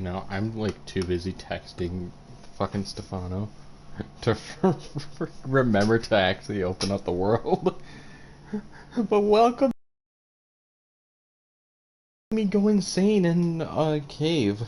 now. I'm like too busy texting fucking Stefano to remember to actually open up the world. But welcome me go insane in a cave.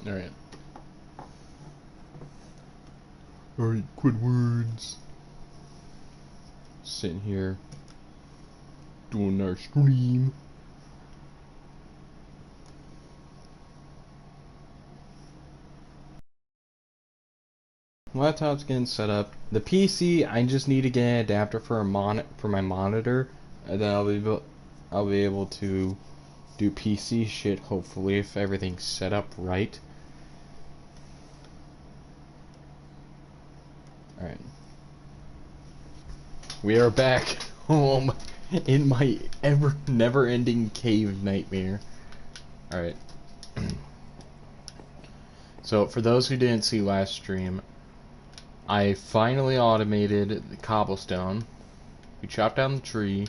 Alright. Alright, quit words. Sitting here doing our stream. Laptop's getting set up. The PC, I just need to get an adapter for my monitor, and then I'll be able to do PC shit. Hopefully, if everything's set up right. All right, we are back home in my never-ending cave nightmare. All right. So for those who didn't see last stream, I finally automated the cobblestone. We chopped down the tree.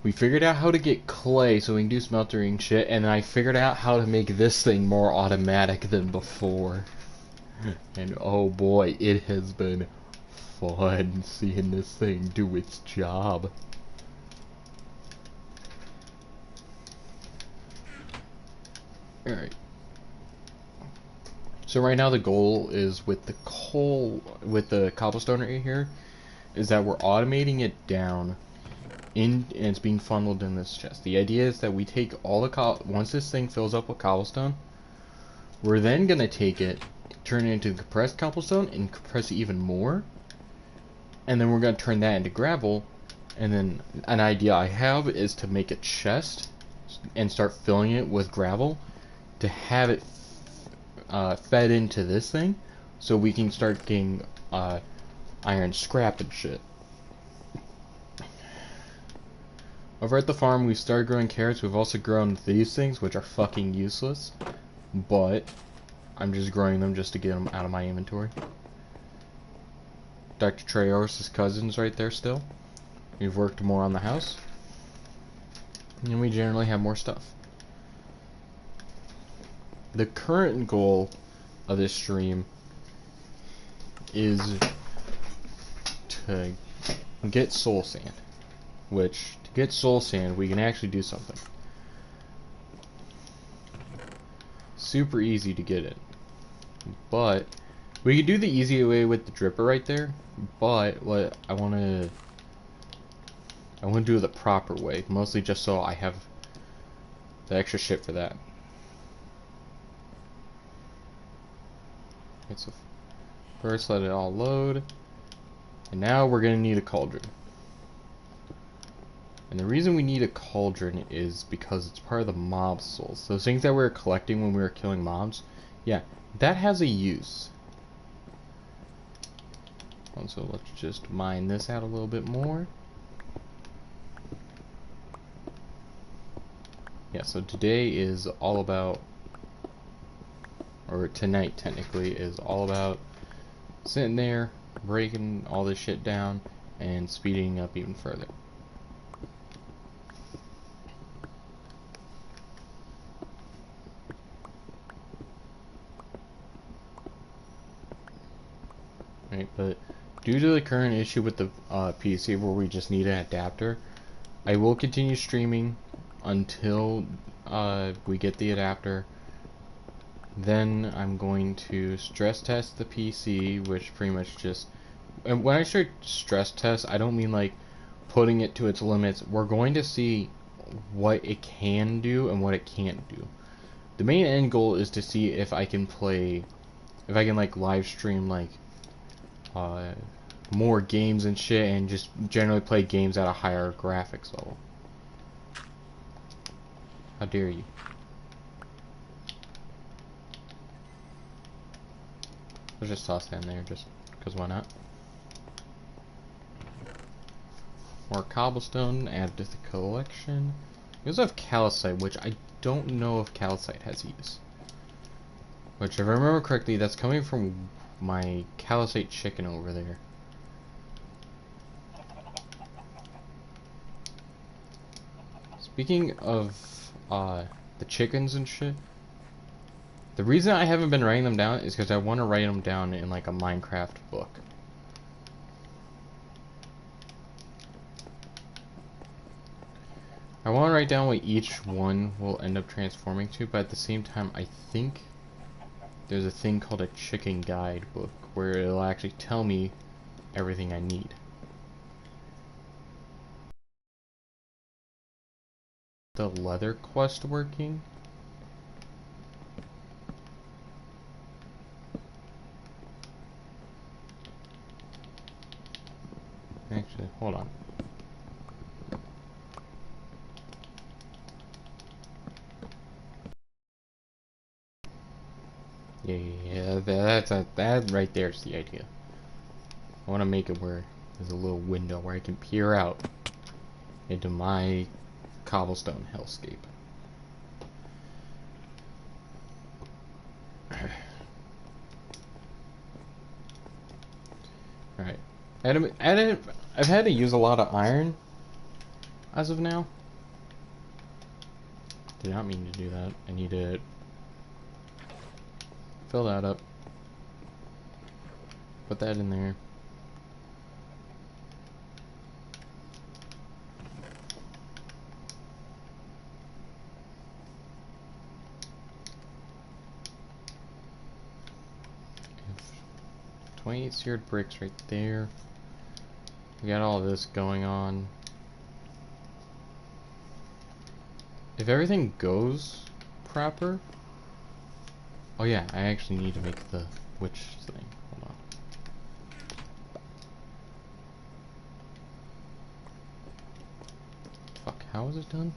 We figured out how to get clay so we can do smeltering shit, and I figured out how to make this thing more automatic than before. And oh boy, it has been fun seeing this thing do its job. Alright. So right now the goal is with the cobblestone right here, is that we're automating it down and it's being funneled in this chest. The idea is that we take all the once this thing fills up with cobblestone, we're then gonna take it, turn it into compressed cobblestone and compress it even more, and then we're gonna turn that into gravel. And then an idea I have is to make a chest and start filling it with gravel to have it fed into this thing, so we can start getting iron scrap and shit. Over at the farm, we've started growing carrots. We've also grown these things, which are fucking useless, but I'm just growing them just to get them out of my inventory. Dr. Treoris' cousin's right there still. We've worked more on the house, and we generally have more stuff. The current goal of this stream is to get soul sand, which to get soul sand we can actually do something. Super easy to get it, but we can do the easy way with the dripper right there, but what I want to do the proper way, mostly just so I have the extra shit for that. Okay, so first let it all load, and now we're gonna need a cauldron. And the reason we need a cauldron is because it's part of the mob souls. Those things that we were collecting when we were killing mobs, yeah, that has a use. So let's just mine this out a little bit more. Yeah, so today is all about, or tonight technically, is all about sitting there, breaking all this shit down, and speeding up even further. Right, but due to the current issue with the PC where we just need an adapter, I will continue streaming until we get the adapter. Then I'm going to stress test the PC, which pretty much just and when I say stress test, I don't mean like putting it to its limits. We're going to see what it can do and what it can't do. The main end goal is to see if I can play, if I can like live stream like more games and shit, and just generally play games at a higher graphics level. How dare you? Let's just toss that in there, just because why not? More cobblestone added to the collection. We also have calcite, which I don't know if calcite has use. Which, if I remember correctly, that's coming from my calcite chicken over there. Speaking of the chickens and shit, the reason I haven't been writing them down is because I want to write them down in like a Minecraft book. I want to write down what each one will end up transforming to, but at the same time, I think there's a thing called a chicken guide book where it'll actually tell me everything I need. The leather quest working? Actually, hold on. Yeah, that right there's the idea. I want to make it where there's a little window where I can peer out into my cobblestone hellscape. Alright. I've had to use a lot of iron as of now. Did not mean to do that. I need to fill that up. Put that in there. Have 28 seared bricks right there. We got all this going on. If everything goes proper... Oh yeah, I actually need to make the witch thing. Hold on. Fuck, how is it done?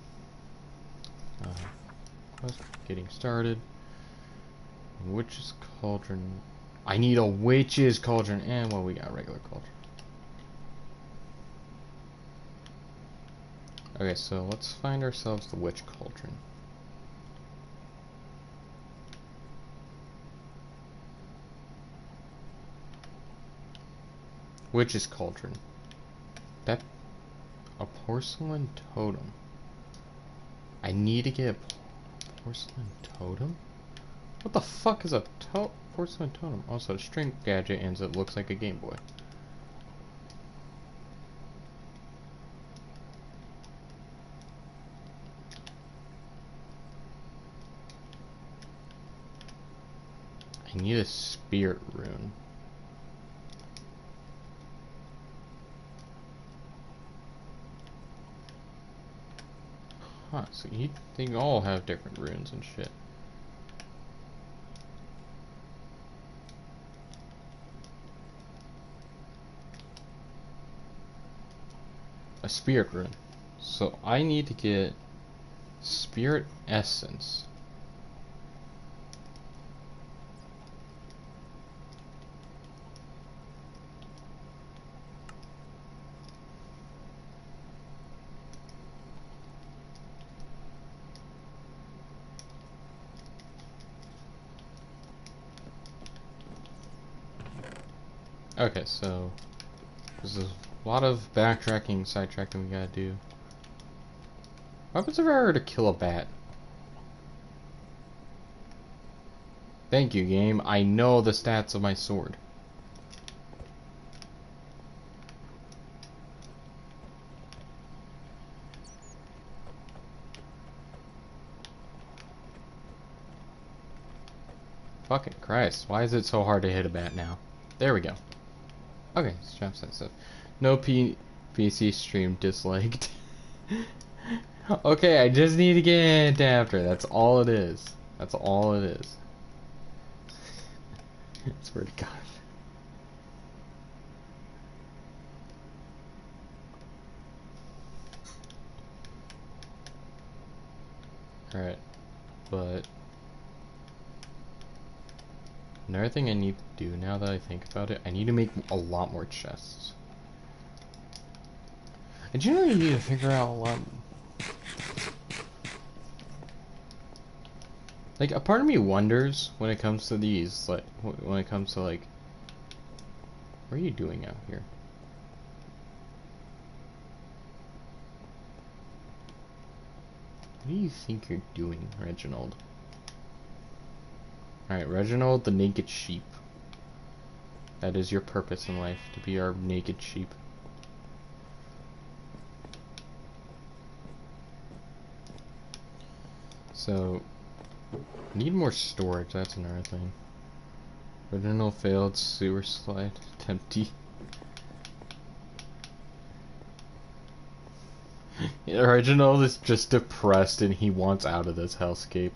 Quest getting started. Witch's cauldron. I need a witch's cauldron, and well, we got a regular cauldron. Okay, so let's find ourselves the witch cauldron. Witch's cauldron. That... a porcelain totem. I need to get a porcelain totem? What the fuck is a porcelain totem? Also, a string gadget, and it looks like a Game Boy. I need a spirit rune. Huh, so they all have different runes and shit. A spirit rune. So I need to get spirit essence. Okay, so there's a lot of backtracking, sidetracking we gotta do. What happens if I were to kill a bat? Thank you, game. I know the stats of my sword. Fucking Christ, why is it so hard to hit a bat now? There we go. Okay, strap that stuff. No PC stream disliked. Okay, I just need to get an adapter. That's all it is. That's all it is. I swear to God. Alright, but another thing I need to do now that I think about it, I need to make a lot more chests. I generally need to figure out a lot. Like, a part of me wonders when it comes to these, like, when it comes to, like, what are you doing out here? What do you think you're doing, Reginald? Alright, Reginald the naked sheep. That is your purpose in life, to be our naked sheep. So, need more storage, that's another thing. Reginald failed sewer slide, empty. Reginald is just depressed and he wants out of this hellscape.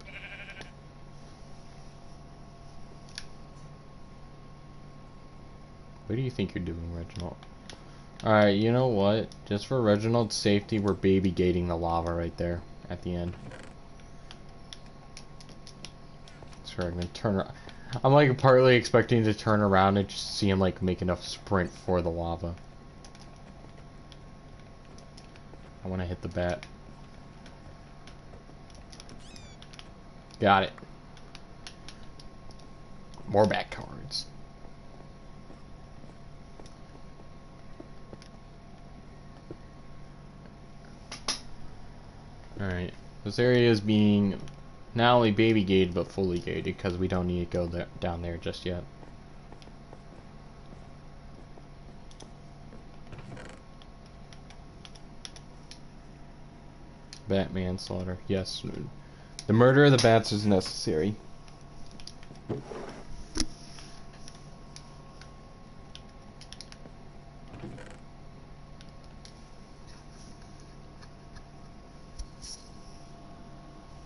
What do you think you're doing, Reginald? Alright, you know what? Just for Reginald's safety, we're baby gating the lava right there at the end. So I'm gonna turn around. I'm like partly expecting to turn around and just see him like make enough sprint for the lava. I want to hit the bat. Got it. More bat cards. Alright. This area is being not only baby gated but fully gated because we don't need to go down there just yet. Bat manslaughter. Yes. The murder of the bats is necessary.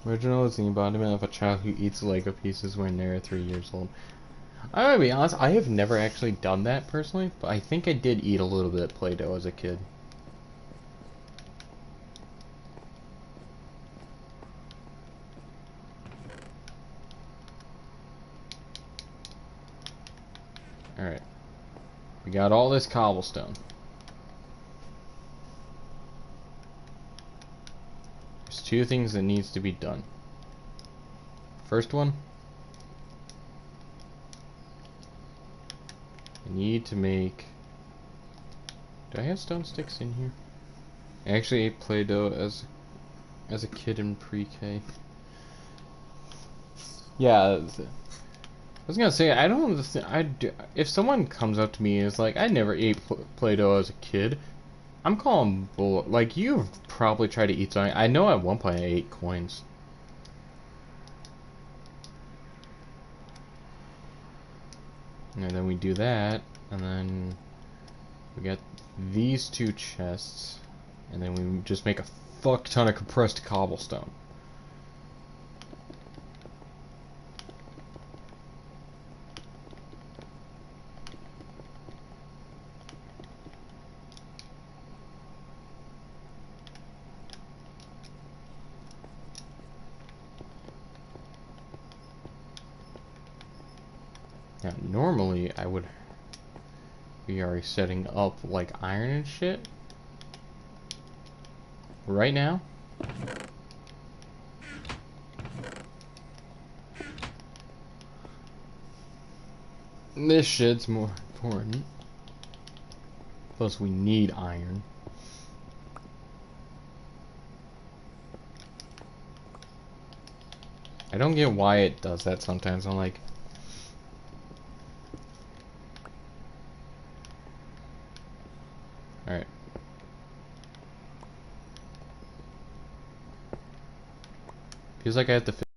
Reginald is the embodiment of a child who eats Lego pieces when they're 3 years old. I'm gonna be honest, I have never actually done that personally, but I think I did eat a little bit of Play-Doh as a kid. Alright. We got all this cobblestone. There's two things that needs to be done. First one, I need to make... Do I have stone sticks in here? I actually ate Play-Doh as a kid in pre-K. Yeah, I was gonna say, I don't if someone comes up to me and is like, I never ate Play-Doh as a kid, I'm calling bull. Like, you've probably tried to eat something. I know at one point I ate coins. And then we do that, and then we get these two chests, and then we just make a fuck ton of compressed cobblestone. Now, normally I would be already setting up like iron and shit. Right now, this shit's more important. Plus, we need iron. I don't get why it does that sometimes. I'm like, alright. Feels like I have to fit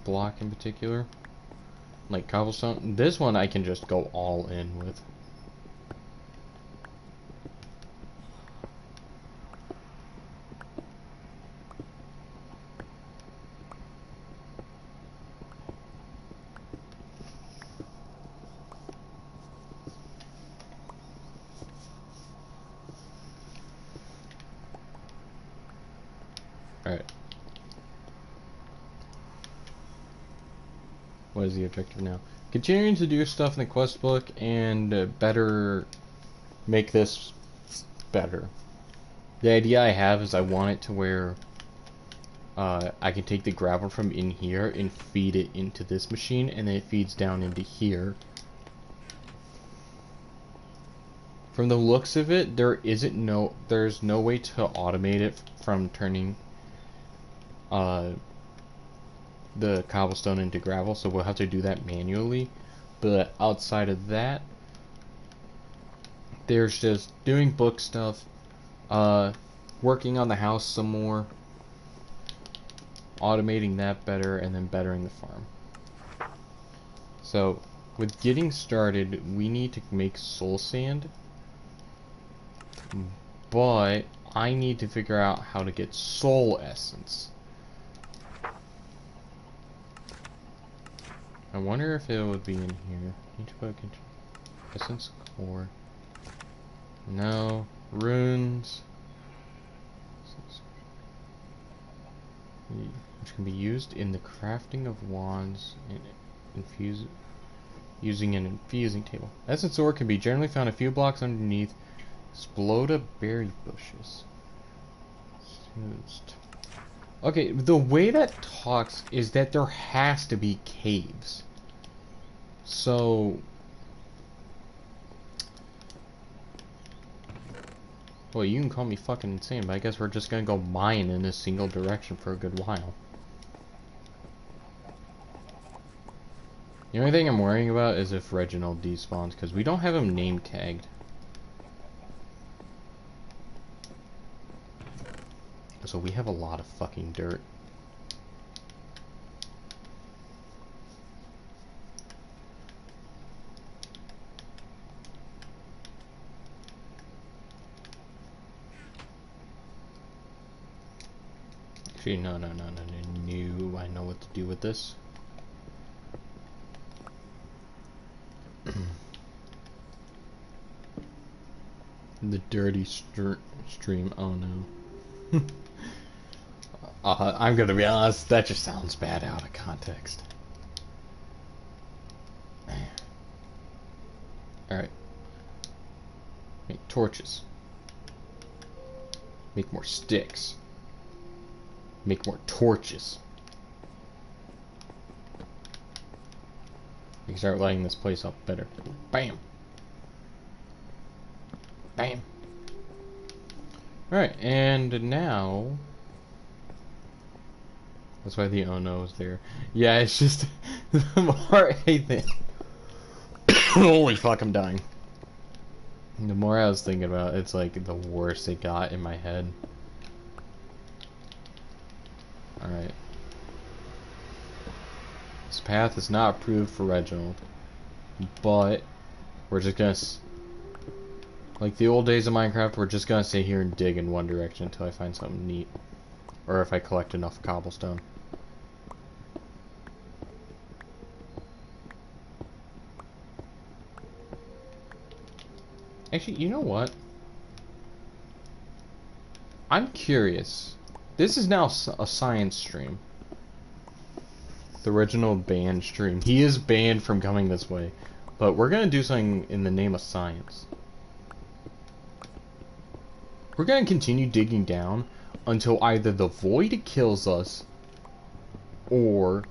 block in particular. like cobblestone. This one I can just go all in with. Alright. What is the objective now? Continuing to do stuff in the quest book and better make this better. The idea I have is I want it to where I can take the gravel from in here and feed it into this machine, and then it feeds down into here. From the looks of it, there's no way to automate it from turning the cobblestone into gravel, so we'll have to do that manually. But outside of that, there's just doing book stuff, working on the house some more, automating that better, and then bettering the farm. So with getting started, we need to make soul sand, but I need to figure out how to get soul essence. I wonder if it would be in here. Need to put essence core. No. Runes. Which can be used in the crafting of wands and using an infusing table. Essence ore can be generally found a few blocks underneath Sploda berry bushes. Okay, the way that talks is that there has to be caves. So, well, you can call me fucking insane, but I guess we're just gonna go mine in a single direction for a good while. The only thing I'm worrying about is if Reginald despawns, because we don't have him name tagged. So we have a lot of fucking dirt. Actually, no. I know what to do with this. The dirty stream. Oh no. I'm gonna be honest, that just sounds bad out of context. Alright. Make torches. Make more sticks. Make more torches. We can start lighting this place up better. Bam! Bam! Alright, and now... That's why the oh no is there. Yeah, it's just... the more I think... Holy fuck, I'm dying. The more I was thinking about it, it's like the worse it got in my head. Alright. This path is not approved for Reginald. But... we're just gonna... like the old days of Minecraft, we're just gonna sit here and dig in one direction until I find something neat. Or if I collect enough cobblestone. Actually, you know what? I'm curious. This is now a science stream. The original banned stream. He is banned from coming this way. But we're gonna do something in the name of science. We're gonna continue digging down until either the void kills us or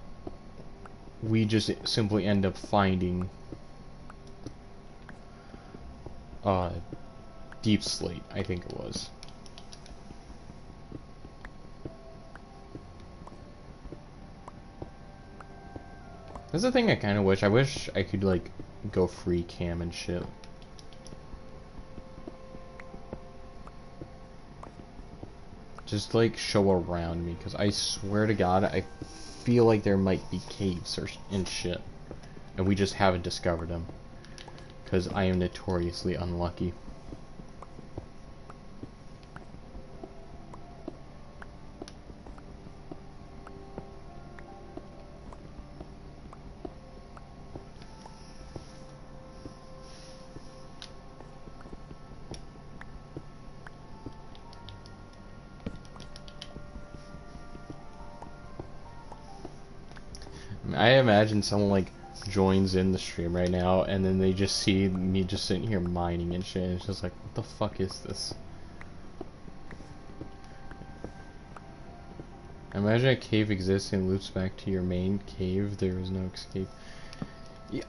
we just simply end up finding deep slate, I think it was. That's the thing I kind of wish. I wish I could like go free cam and shit. Just like show around me, because I swear to God, I feel like there might be caves or and shit. and we just haven't discovered them. Because I am notoriously unlucky. I imagine someone like joins in the stream right now and then they just see me just sitting here mining and shit and it's just like, what the fuck is this? Imagine a cave exists and loops back to your main cave, there is no escape.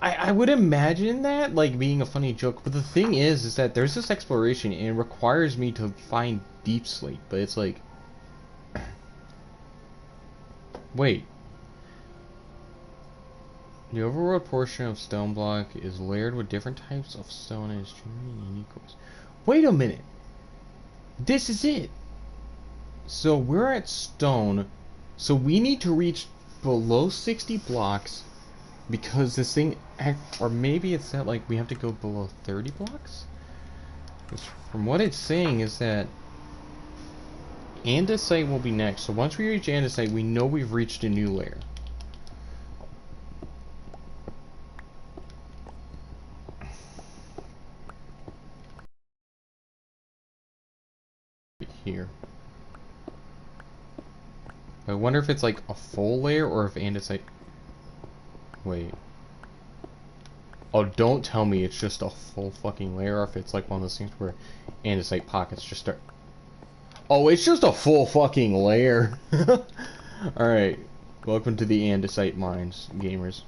I would imagine that like being a funny joke, but the thing is that there's this exploration and it requires me to find deep slate, but it's like wait. The overworld portion of stone block is layered with different types of stone and is extremely unique. Wait a minute. This is it. So we're at stone. So we need to reach below 60 blocks because this thing, or maybe it's that like we have to go below 30 blocks? From what it's saying is that andesite will be next. So once we reach andesite, we know we've reached a new layer. Here. I wonder if it's like a full layer or if andesite... Wait. Oh, don't tell me it's just a full fucking layer or if it's like one of those things where andesite pockets just start... Oh, it's just a full fucking layer. Alright. Welcome to the andesite mines, gamers.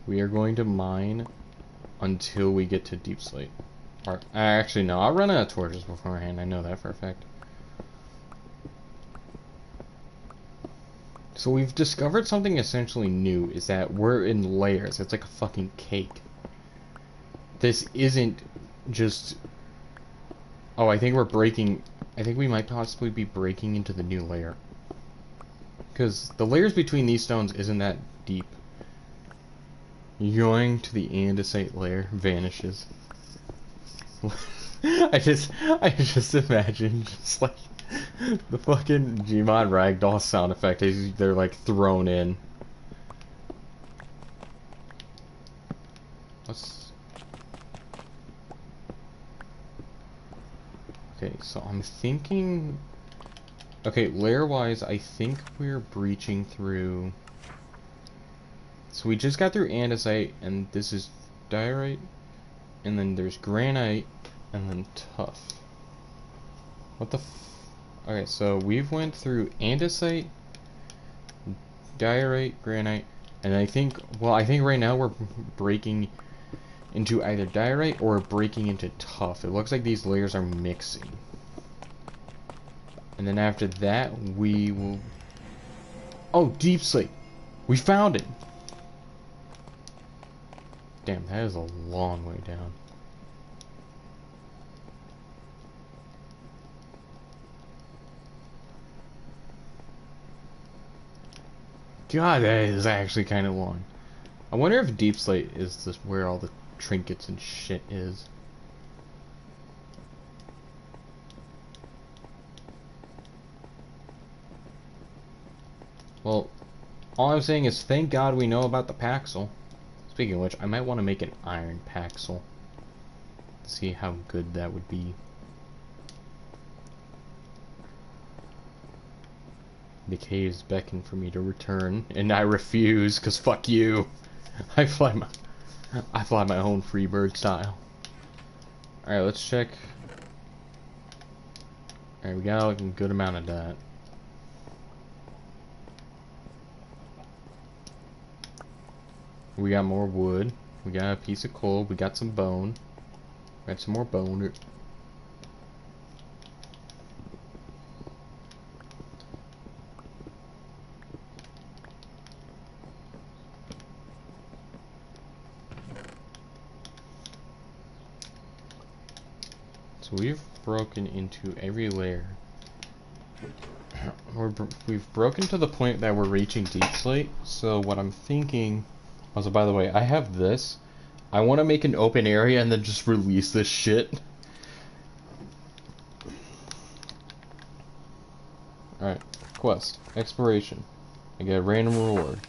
We are going to mine until we get to deep slate. Or, actually, no, I'll run out of torches beforehand. I know that for a fact. So we've discovered something essentially new, is that we're in layers. It's like a fucking cake. This isn't just... Oh, I think we're breaking... I think we might possibly be breaking into the new layer. Because the layers between these stones isn't that deep. Going to the andesite layer vanishes. I just imagine just like the fucking Gmod ragdoll sound effect as they're like thrown in. Okay, so I'm thinking... Okay, layer-wise, I think we're breaching through... So we just got through andesite, and this is diorite, and then there's granite, and then tough. What the f... Okay, so we've went through andesite, diorite, granite, and I think... Well, I think right now we're breaking into either diorite or breaking into tough. It looks like these layers are mixing. And then after that, we will... Oh, deep slate! We found it! Damn, that is a long way down. God, that is actually kind of long. I wonder if deep slate is this where all the trinkets and shit is. Well, all I'm saying is thank God we know about the Paxel. Speaking of which, I might want to make an iron Paxel. See how good that would be. The caves beckon for me to return, and I refuse, cause fuck you. I fly my own Freebird style. Alright, let's check. Alright, we got a good amount of that. We got more wood. We got a piece of coal. We got some bone. We got some more bone. So we've broken into every layer. we've broken to the point that we're reaching deep slate. So what I'm thinking. Also, by the way, I have this. I want to make an open area and then just release this shit. Alright, quest. Exploration. I get a random reward.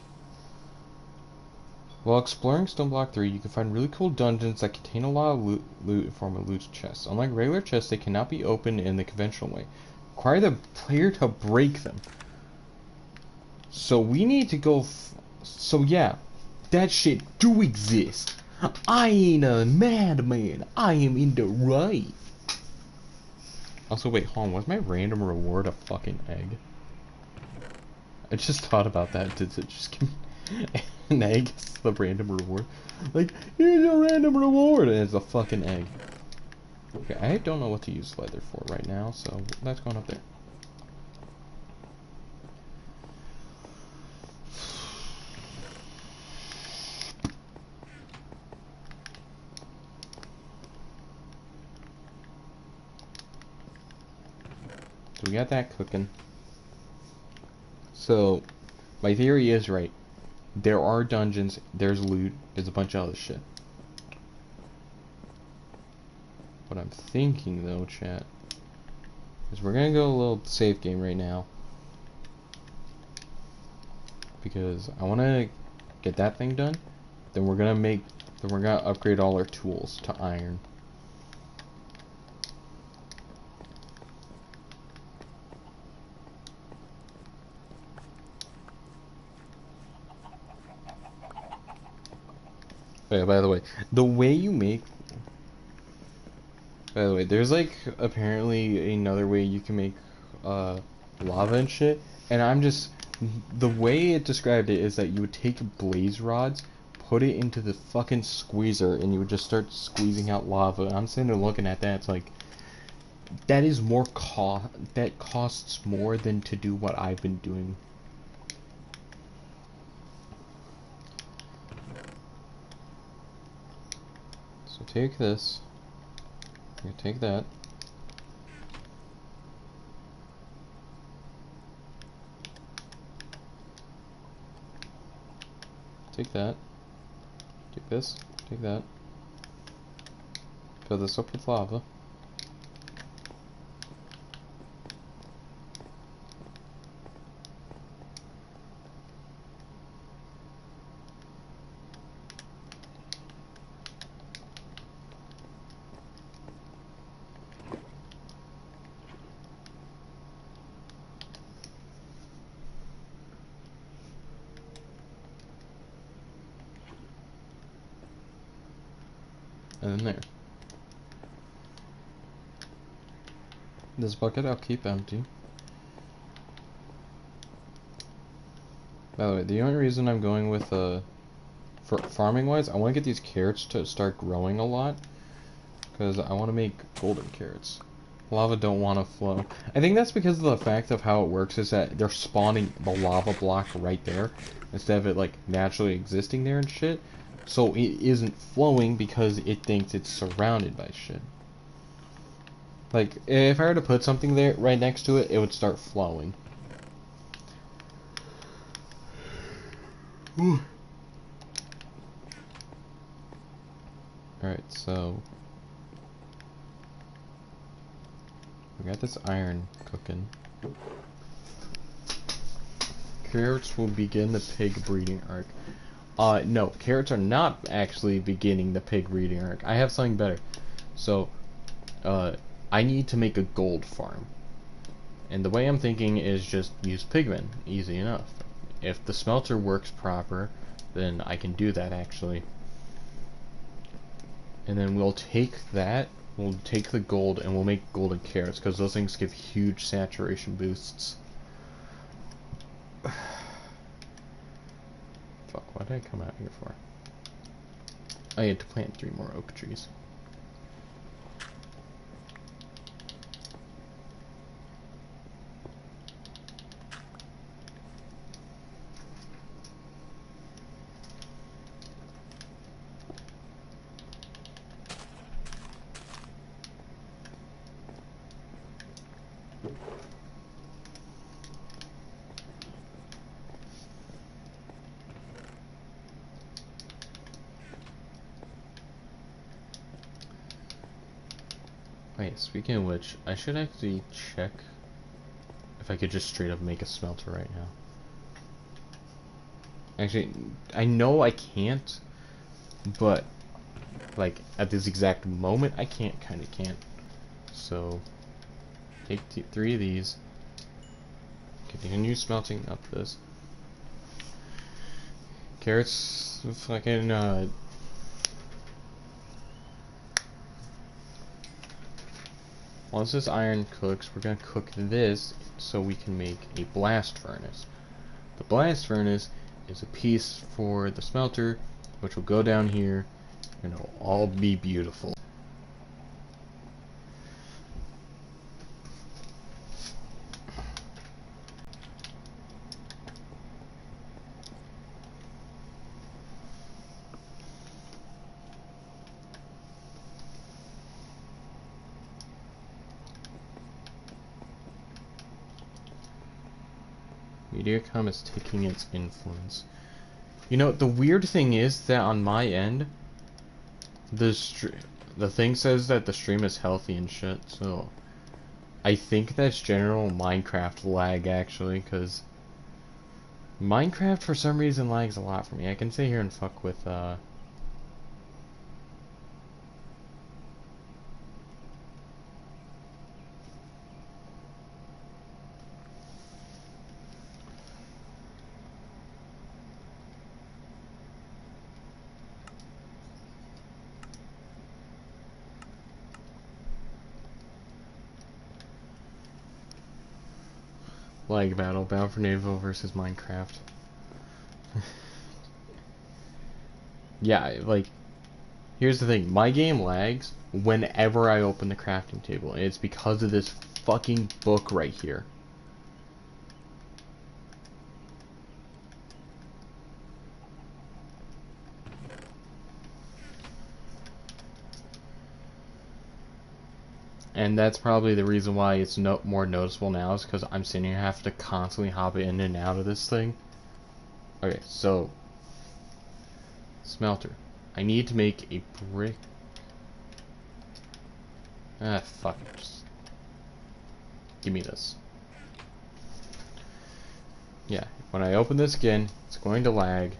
While exploring Stone Block 3, you can find really cool dungeons that contain a lot of loot in form of loot chests. Unlike regular chests, they cannot be opened in the conventional way. Require the player to break them. So we need to go... So yeah, that shit do exist. I ain't a madman. I am in the right. Also, wait, hold on. Was my random reward a fucking egg? I just thought about that. Did it just give me an egg as the random reward? Like, here's your random reward! And it's a fucking egg. Okay, I don't know what to use leather for right now, so that's going up there. So we got that cooking. So, my theory is right. There are dungeons, there's loot, there's a bunch of other shit. What I'm thinking though, chat, is we're gonna go a little safe game right now. Because I wanna get that thing done. Then we're gonna upgrade all our tools to iron. Oh, by the way, there's like apparently another way you can make lava and shit, and the way it described it is that you would take blaze rods, put it into the fucking squeezer, and you would just start squeezing out lava. And I'm sitting there looking at that, it's like, that is more that costs more than to do what I've been doing. So take this. You take that. Take that. Take this. Take that. Fill this up with lava. And then there. This bucket I'll keep empty. By the way, the only reason I'm going with for farming wise, I want to get these carrots to start growing a lot, because I want to make golden carrots. Lava don't want to flow. I think that's because of the fact of how it works is that they're spawning the lava block right there instead of it like naturally existing there and shit. So it isn't flowing because it thinks it's surrounded by shit. Like, if I were to put something there right next to it, it would start flowing. Alright, so we got this iron cooking. Carrots will begin the pig breeding arc. No, carrots are not actually beginning the pig breeding arc. I have something better. So, I need to make a gold farm. And the way I'm thinking is just use pigmen. Easy enough. If the smelter works proper, then I can do that actually. And then we'll take that, we'll take the gold, and we'll make golden carrots, because those things give huge saturation boosts. Fuck, what did I come out here for? I had to plant 3 more oak trees. Wait, speaking of which, I should actually check if I could just straight up make a smelter right now. Actually, I know I can't, but like at this exact moment I kinda can't. So take 3 of these, continue smelting up this. Carrots, fucking once this iron cooks, we're gonna cook this so we can make a blast furnace. The blast furnace is a piece for the smelter, which will go down here, and it'll all be beautiful. Mediacom is taking its influence. You know, the weird thing is that on my end, the thing says that the stream is healthy and shit, so I think that's general Minecraft lag, actually, because Minecraft for some reason lags a lot for me. I can sit here and fuck with lag battle, Bound for Naval versus Minecraft. Yeah, like, here's the thing, my game lags whenever I open the crafting table, and it's because of this fucking book right here. And that's probably the reason why it's more noticeable now, is because I'm sitting here having to constantly hop in and out of this thing. Okay, so smelter. I need to make a brick. Ah, fuck. Just give me this. Yeah, when I open this again, it's going to lag.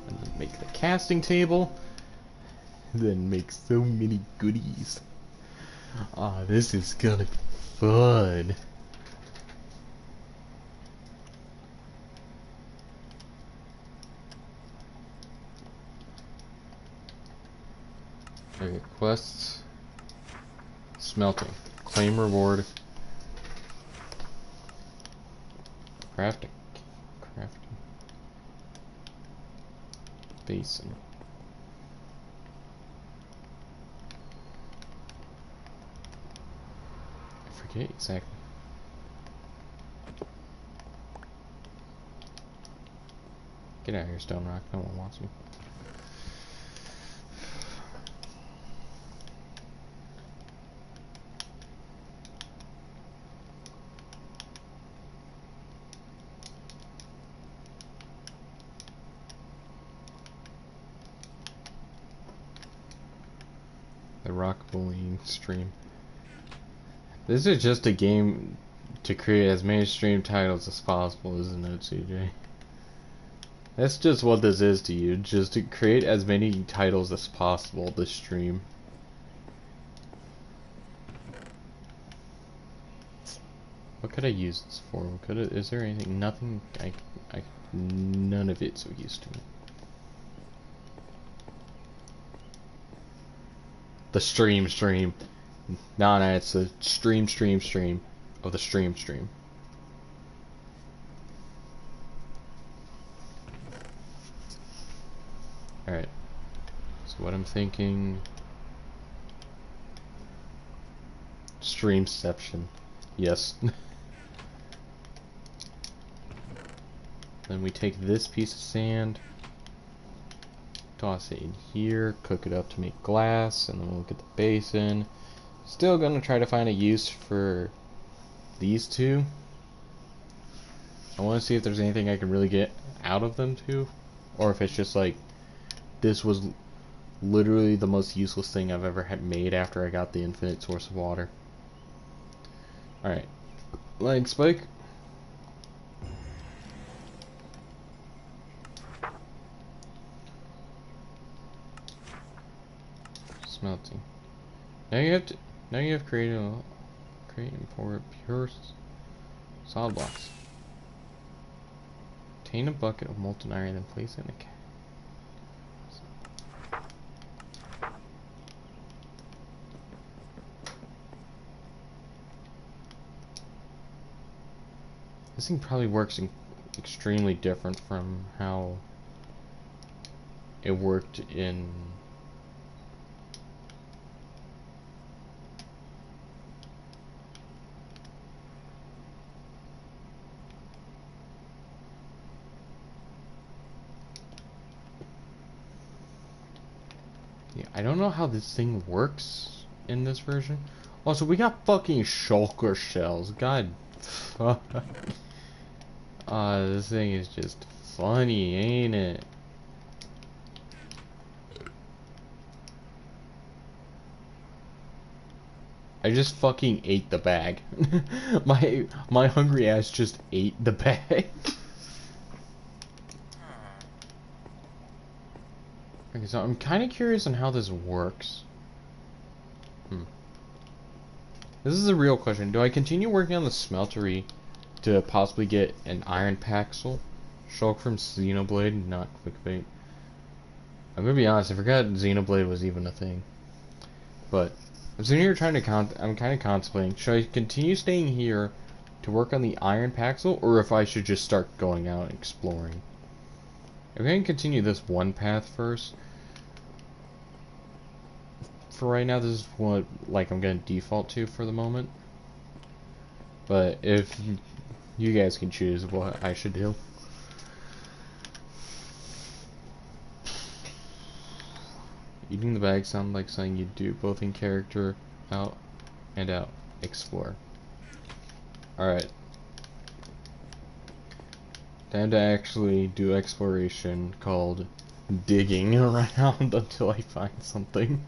And then make the casting table. Then make so many goodies. Ah, this is gonna be fun. Okay, quests. Smelting. Claim reward. Crafting. Basin. I forget exactly. Get out of here, Stone Rock. No one wants you. The rock bullying stream. This is just a game to create as many stream titles as possible, isn't it, CJ? That's just what this is to you, just to create as many titles as possible this stream. What could I use this for? Is there anything? Nothing. None of it's of use to me. The stream. No, it's the stream of the stream. Alright. So what I'm thinking... Streamception. Yes. Then we take this piece of sand, toss it in here, cook it up to make glass, and then we'll get the basin. Still gonna try to find a use for these two. I want to see if there's anything I can really get out of them too, or if it's just like this was literally the most useless thing I've ever had made after I got the infinite source of water. Alright. Leg spike. Smelting. Now you have created create and pour pure solid blocks. Obtain a bucket of molten iron and place it in a can. This thing probably works extremely different from how it worked in I don't know how this thing works in this version. Also, we got fucking shulker shells. God. This thing is just funny, ain't it? I just fucking ate the bag. my hungry ass just ate the bag. Okay, so I'm kind of curious on how this works. This is a real question. Do I continue working on the smeltery to possibly get an iron paxel? Shulk from Xenoblade, not clickbait. I'm gonna be honest, I forgot Xenoblade was even a thing. But I'm sitting here trying to I'm kind of contemplating. Should I continue staying here to work on the iron paxel, or if I should just start going out and exploring? I'm going to continue this one path first. For right now, this is what I'm going to default to for the moment. But if you guys can choose what I should do. Eating the bag sounds like something you do both in character, out and out. Explore. Alright. Time to actually do exploration called digging around until I find something.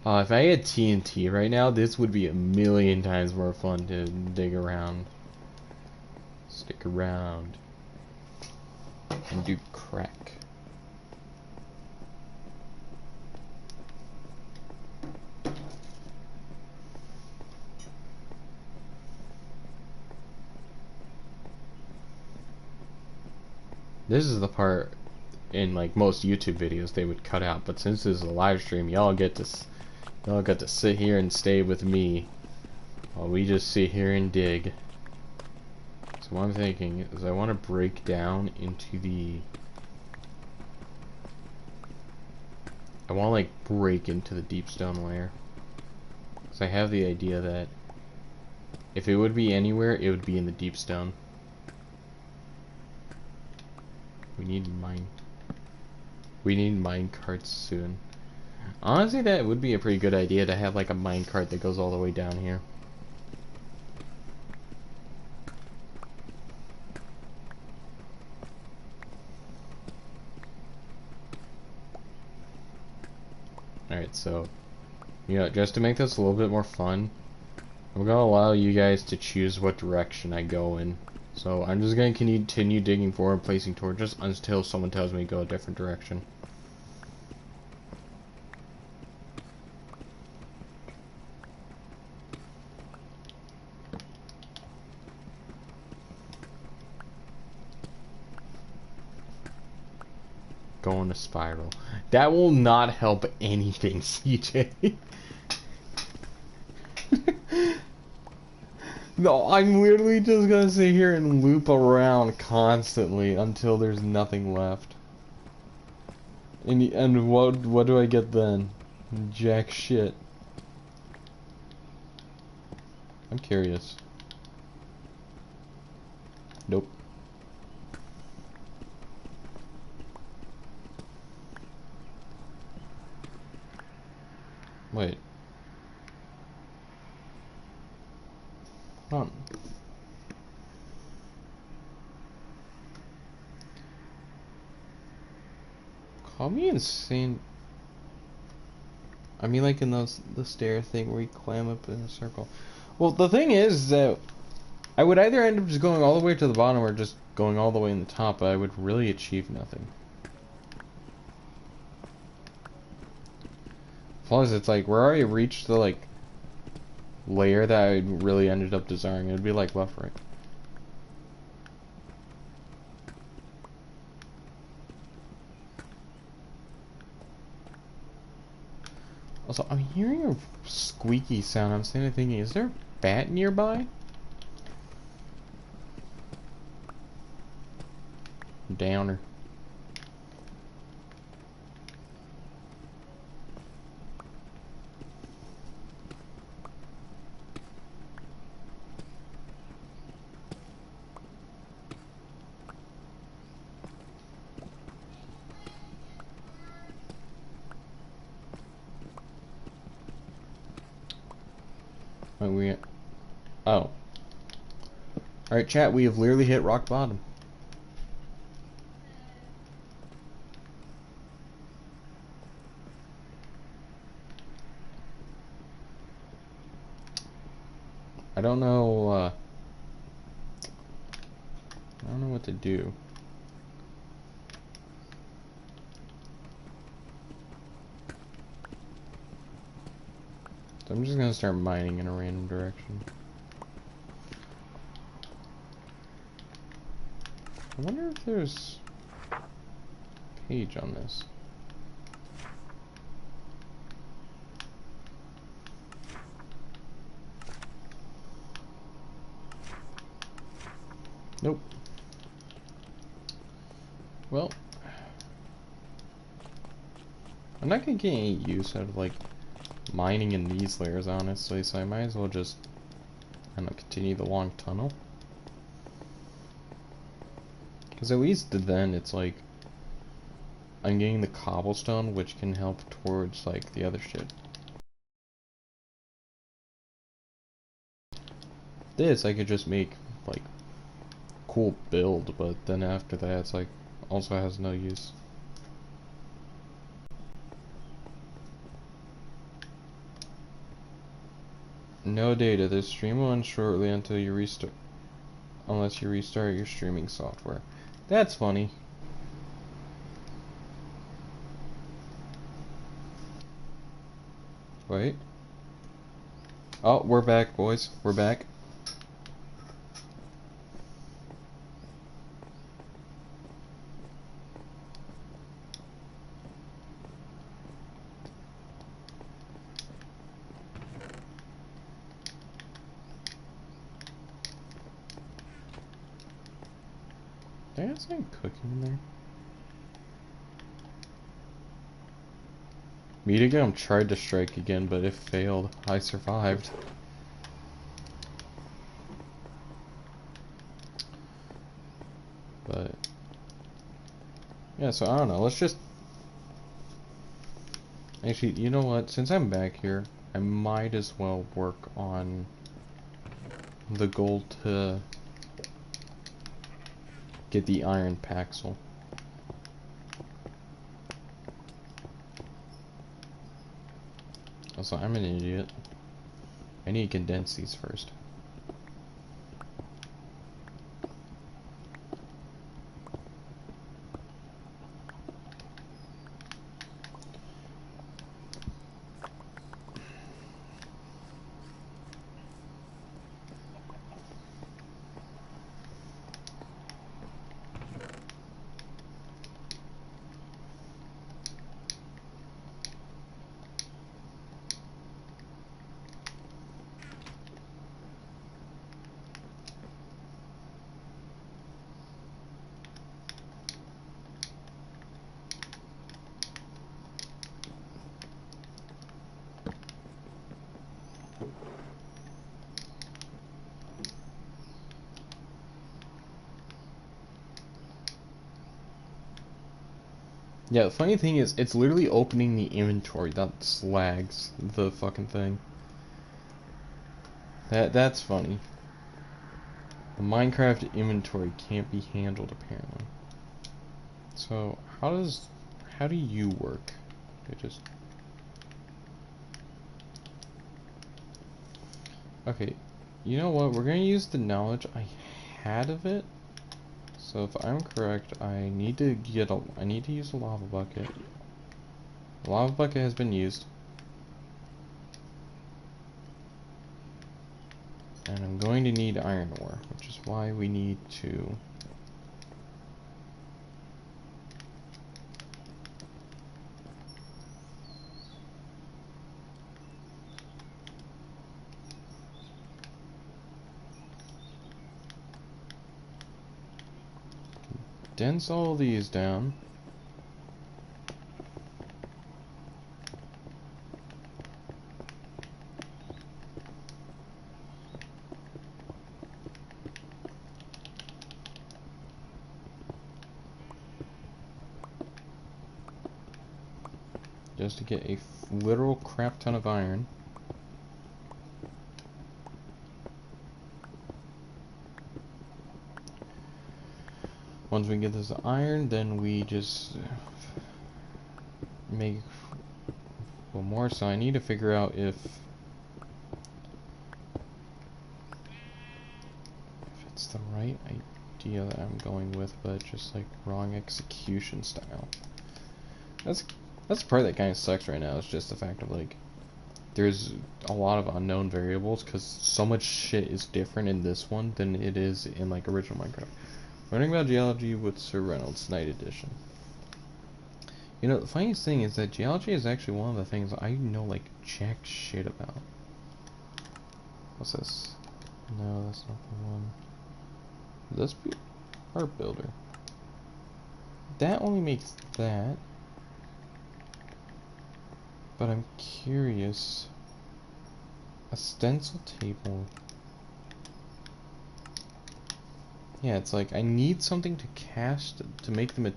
If I had TNT right now, this would be a million times more fun to dig around. Stick around. And do crack. This is the part in most YouTube videos they would cut out, but since this is a live stream, y'all get to sit here and stay with me while we just sit here and dig. So what I'm thinking is I want to break down into the break into the deep stone layer. So I have the idea that if it would be anywhere, it would be in the deep stone. We need mine carts soon. Honestly, that would be a pretty good idea to have a mine cart that goes all the way down here. Alright, so just to make this a little bit more fun, I'm gonna allow you guys to choose what direction I go in. So I'm just going to continue digging forward, placing torches until someone tells me to go a different direction. Go in a spiral. That will not help anything, CJ. No, I'm literally just gonna sit here and loop around constantly until there's nothing left. And what do I get then? Jack shit. I'm curious. Nope. Wait. Hold on. Call me insane. I mean, like in the stair thing where you climb up in a circle. Well, the thing is that I would either end up just going all the way to the bottom or just going all the way in the top, but I would really achieve nothing. Plus, it's like, where I already reached the, like, layer that I really ended up desiring. It would be like left, right. Also, I'm hearing a squeaky sound. I'm sitting there thinking, is there a bat nearby? Downer. Oh, oh. Alright, chat, we have literally hit rock bottom. I don't know, I don't know what to do. So I'm just gonna start mining in a random direction. I wonder if there's a page on this. Nope. Well, I'm not gonna get any use out of, like, mining in these layers, honestly, so I might as well just, I don't know, continue the long tunnel. Because at least then it's like, I'm getting the cobblestone, which can help towards, like, the other shit. This, I could just make, like, cool build, but then after that, it's like, also has no use. No data. The stream will end shortly until you restart, unless you restart your streaming software. That's funny. Wait. Oh, we're back, boys. We're back. Did I have something cooking in there? Medigum tried to strike again, but it failed. I survived. But yeah, so I don't know. Let's just actually, you know what? Since I'm back here, I might as well work on the goal to get the iron paxel. Also, I'm an idiot. I need to condense these first. Yeah, the funny thing is, it's literally opening the inventory that slags the fucking thing. That's funny. The Minecraft inventory can't be handled, apparently. So, how do you work? It just... Okay, you know what? We're gonna use the knowledge I had of it. So if I'm correct, I need to use a lava bucket. The lava bucket has been used. And I'm going to need iron ore, which is why we need to... condense all these down. Just to get a literal crap ton of iron. Once we get this iron, then we just make one more. So I need to figure out if it's the right idea that I'm going with, but just like wrong execution style. That's the part that kind of sucks right now. It's just the fact of like there's a lot of unknown variables because so much shit is different in this one than it is in like original Minecraft. Learning about geology with Sir Reynolds, Night Edition. You know, the funniest thing is that geology is actually one of the things I know like jack shit about. What's this? No, that's not the one. This be art builder. That only makes that. But I'm curious. A stencil table. Yeah, it's like I need something to cast to make them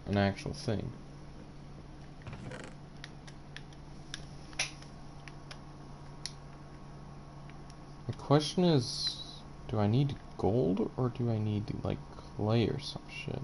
an actual thing. The question is, do I need gold or do I need like clay or some shit?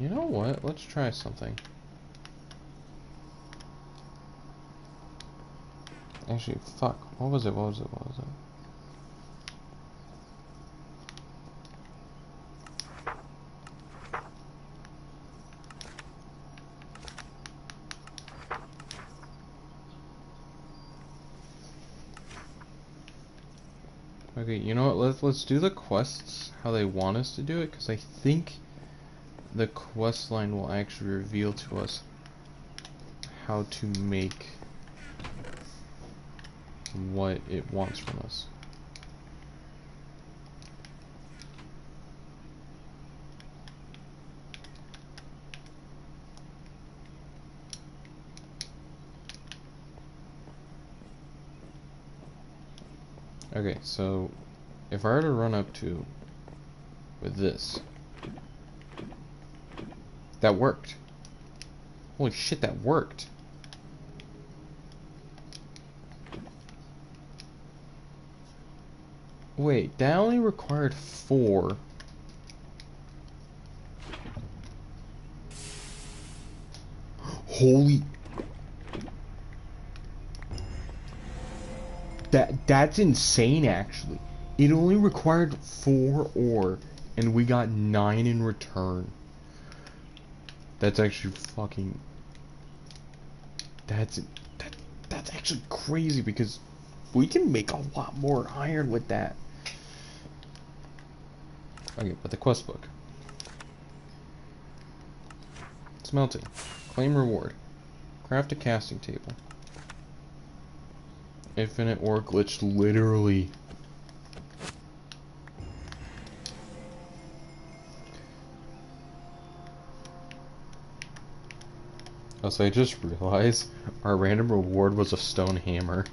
You know what? Let's try something. Actually, fuck. What was it? Okay, you know what? Let's do the quests how they want us to do it, because I think the quest line will actually reveal to us how to make what it wants from us. Okay, so if I were to run up to with this, that worked. Holy shit, that worked. Wait, that only required 4. Holy... That's insane, actually. It only required 4 ore, and we got 9 in return. That's actually fucking... That's actually crazy, because we can make a lot more iron with that. Okay, but the quest book. Smelting. Claim reward. Craft a casting table. Infinite ore glitched, literally. Also, I just realized our random reward was a stone hammer.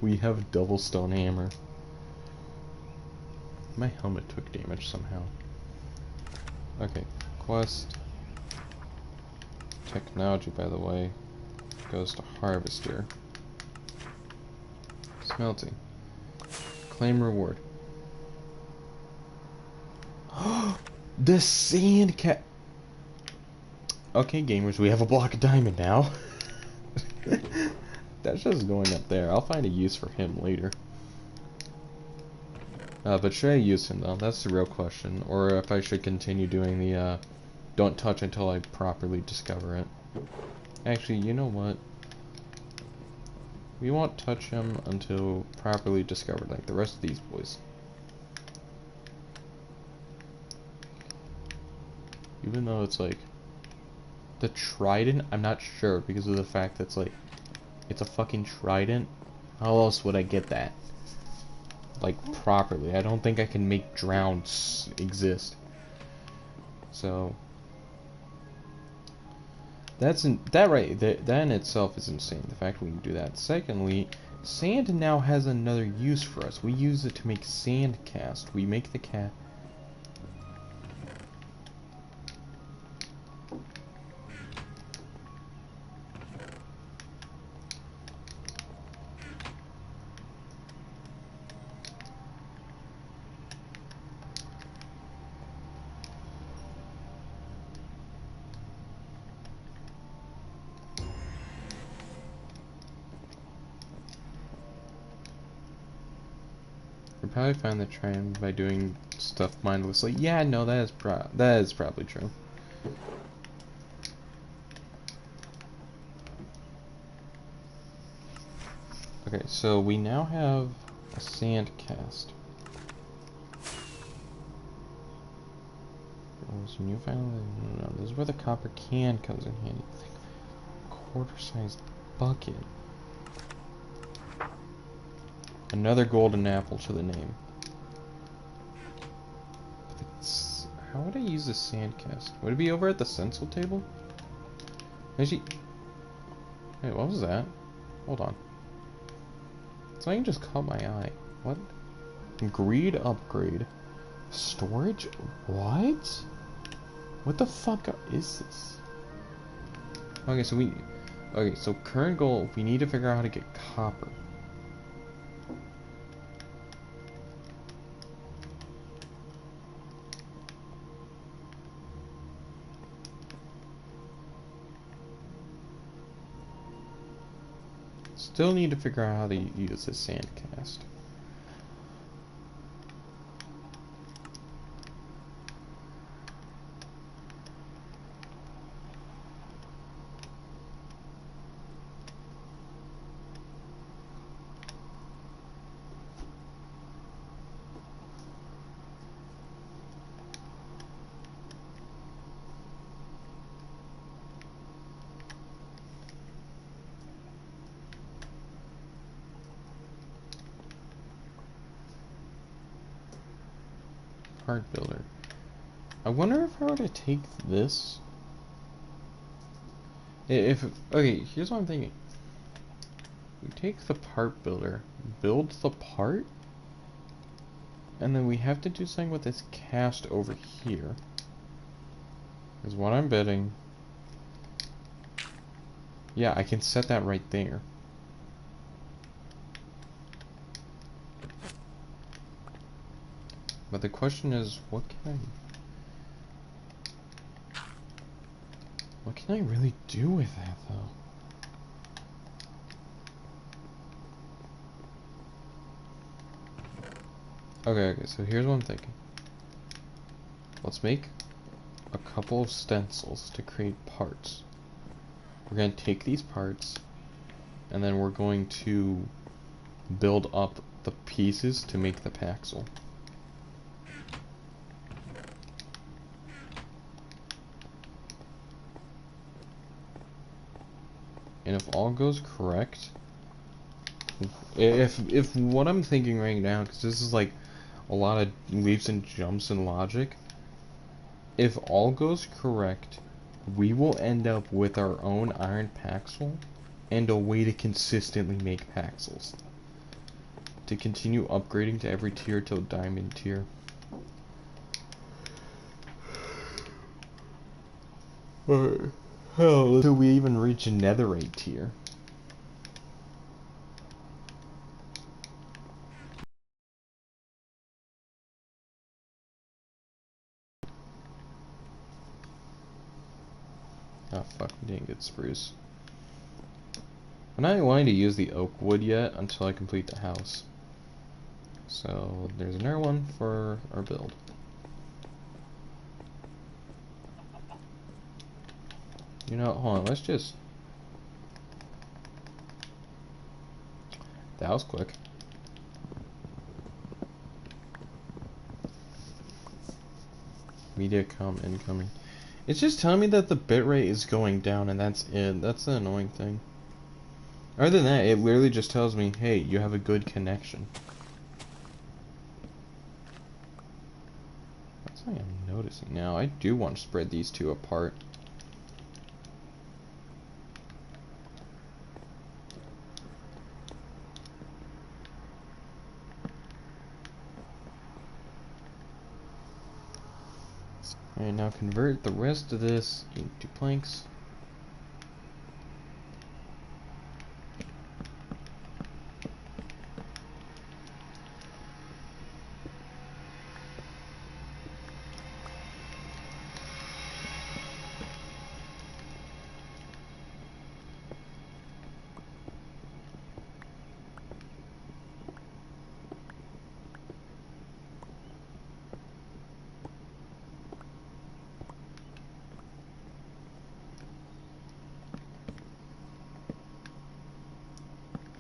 We have a double stone hammer. My helmet took damage somehow. Okay, quest. Technology, by the way, goes to Harvester. Smelting. Claim reward. The sand cat. Okay, gamers, we have a block of diamond now. That's just going up there. I'll find a use for him later. But should I use him though? That's the real question. Or if I should continue doing the don't touch until I properly discover it. Actually, you know what? We won't touch him until properly discovered, like the rest of these boys. Even though it's like the trident, I'm not sure because of the fact that it's like it's a fucking trident. How else would I get that? Like properly. I don't think I can make drowns exist. So that in itself is insane. The fact we can do that. Secondly, sand now has another use for us. We use it to make sand cast. We make the cat. You'll probably find the trend by doing stuff mindlessly. Yeah, no, that is probably true. Okay, so we now have a sand cast. No, this is where the copper can comes in handy. Quarter-sized bucket. Another golden apple to the name. How would I use the sand cast? Would it be over at the stencil table? Actually, wait, what was that? Hold on. Something just caught my eye. What? Greed upgrade. Storage? What? What the fuck is this? Okay, so current goal, we need to figure out how to get copper. Still need to figure out how to use this sand cast. Part builder. I wonder if I were to take this. Okay, here's what I'm thinking. We take the part builder, build the part, and then we have to do something with this cast over here. Is what I'm betting. Yeah, I can set that right there. But the question is, what can I really do with that, though? Okay, so here's what I'm thinking. Let's make a couple of stencils to create parts. We're going to take these parts, and then we're going to build up the pieces to make the paxel. And if all goes correct, if what I'm thinking right now, because this is like a lot of leaps and jumps in logic, if all goes correct, we will end up with our own iron paxel and a way to consistently make paxels. To continue upgrading to every tier till diamond tier. Or hell, until we even reach a netherite tier. Oh fuck, we didn't get spruce. I'm not wanting to use the oak wood yet until I complete the house. So there's another one for our build. You know, hold on, let's just... That was quick. Media incoming. It's just telling me that the bitrate is going down, and that's it. That's the annoying thing. Other than that, it literally just tells me, hey, you have a good connection. That's something I'm noticing now. I do want to spread these two apart. Alright, now convert the rest of this into planks.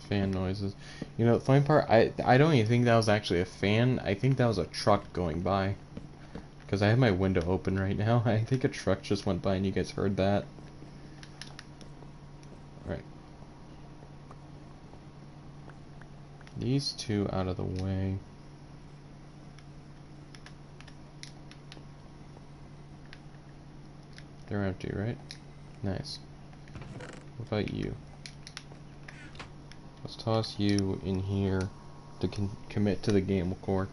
Fan noises. You know, the funny part, I don't even think that was actually a fan. I think that was a truck going by. Because I have my window open right now. I think a truck just went by and you guys heard that. Right. These two out of the way. They're empty, right? Nice. What about you? Let's toss you in here to commit to the game core.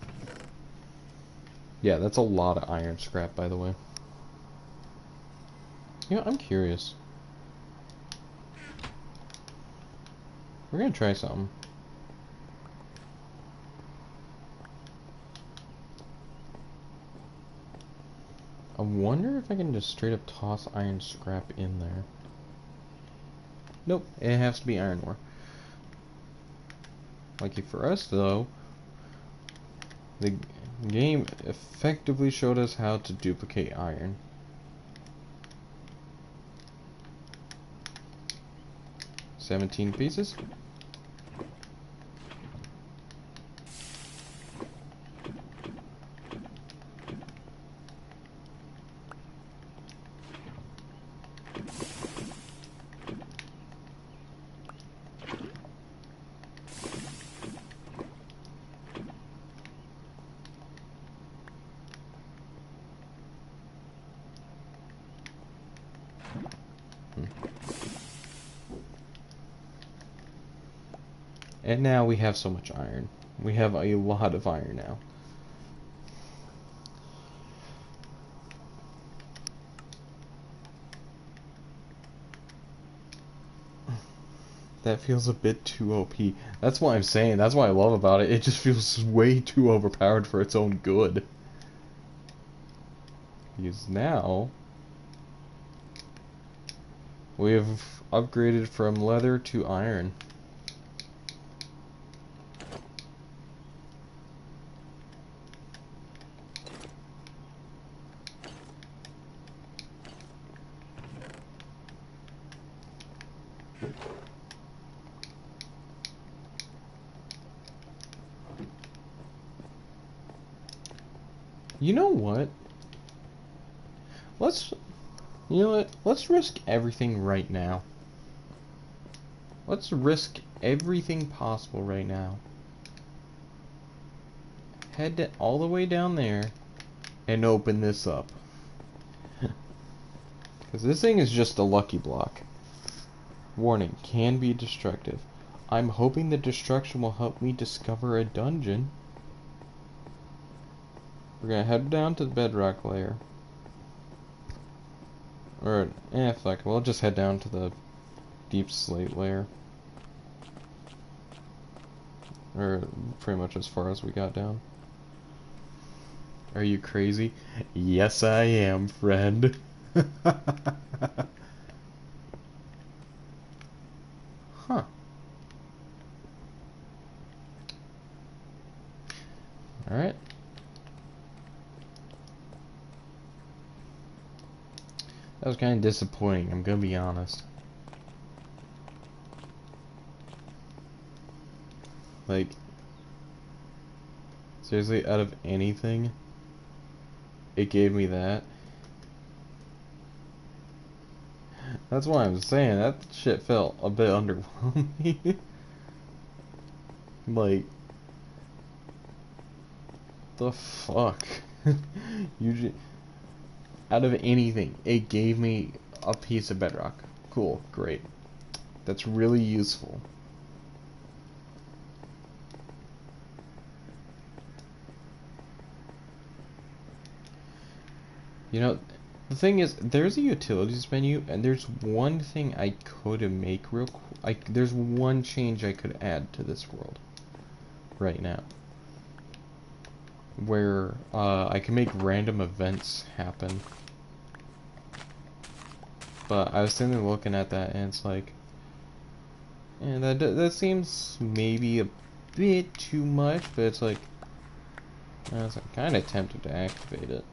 Yeah, that's a lot of iron scrap, by the way. You know, I'm curious. We're gonna try something. I wonder if I can just straight up toss iron scrap in there. Nope, it has to be iron ore. Lucky for us, though, the game effectively showed us how to duplicate iron. $17 pieces. And now we have so much iron. We have a lot of iron now. That feels a bit too OP. That's what I'm saying. That's what I love about it. It just feels way too overpowered for its own good. Because now we have upgraded from leather to iron. You know what? You know what? Let's risk everything right now. Let's risk everything possible right now. Head all the way down there and open this up. Because this thing is just a lucky block. Warning, can be destructive. I'm hoping the destruction will help me discover a dungeon. We're gonna head down to the bedrock layer. Or, fuck, we'll just head down to the deep slate layer. Or pretty much as far as we got down. Are you crazy? Yes, I am, friend. Huh. Alright. That was kind of disappointing, I'm gonna be honest. Like, seriously, out of anything, it gave me that. That's why I'm saying, that shit felt a bit underwhelming. Like, the fuck? Out of anything, it gave me a piece of bedrock. Cool, great. That's really useful. You know, the thing is, there's a utilities menu, and there's one thing I could make real quick. There's one change I could add to this world right now, where I can make random events happen. But I was sitting there looking at that, and it's like, and that seems maybe a bit too much, but it's like, I was kind of tempted to activate it.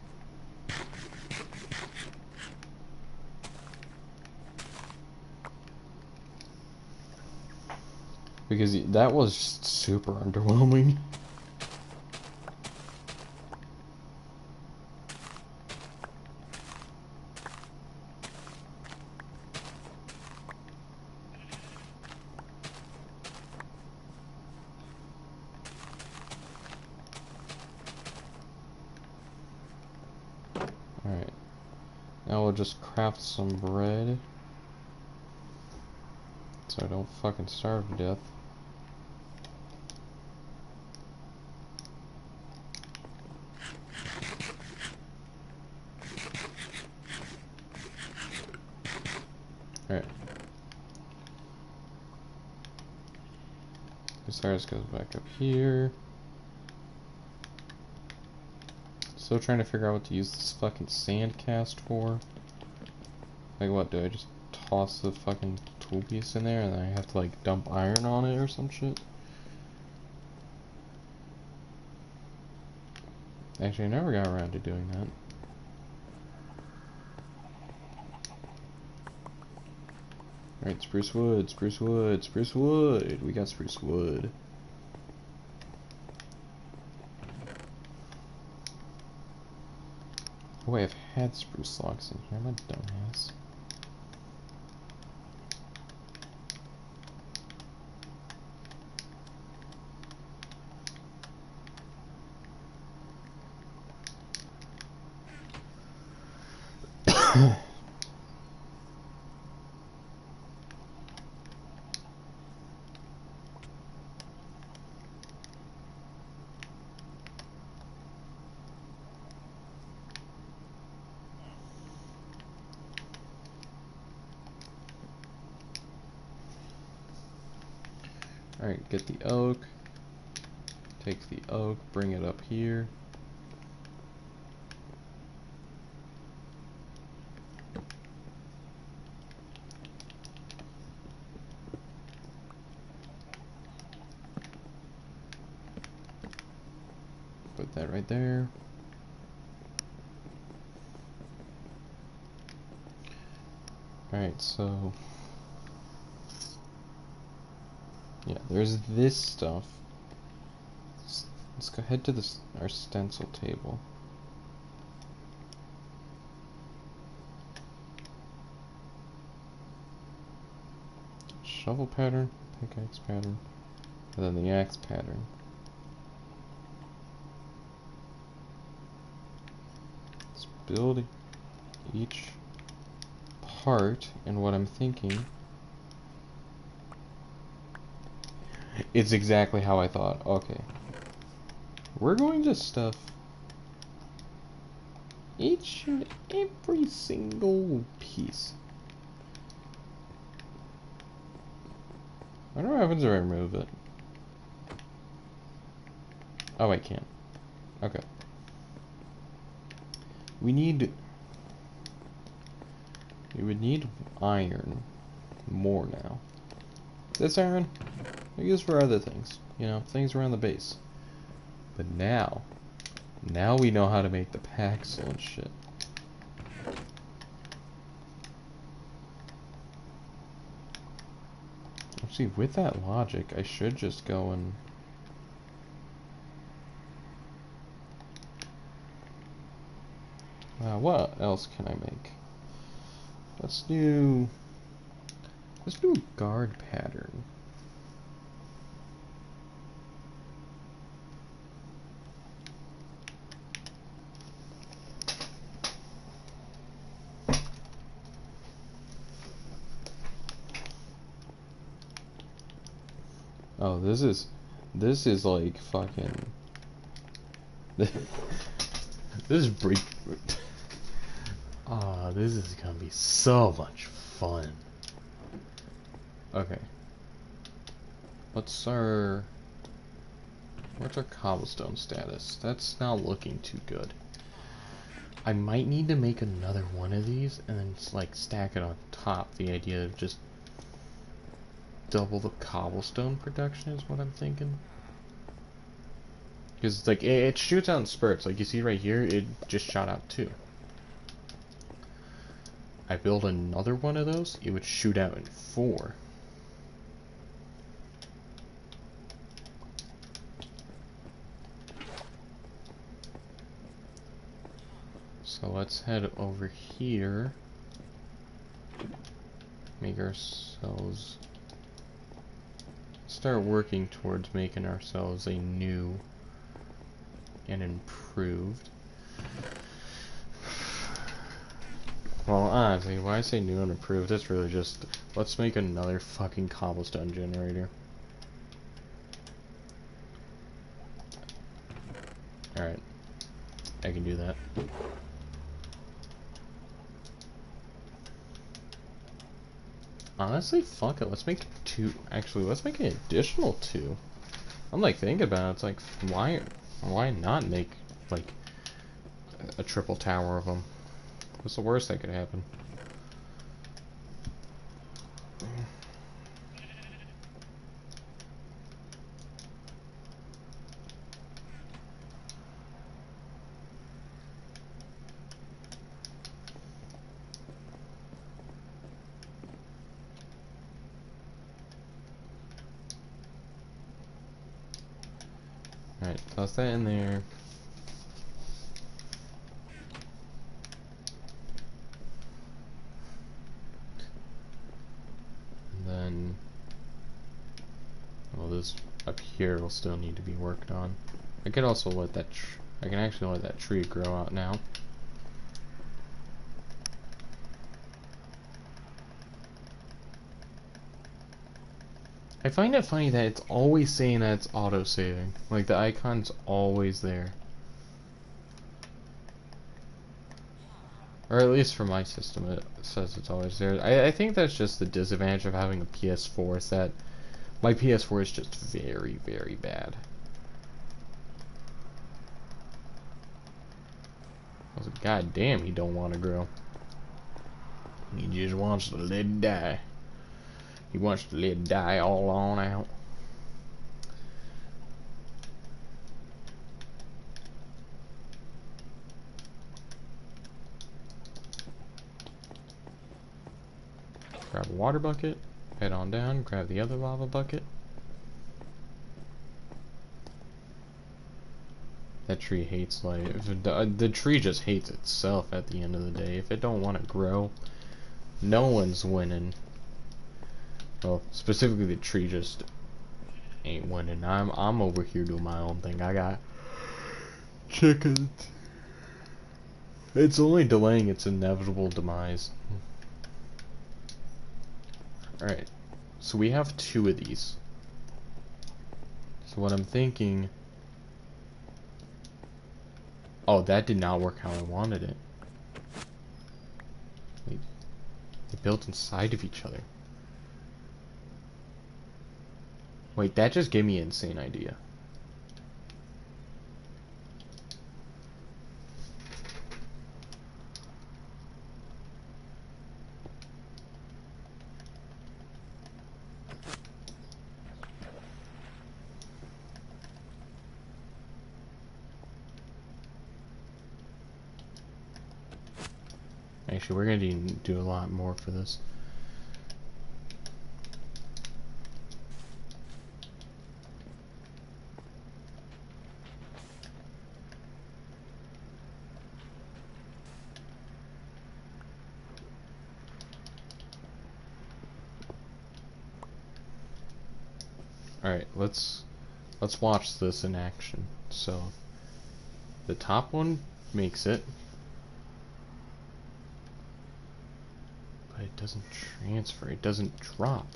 Because that was just super underwhelming. Alright. Now we'll just craft some bread. So I don't fucking starve to death. Alright. Osiris goes back up here. Still trying to figure out what to use this fucking sand cast for. Like, what, do I just toss the fucking tool piece in there and then I have to, like, dump iron on it or some shit? Actually, I never got around to doing that. Alright, spruce wood, spruce wood, spruce wood. We got spruce wood. Oh wait, I've had spruce logs in here, I'm a dumbass. Alright, get the oak. Take the oak, bring it up here. Put that right there. Alright, so yeah, there's this stuff. Let's go head to our stencil table. Shovel pattern, pickaxe pattern, and then the axe pattern. Let's build each heart, and what I'm thinking, it's exactly how I thought. Okay. We're going to stuff each and every single piece. I wonder what happens if I remove it. Oh, I can't. Okay. We would need iron more now. This iron, I use for other things. You know, things around the base. But now we know how to make the paxel and shit. Actually, with that logic, I should just go and... what else can I make? Let's do a guard pattern. Oh, this is like fucking this is break. Ah, this is gonna be so much fun. Okay. What's our cobblestone status? That's not looking too good. I might need to make another one of these and then just, like, stack it on top. The idea of just double the cobblestone production is what I'm thinking. Because like it shoots out in spurts. Like you see right here, it just shot out 2. I build another one of those, it would shoot out in 4. So let's head over here. Make ourselves... start working towards making ourselves a new and improved. Well, honestly, why I say new and improved, it's really just, let's make another fucking cobblestone generator. Alright. I can do that. Honestly, fuck it, let's make 2. Actually, let's make an additional 2. I'm like thinking about it, it's like, why not make, like, a triple tower of them? What's the worst that could happen? Alright, toss that in there. And then, well, this up here will still need to be worked on. I could also let that, I can actually let that tree grow out now. I find it funny that it's always saying that it's auto-saving. Like, the icon's always there. Or at least for my system, it says it's always there. I think that's just the disadvantage of having a PS4, is that my PS4 is just very, very bad. I was like, God damn, he don't want to grow. He just wants to let it die. He wants to let it die all on out. Grab a water bucket, head on down, grab the other lava bucket. That tree hates life. The tree just hates itself at the end of the day. If it don't want to grow, no one's winning. Well, specifically the tree just ain't winning. I'm over here doing my own thing. I got chickens. It's only delaying its inevitable demise. Alright, so we have 2 of these. So what I'm thinking... Oh, that did not work how I wanted it. Wait, they built inside of each other. Wait, that just gave me an insane idea. Actually, we're gonna do a lot more for this. Alright, let's watch this in action. So the top one makes it. But it doesn't transfer, it doesn't drop.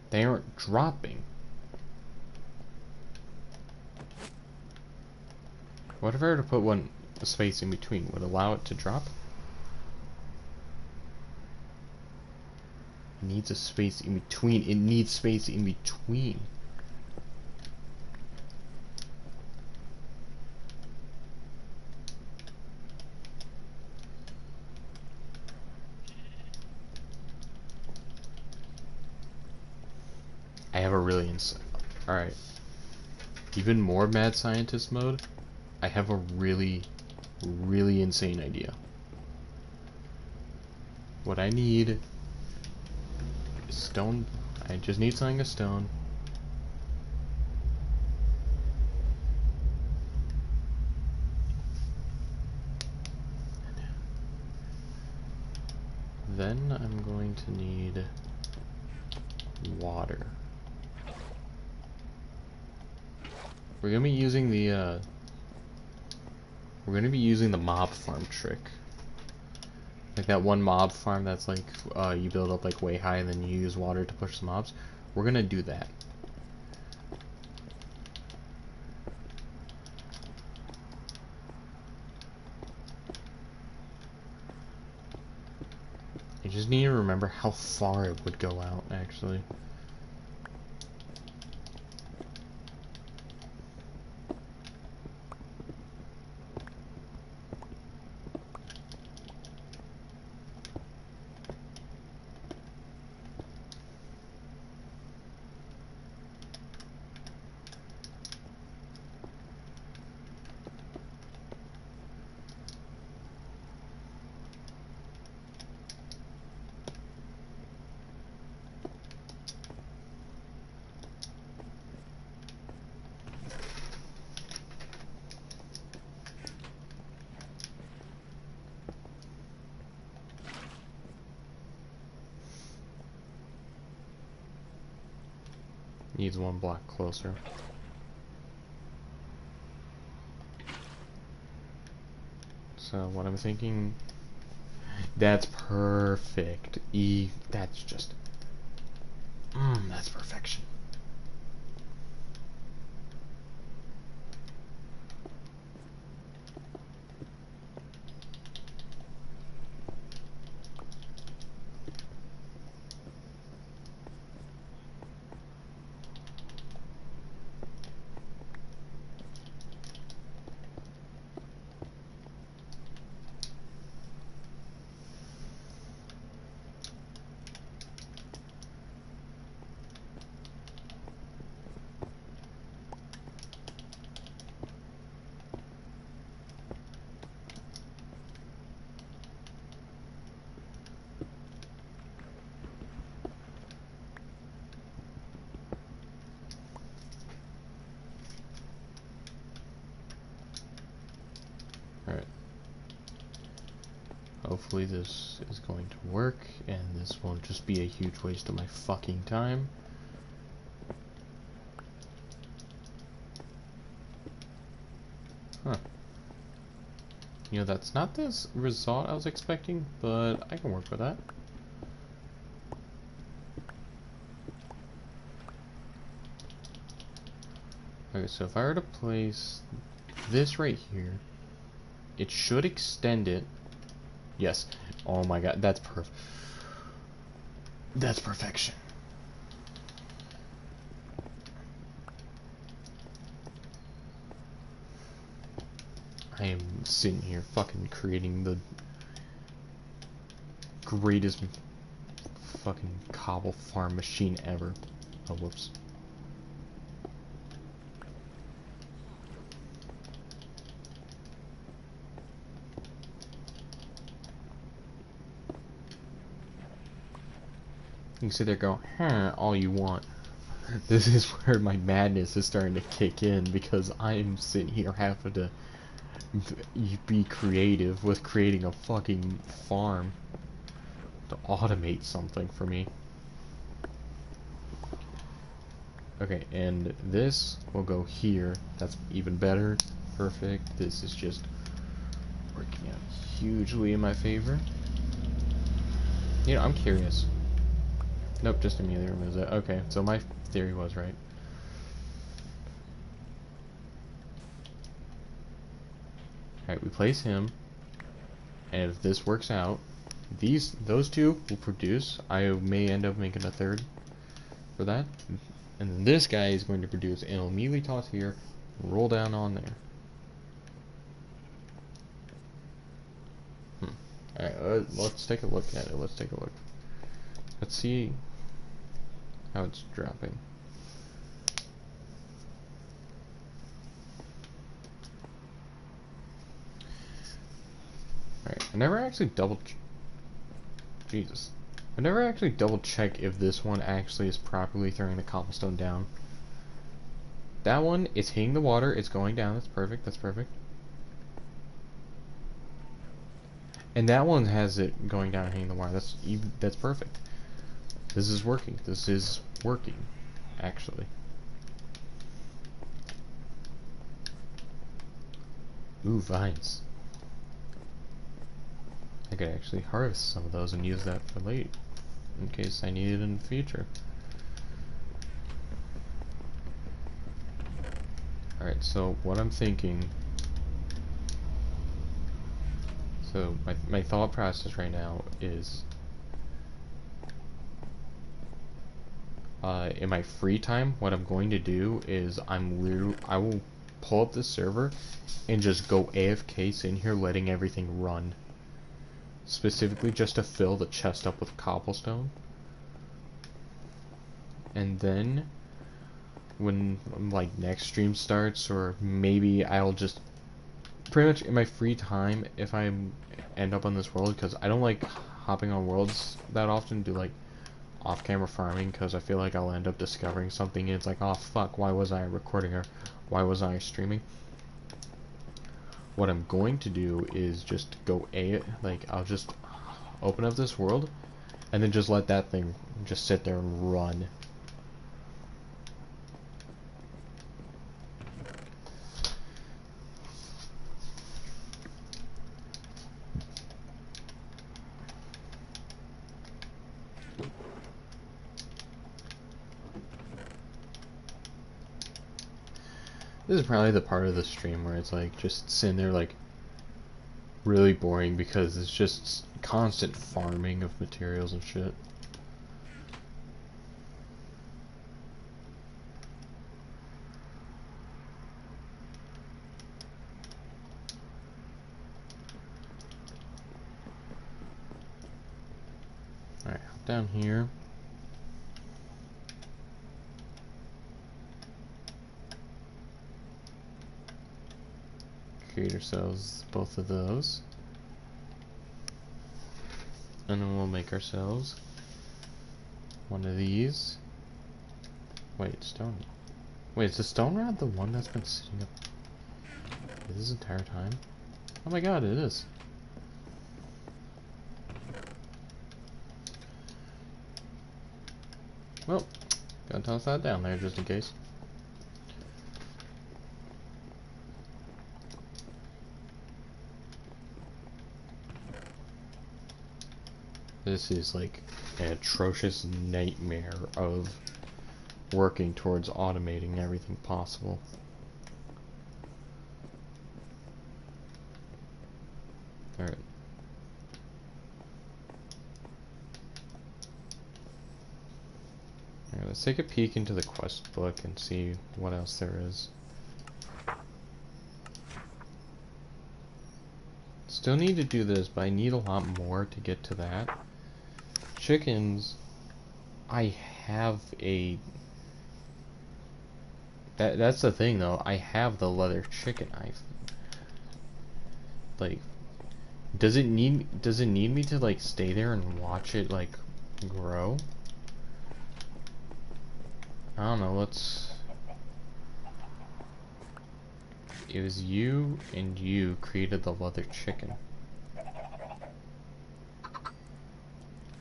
They aren't dropping. What if I were to put a space in between? Would it allow it to drop? It needs a space in between. It needs space in between. I have a really Alright. Even more mad scientist mode. I have a really insane idea. What I need is stone. I just need something of stone. Then I'm going to need water. We're gonna be using the mob farm trick. Like that one mob farm that's like you build up like way high and then you use water to push the mobs. We're gonna do that. I just need to remember how far it would go out actually. Needs one block closer. So what I'm thinking, that's perfect. That's just, that's perfection. Alright. Hopefully this is going to work, and this won't just be a huge waste of my fucking time. Huh. You know, that's not the result I was expecting, but I can work with that. Okay, so if I were to place this right here, it should extend it. Yes. Oh my god, that's perfect. That's perfection. I am sitting here fucking creating the greatest fucking cobble farm machine ever. Oh, whoops. You can sit there going, huh, all you want. This is where my madness is starting to kick in, because I'm sitting here having to be creative with creating a fucking farm to automate something for me. Okay, and this will go here. That's even better. Perfect. This is just working out hugely in my favor. You know, I'm curious. Nope, just immediately removes it. Okay, so my theory was right. Alright, we place him. And if this works out, those two will produce. I may end up making a third for that. And then this guy is going to produce, and it'll immediately toss here, roll down on there. Alright, let's take a look at it. Let's take a look. Let's see how it's dropping. Alright, I never actually Jesus. I never actually double check if this one actually is properly throwing the cobblestone down. That one, it's hitting the water, it's going down, that's perfect, that's perfect. And that one has it going down and hitting the water, that's perfect. This is working, actually. Ooh, vines. I could actually harvest some of those and use that for late, in case I need it in the future. Alright, so what I'm thinking... So, my thought process right now is... in my free time, what I'm going to do is I will pull up the server and just go AFK in here, letting everything run. Specifically just to fill the chest up with cobblestone. And then when like next stream starts, or maybe I'll just pretty much in my free time, if I end up on this world, because I don't like hopping on worlds that often, do like off-camera farming, because I feel like I'll end up discovering something and it's like, oh fuck, why was I recording, or why was I streaming? What I'm going to do is just go I'll just open up this world and then just let that thing just sit there and run. This is probably the part of the stream where it's like just sitting there like really boring, because it's just constant farming of materials and shit. Alright, down here. Create ourselves both of those. And then we'll make ourselves one of these. Wait, stone. Wait, is the stone rod the one that's been sitting up this entire time? Oh my god, it is. Well, gotta toss that down there just in case. This is like an atrocious nightmare of working towards automating everything possible. Alright. Alright, let's take a peek into the quest book and see what else there is. Still need to do this, but I need a lot more to get to that. Chickens, I have a... That's the thing though, I have the leather chicken knife. Like, does it need me to like stay there and watch it like grow? I don't know, let's... It was you and you created the leather chicken.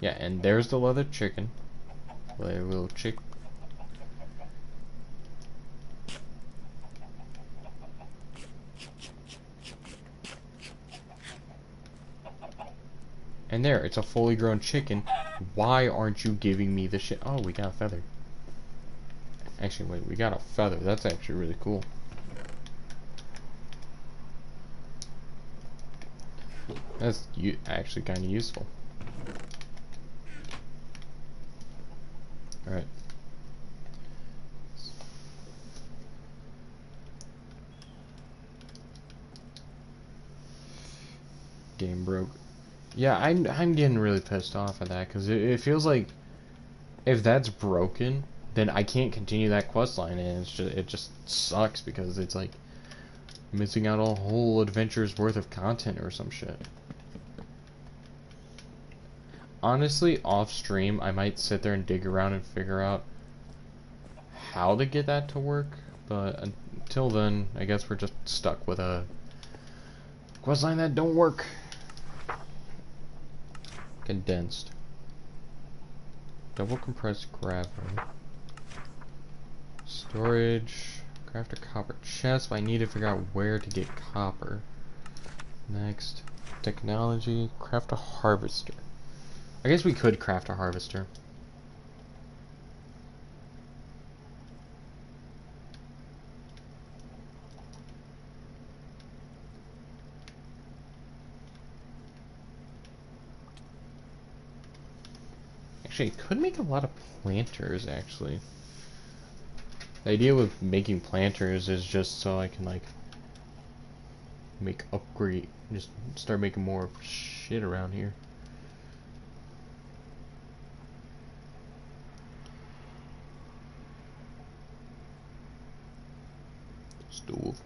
Yeah, and there's the leather chicken. Like a little chick. And there, it's a fully grown chicken. Why aren't you giving me the shit? Oh, we got a feather. Actually, wait, we got a feather. That's actually really cool. That's actually kind of useful. Alright. Game broke. Yeah, I'm getting really pissed off at that because it feels like if that's broken, then I can't continue that quest line, and it just sucks because it's like missing out on a whole adventure's worth of content or some shit. Honestly, off stream, I might sit there and dig around and figure out how to get that to work, but until then, I guess we're just stuck with a questline that don't work. Condensed. Double compressed gravel. Storage. Craft a copper chest, but I need to figure out where to get copper. Next. Technology. Craft a harvester. I guess we could craft a harvester. Actually, it could make a lot of planters, actually. The idea with making planters is just so I can, like, make upgrade, just start making more shit around here. Stove.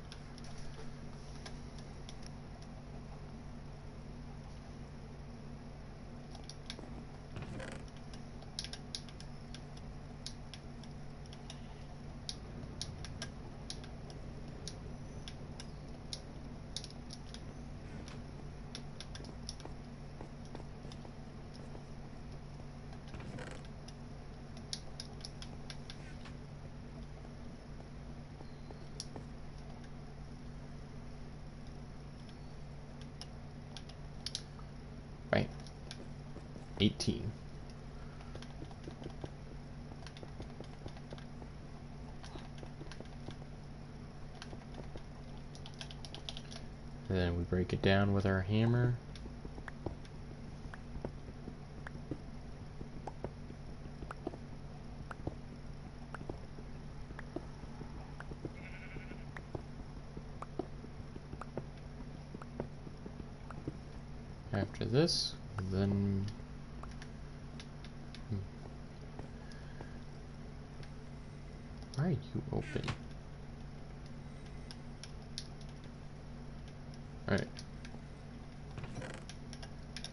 Right. 18. And then we break it down with our hammer. After this, then why are you open? Alright.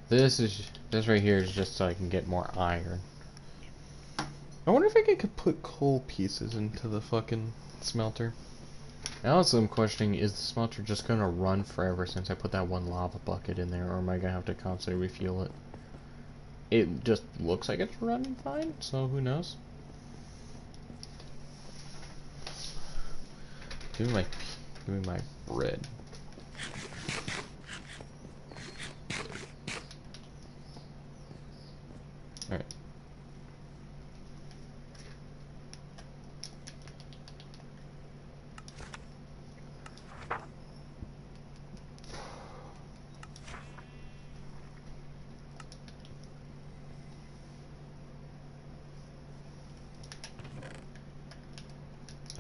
This right here is just so I can get more iron. I wonder if I could put coal pieces into the fucking smelter. Now also I'm questioning, is the smelter just gonna run forever since I put that one lava bucket in there, or am I gonna have to constantly refuel it? It just looks like it's running fine, so who knows? Give me my bread. Alright.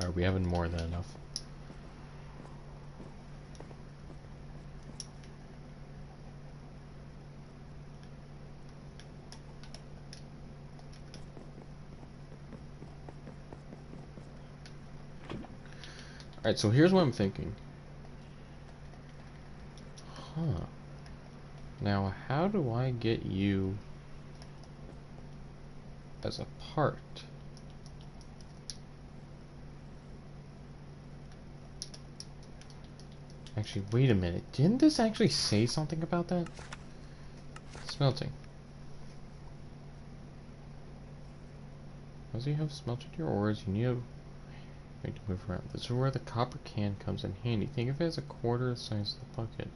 Alright, we have more than enough. Alright, so here's what I'm thinking. Huh. Now, how do I get you as a part? Actually, wait a minute. Didn't this actually say something about that? Smelting. Once you have smelted your ores, you need to move around. This is where the copper can comes in handy. Think of it as a quarter the size of the bucket.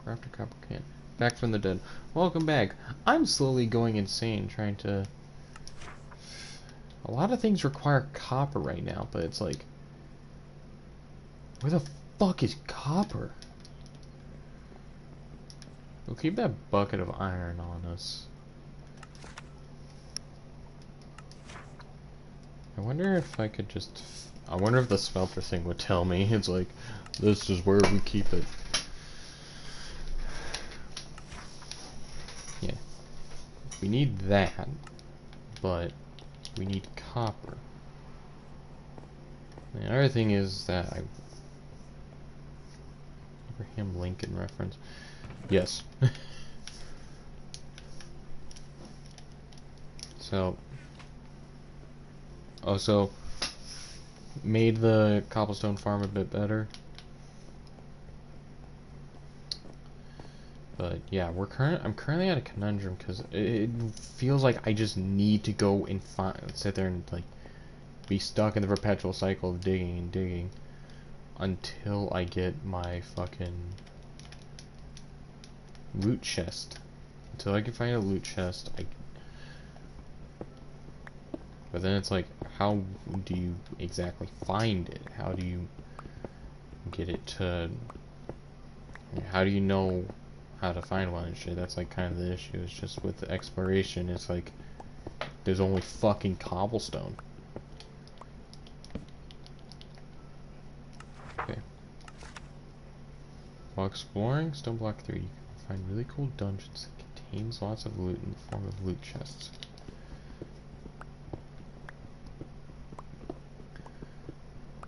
Craft a copper can. Back from the dead. Welcome back. I'm slowly going insane trying to... A lot of things require copper right now, but it's like... Where the fuck is copper? We'll keep that bucket of iron on us. I wonder if I could just... I wonder if the smelter thing would tell me. It's like, this is where we keep it. Yeah. We need that, but we need copper. The other thing is that Abraham Lincoln reference. Yes. So, also made the cobblestone farm a bit better. But yeah, I'm currently at a conundrum because it feels like I just need to go and sit there and like be stuck in the perpetual cycle of digging and digging until I get my fucking loot chest. Until I can find a loot chest, but then it's like, how do you exactly find it? How do you get it to... How do you know how to find one and shit? That's like kind of the issue. It's just with the exploration, it's like there's only fucking cobblestone. Okay. While exploring Stone Block 3, you can find really cool dungeons that contains lots of loot in the form of loot chests.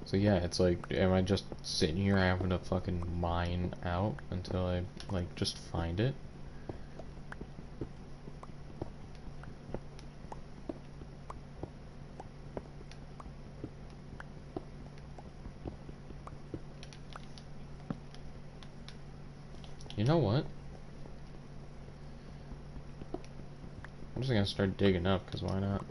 So yeah, it's like, am I just sitting here having to fucking mine out until I, like, just find it? You know what? I'm just gonna start digging up, because why not?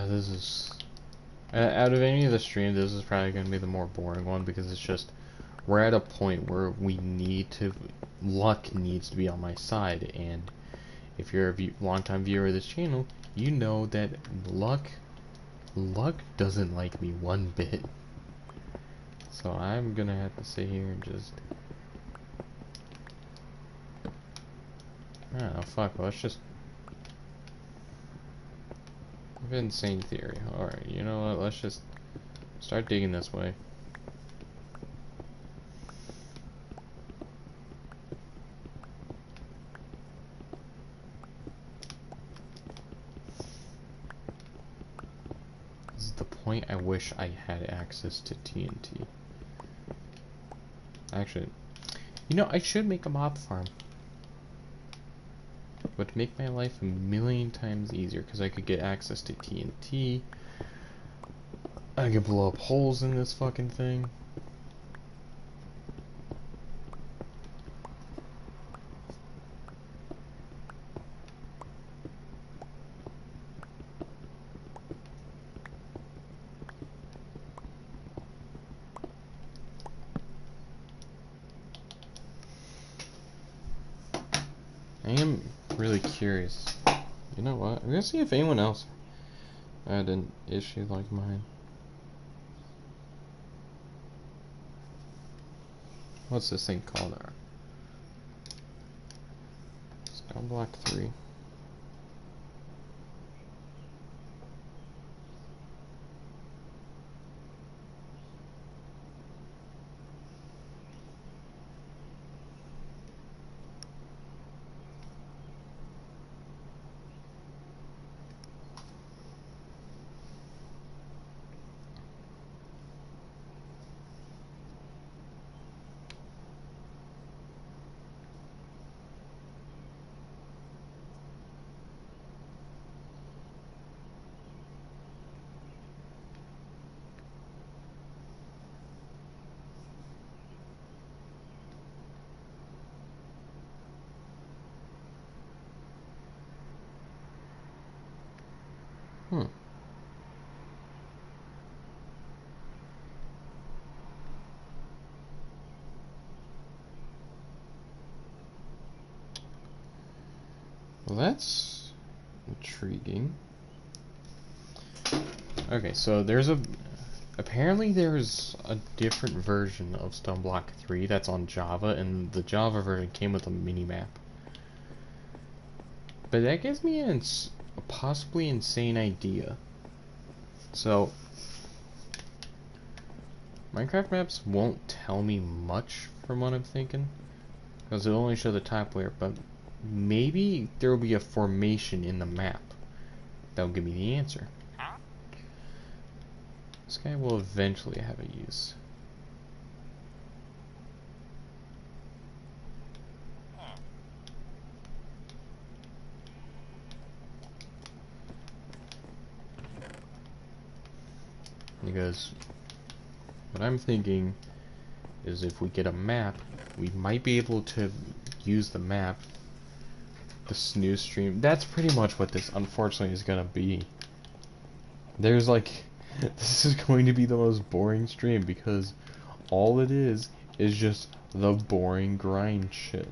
This is... out of any of the streams, this is probably going to be the more boring one, because it's just... We're at a point where we need to... Luck needs to be on my side, and if you're a long-time viewer of this channel, you know that luck doesn't like me one bit. So I'm going to have to sit here and just... I don't know, fuck, let's just... Insane theory. Alright, you know what? Let's just start digging this way. This is the point I wish I had access to TNT. Actually, you know, I should make a mob farm. Would make my life a million times easier because I could get access to TNT. I could blow up holes in this fucking thing. I am really curious. You know what? I'm gonna see if anyone else had an issue like mine. What's this thing called? Stone Block 3. Hmm. Well, that's intriguing. Okay, so apparently there's a different version of Stone Block 3 that's on Java, and the Java version came with a mini-map. But that gives me a possibly insane idea. So, Minecraft maps won't tell me much from what I'm thinking, because it'll only show the top layer, but maybe there will be a formation in the map that will give me the answer. This guy will eventually have a use. Because what I'm thinking is if we get a map, we might be able to use the map, the snooze stream. That's pretty much what this unfortunately is gonna be. There's like, this is going to be the most boring stream because all it is just the boring grind shit.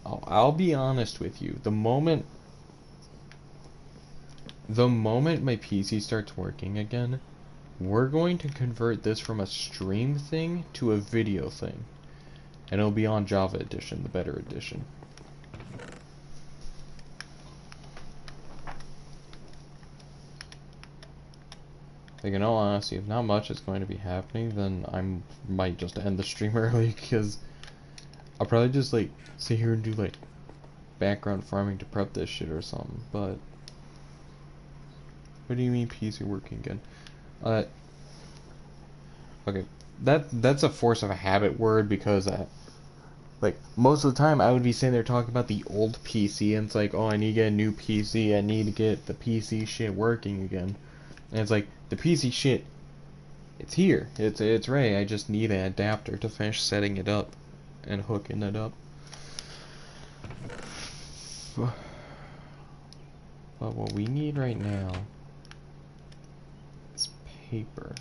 I'll be honest with you, the moment my PC starts working again, we're going to convert this from a stream thing to a video thing. And it'll be on Java Edition, the better edition. Like, in all honesty, if not much is going to be happening, then I might just end the stream early, because I'll probably just, like, sit here and do, like, background farming to prep this shit or something, but... What do you mean PC working again? Okay, that's a force of a habit word, because like most of the time I would be sitting there talking about the old PC, and it's like, oh, I need to get a new PC, I need to get the PC shit working again. And it's like, the PC shit, it's here, it's ready, I just need an adapter to finish setting it up and hooking it up. But what we need right now is paper.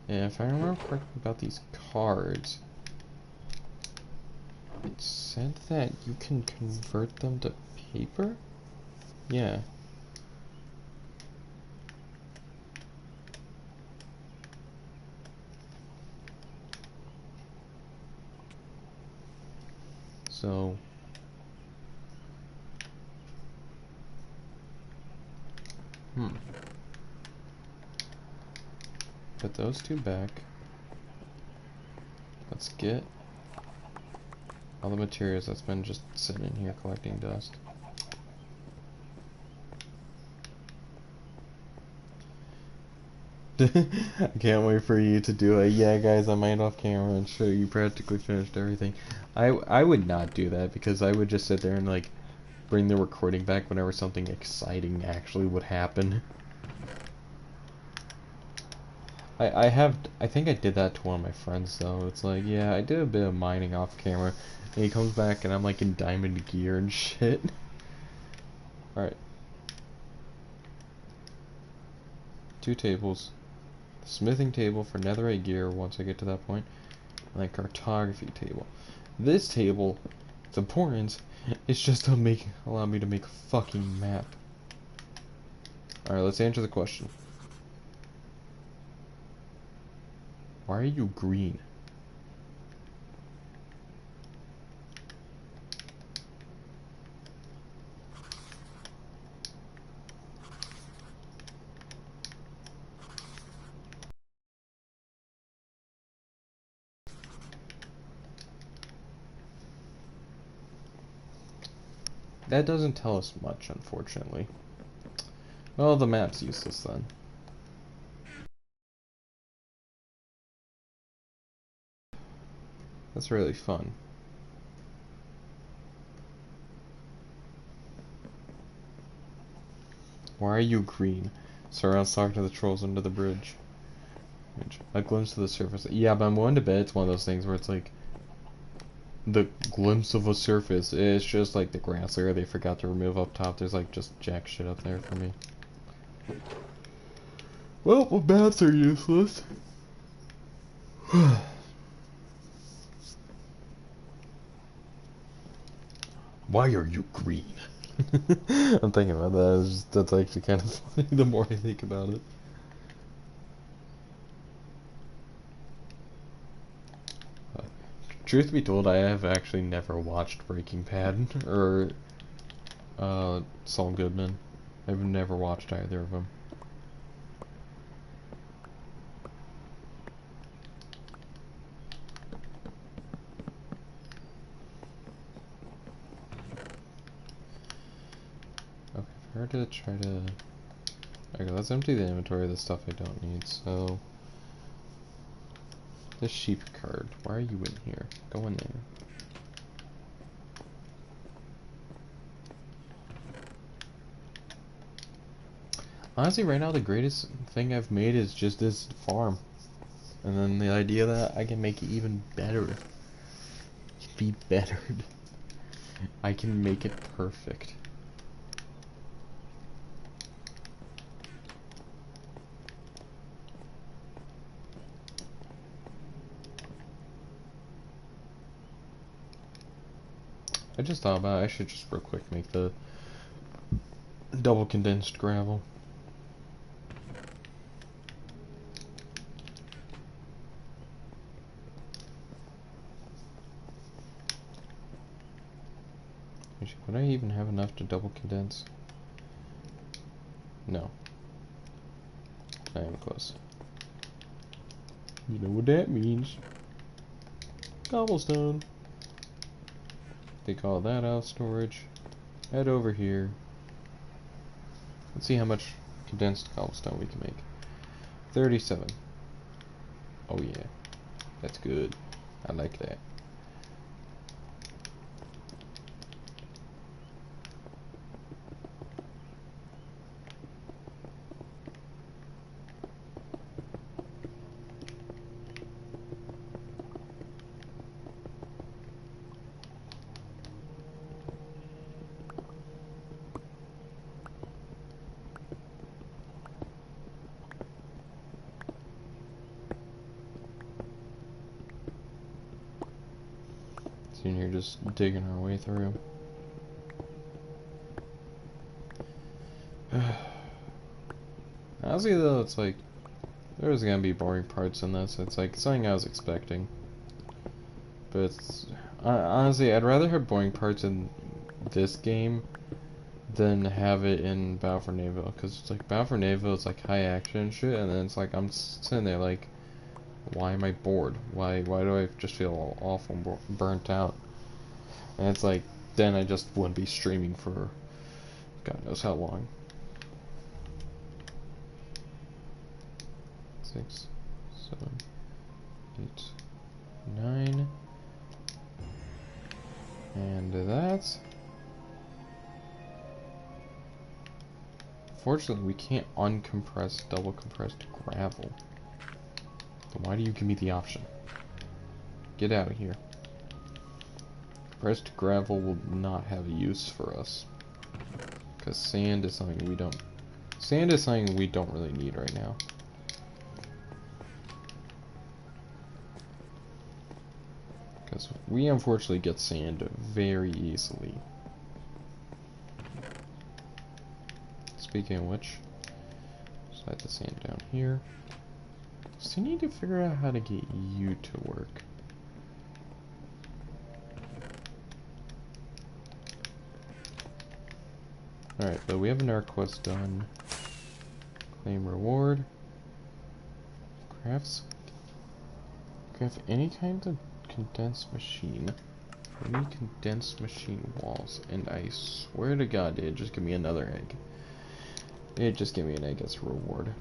And if I remember correctly about these cards, it said that you can convert them to paper? Yeah. So... Put those two back. Let's get all the materials that's been just sitting in here collecting dust. I can't wait for you to do it. Yeah, guys, I might off camera and show you practically finished everything. I would not do that, because I would just sit there and like bring the recording back whenever something exciting actually would happen. I think I did that to one of my friends though. It's like, yeah, I did a bit of mining off camera, and he comes back and I'm like in diamond gear and shit. Alright. 2 tables. Smithing table for netherite gear once I get to that point. And a cartography table. This table, its importance, is just to allow me to make a fucking map. Alright, let's answer the question. Why are you green? That doesn't tell us much, unfortunately. Well, the map's useless then. That's really fun. Why are you green? Sir, I was talking to the trolls under the bridge. A glimpse of the surface. Yeah, but I'm going to bet it's one of those things where it's like the glimpse of a surface. It's just like the grass layer they forgot to remove up top. There's like just jack shit up there for me. Well, maps are useless. Why are you green? I'm thinking about that. That's actually kind of funny the more I think about it. Truth be told, I have actually never watched Breaking Bad or Saul Goodman. I've never watched either of them. Okay, if I were to try to... Okay, let's empty the inventory of the stuff I don't need, so... This sheep card, why are you in here? Go in there. Honestly, right now the greatest thing I've made is just this farm. And then the idea that I can make it even better. Be bettered. I can make it perfect. I just thought about it, I should just real quick make the double condensed gravel. Would I even have enough to double condense? No. I am close. You know what that means. Cobblestone. Take all that out of storage. Head over here. Let's see how much condensed cobblestone we can make. 37. Oh yeah. That's good. I like that. Seeing here just digging our way through. Honestly though, it's like there's gonna be boring parts in this. It's like something I was expecting. But it's, honestly, I'd rather have boring parts in this game than have it in Battle for Naville, because it's like Battle for Naville is like high action and shit, and then it's like I'm sitting there like, why am I bored? Why do I just feel awful and burnt out? And it's like, then I just wouldn't be streaming for God knows how long. 6, 7, 8, 9, and that's... Fortunately, we can't uncompress double compressed gravel. Then why do you give me the option? Get out of here. Compressed gravel will not have a use for us. Because sand is something we don't... Sand is something we don't really need right now. Because we unfortunately get sand very easily. Speaking of which, slide the sand down here. So I need to figure out how to get you to work. Alright, but we have an arc quest done. Claim reward. Craft any kind of condensed machine. We need condensed machine walls. And I swear to God, it'd just give me another egg. It'd just give me an egg as a reward.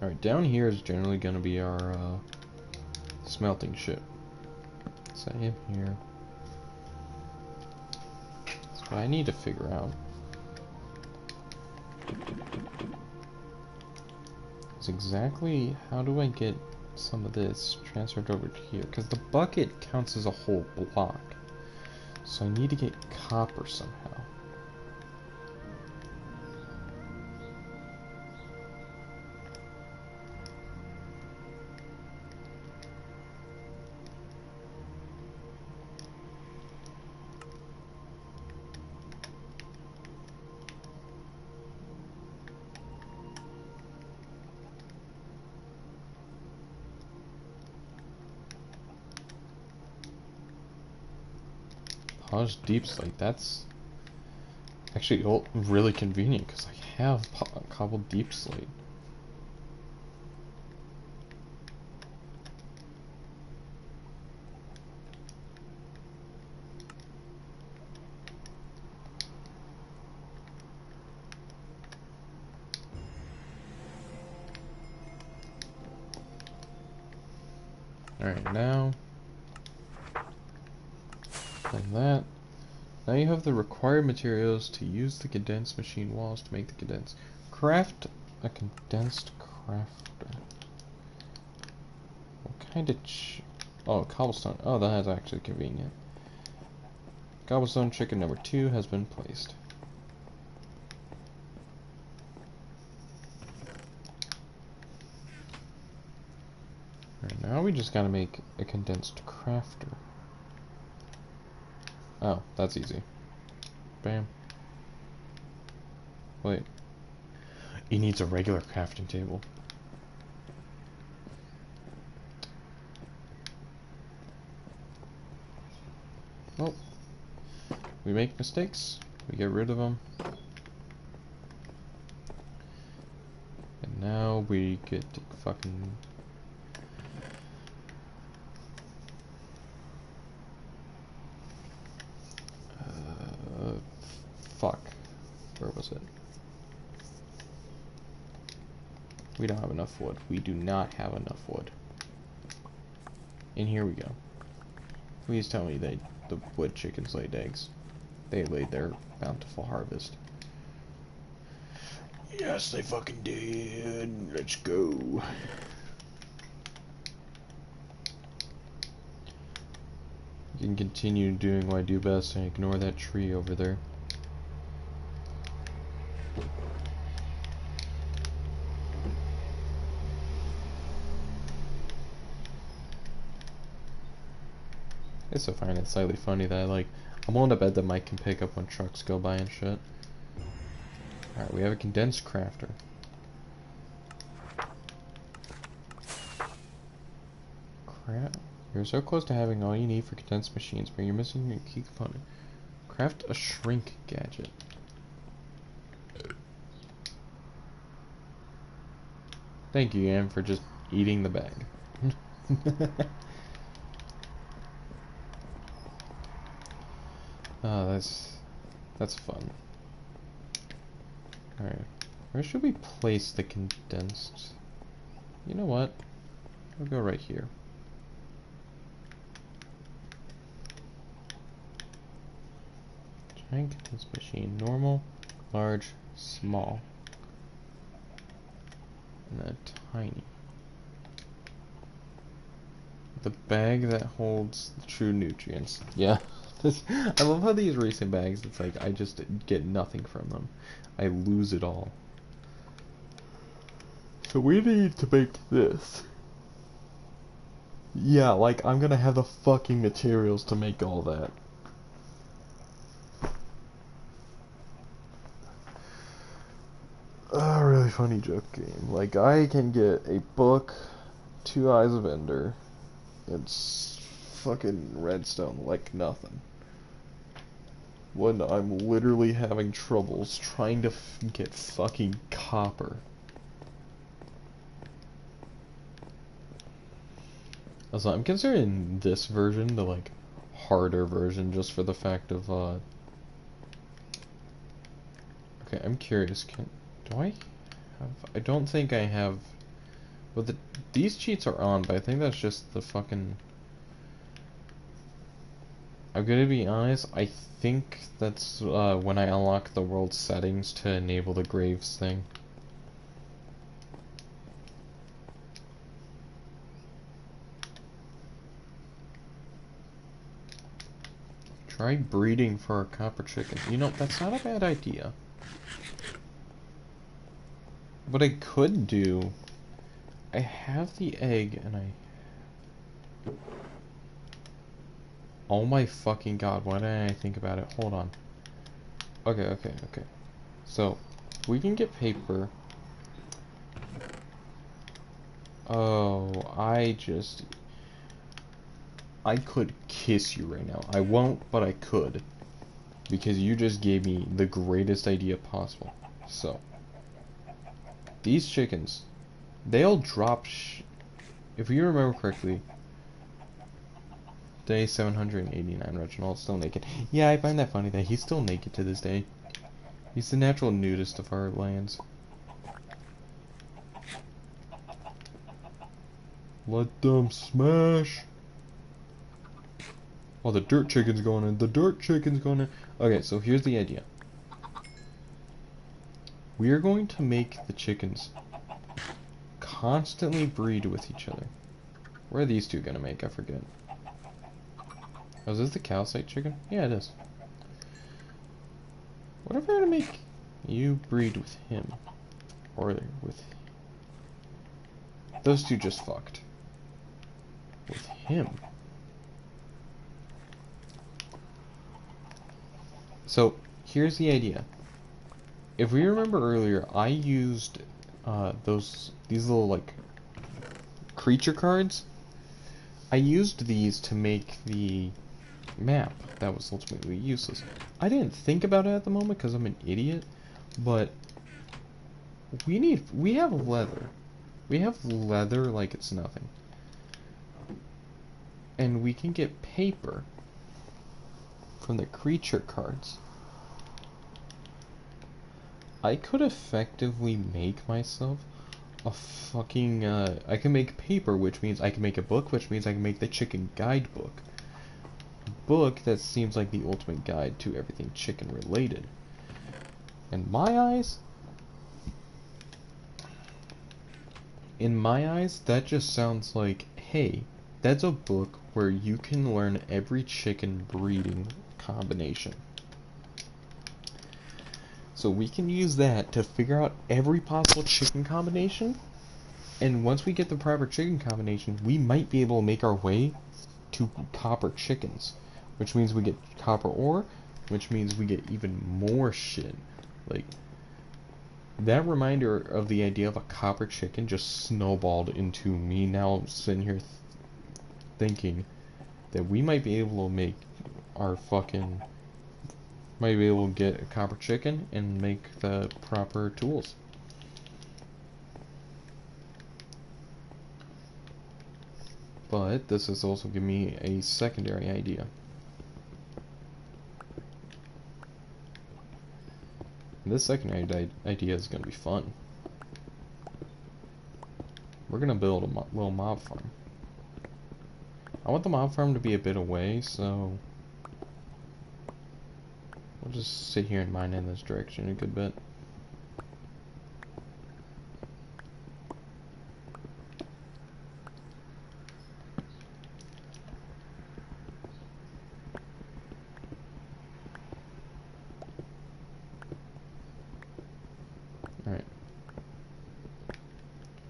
Alright, down here is generally going to be our smelting ship. So I am here. That's what I need to figure out. Is exactly how do I get some of this transferred over to here? Because the bucket counts as a whole block. So I need to get copper somehow. Polished deep slate, that's actually really convenient because I have cobbled deep slate. Alright, now and that. Now you have the required materials to use the condensed machine walls to make the condensed. Craft a condensed crafter. What kind of oh, cobblestone. Oh, that is actually convenient. Cobblestone chicken number 2 has been placed. Alright, now we just gotta make a condensed crafter. Oh, that's easy. Bam. Wait. He needs a regular crafting table. Well, we make mistakes, we get rid of them. And now we get to fucking... fuck. Where was it? We don't have enough wood. We do not have enough wood. And here we go. Please tell me the wood chickens laid eggs. They laid their bountiful harvest. Yes, they fucking did. Let's go. You can continue doing what I do best and ignore that tree over there. It's so fine, it's slightly funny that I'm willing to bet that Mike can pick up when trucks go by and shit. Alright, we have a condensed crafter. Crap. You're so close to having all you need for condensed machines, but you're missing your key component. Craft a shrink gadget. Thank you, Ian, for just eating the bag. Oh, that's fun. Alright. Where should we place the condensed? You know what? We'll go right here. Giant condensed machine. Normal, large, small. And then tiny. The bag that holds the true nutrients. Yeah. I love how these recent bags, it's like I just get nothing from them. I lose it all. So we need to make this. Yeah, like, I'm gonna have the fucking materials to make all that. A really funny joke game. Like, I can get a book, 2 Eyes of Ender, and fucking redstone like nothing. When I'm literally having troubles trying to get fucking copper. Also, I'm considering this version the, like, harder version just for the fact of, Okay, I'm curious, do I have... I don't think I have... Well, these cheats are on, but I think that's just the fucking... I'm gonna be honest, I think that's, when I unlock the world settings to enable the graves thing. Try breeding for a copper chicken. You know, that's not a bad idea. What I could do... I have the egg, and I... Oh my fucking god, why didn't I think about it? Hold on. Okay. So, we can get paper. Oh, I could kiss you right now. I won't, but I could. Because you just gave me the greatest idea possible. So, these chickens, they'll drop if you remember correctly, day 789, Reginald's still naked. Yeah, I find that funny that he's still naked to this day. He's the natural nudist of our lands. Let them smash. Oh, the dirt chicken's going in. The dirt chicken's going in. Okay, so here's the idea. We are going to make the chickens constantly breed with each other. Where are these two gonna make? I forget. Oh, is this the calcite chicken? Yeah, it is. What if I were to make you breed with him? Or with... Those two just fucked. With him. So, here's the idea. If we remember earlier, I used these little, like, creature cards. I used these to make the map that was ultimately useless. I didn't think about it at the moment because I'm an idiot, but we have leather. We have leather like it's nothing. And we can get paper from the creature cards. I could effectively make myself a fucking, I can make paper, which means I can make a book, which means I can make the chicken guidebook. Book that seems like the ultimate guide to everything chicken related. In my eyes, that just sounds like, hey, that's a book where you can learn every chicken breeding combination. So we can use that to figure out every possible chicken combination, and once we get the proper chicken combination, we might be able to make our way to copper chickens, which means we get copper ore, which means we get even more shit. Like, that reminder of the idea of a copper chicken just snowballed into me now sitting here thinking that we might be able to make our fucking... might be able to get a copper chicken and make the proper tools. But this has also given me a secondary idea. This secondary idea is going to be fun. We're going to build a little mob farm. I want the mob farm to be a bit away, so we'll just sit here and mine in this direction a good bit.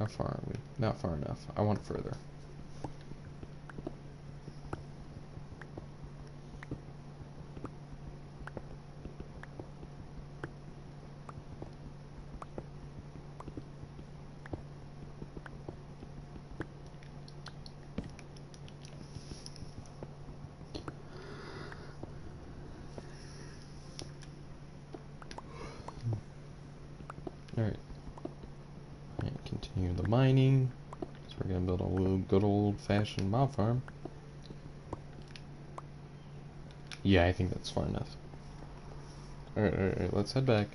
How far are we? Not far enough. I want further. Alright. And continue the mining. So we're gonna build a little good old-fashioned mob farm. Yeah, I think that's far enough. Alright, let's head back.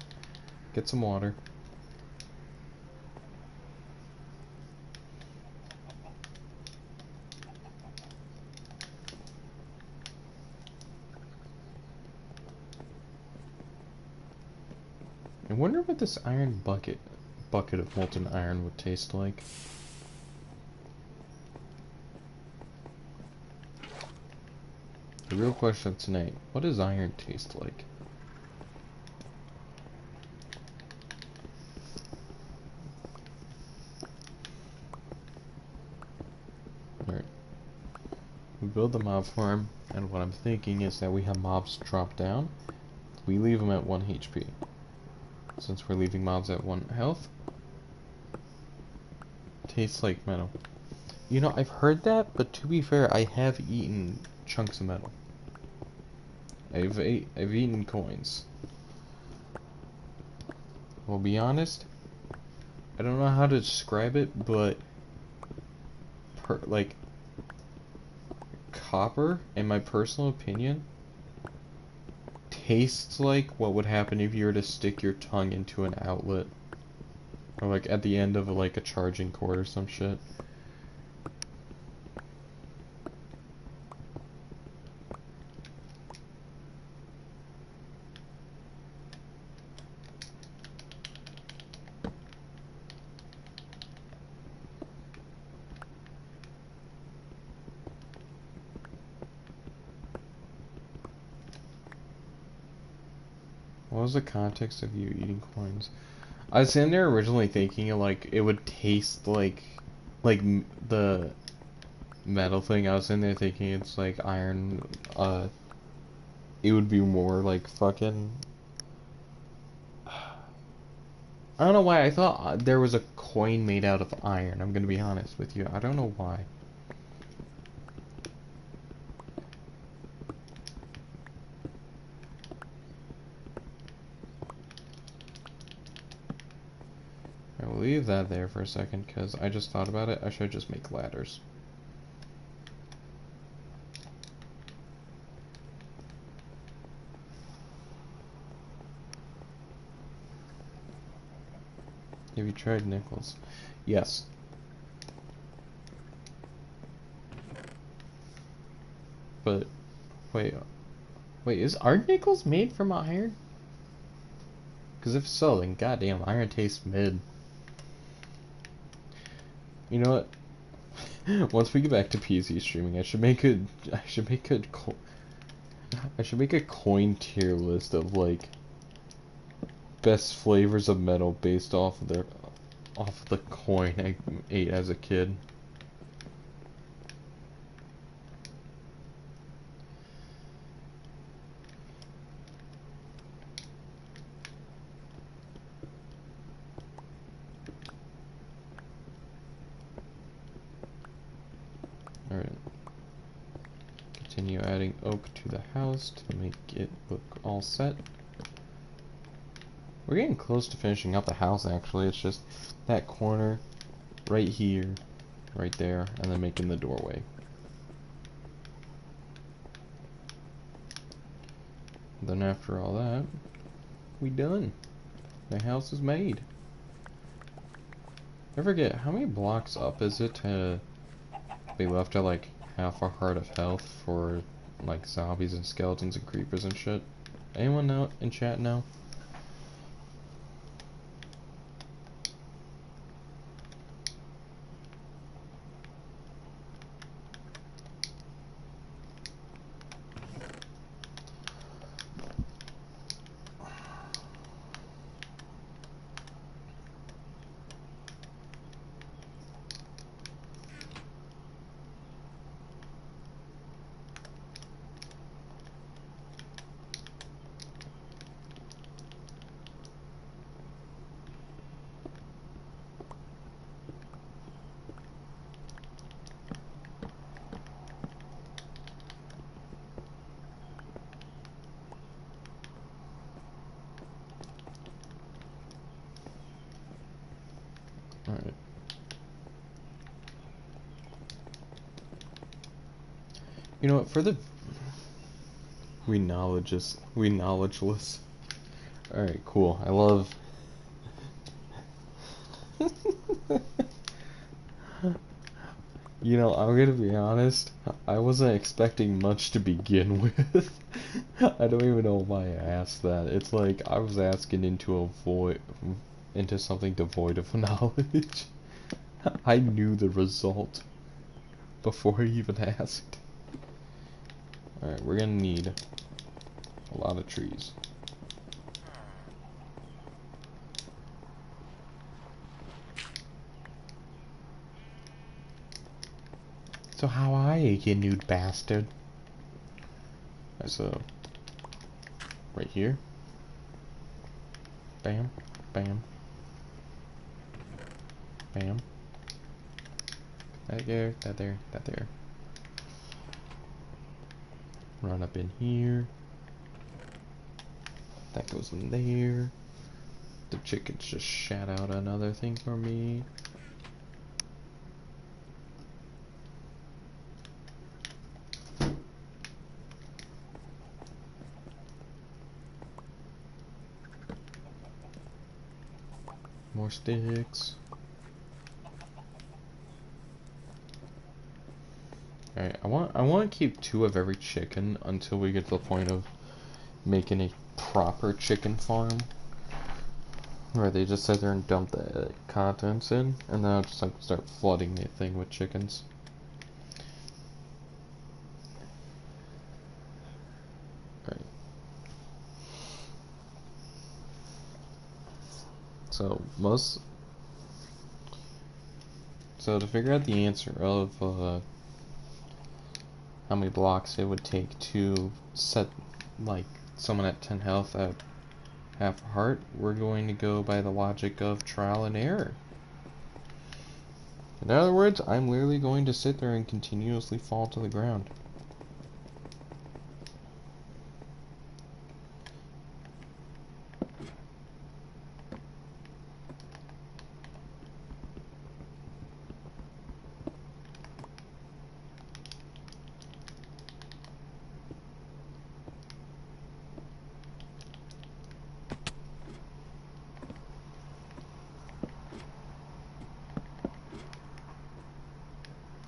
Get some water. I wonder what this iron bucket of molten iron would taste like. The real question tonight, what does iron taste like? Alright. We build the mob farm, and what I'm thinking is that we have mobs drop down. We leave them at 1 HP. Since we're leaving mobs at 1 health. Tastes like metal. You know, I've heard that, but to be fair, I have eaten chunks of metal. I've eaten coins. Well, be honest, I don't know how to describe it, but like copper, in my personal opinion, tastes like what would happen if you were to stick your tongue into an outlet, or like at the end of like a charging cord or some shit. What was the context of you eating coins? I was in there originally thinking like it would taste like the metal thing. I was in there thinking it's like iron. It would be more like fucking. I don't know why I thought there was a coin made out of iron. I'm gonna be honest with you. I don't know why. I will leave that there for a second because I just thought about it. I should just make ladders. Have you tried nickels? Yes. But wait, are nickels made from iron? Because if so, then goddamn, iron tastes mid. You know what? Once we get back to PC streaming, I should make a coin tier list of like best flavors of metal based off of the coin I ate as a kid. Alright. Continue adding oak to the house to make it look all set. We're getting close to finishing up the house actually. It's just that corner right here, right there, and then making the doorway. Then after all that, we done. The house is made. I forget, how many blocks up is it to be left at like half a heart of health for like zombies and skeletons and creepers and shit? Anyone know in chat know? You know what, for the... We knowledgeless. Alright, cool. I love... You know, I'm gonna be honest, I wasn't expecting much to begin with. I don't even know why I asked that. It's like I was asking into something devoid of knowledge. I knew the result before I even asked. Alright, we're gonna need a lot of trees. So how are you nude bastard? So, right here. Bam, bam, bam. That there, that there, that there. Run up in here. That goes in there. The chickens just shat out another thing for me. More sticks. Alright, I want to keep 2 of every chicken until we get to the point of making a proper chicken farm. Where they just sit there and dump the contents in, and then I'll just like start flooding the thing with chickens. Right. So to figure out the answer of how many blocks it would take to set like someone at 10 health at half a heart, we're going to go by the logic of trial and error. In other words, I'm literally going to sit there and continuously fall to the ground.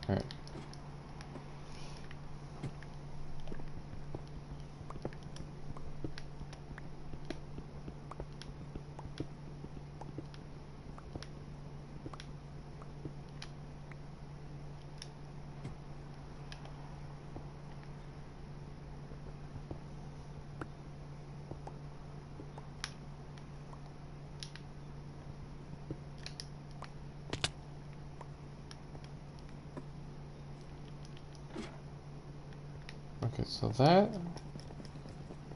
Alright. Okay, so that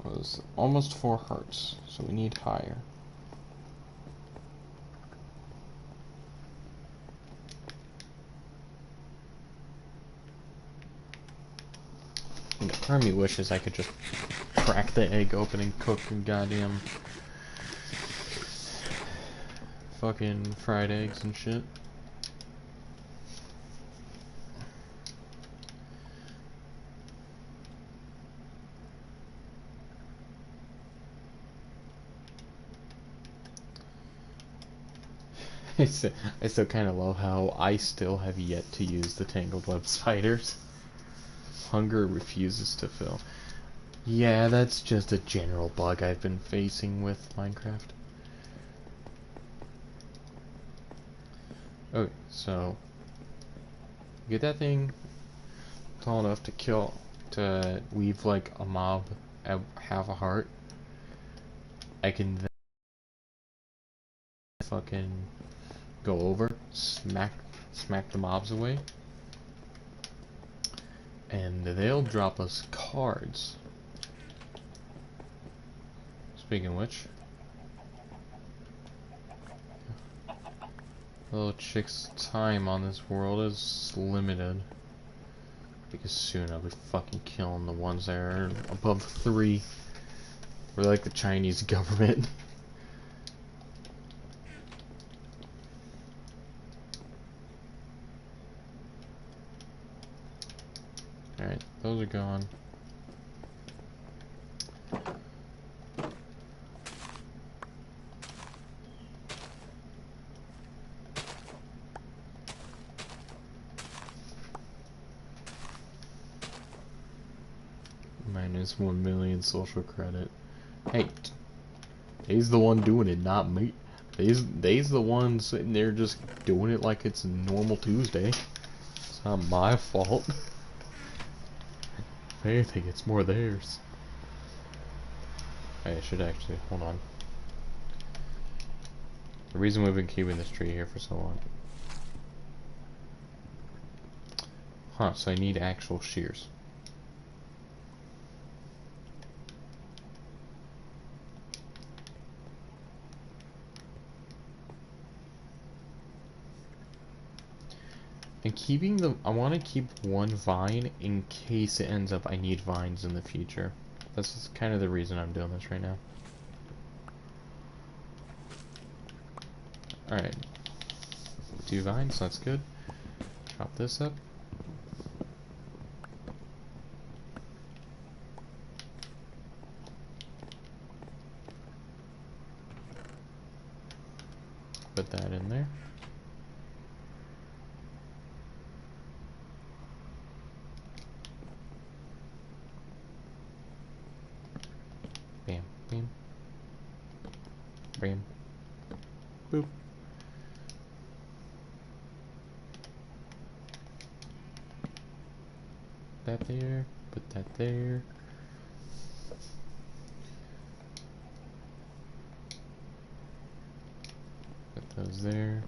was almost 4 hearts, so we need higher. And part of me wishes I could just crack the egg open and cook goddamn fucking fried eggs and shit. I still kind of love how I still have yet to use the tangled web spiders. Hunger refuses to fill. Yeah, that's just a general bug I've been facing with Minecraft. Okay, so get that thing tall enough to leave like a mob at half a heart. I can then fucking go over, smack the mobs away, and they'll drop us cards. Speaking of which, little chick's time on this world is limited, because soon I'll be fucking killing the ones that are above 3. We're like the Chinese government. Alright, those are gone. Minus 1 million social credit. Hey, they's the one doing it, not me. They's the one sitting there just doing it like it's a normal Tuesday. It's not my fault. If anything, it's more theirs. I should actually, hold on. The reason we've been keeping this tree here for so long. Huh, so I need actual shears. And keeping the, I want to keep one vine in case it ends up I need vines in the future. That's kind of the reason I'm doing this right now. Alright. 2 vines, that's good. Chop this up. Put that in there. Bam, bam. Bam. Boop. That there. Put that there. Put those there.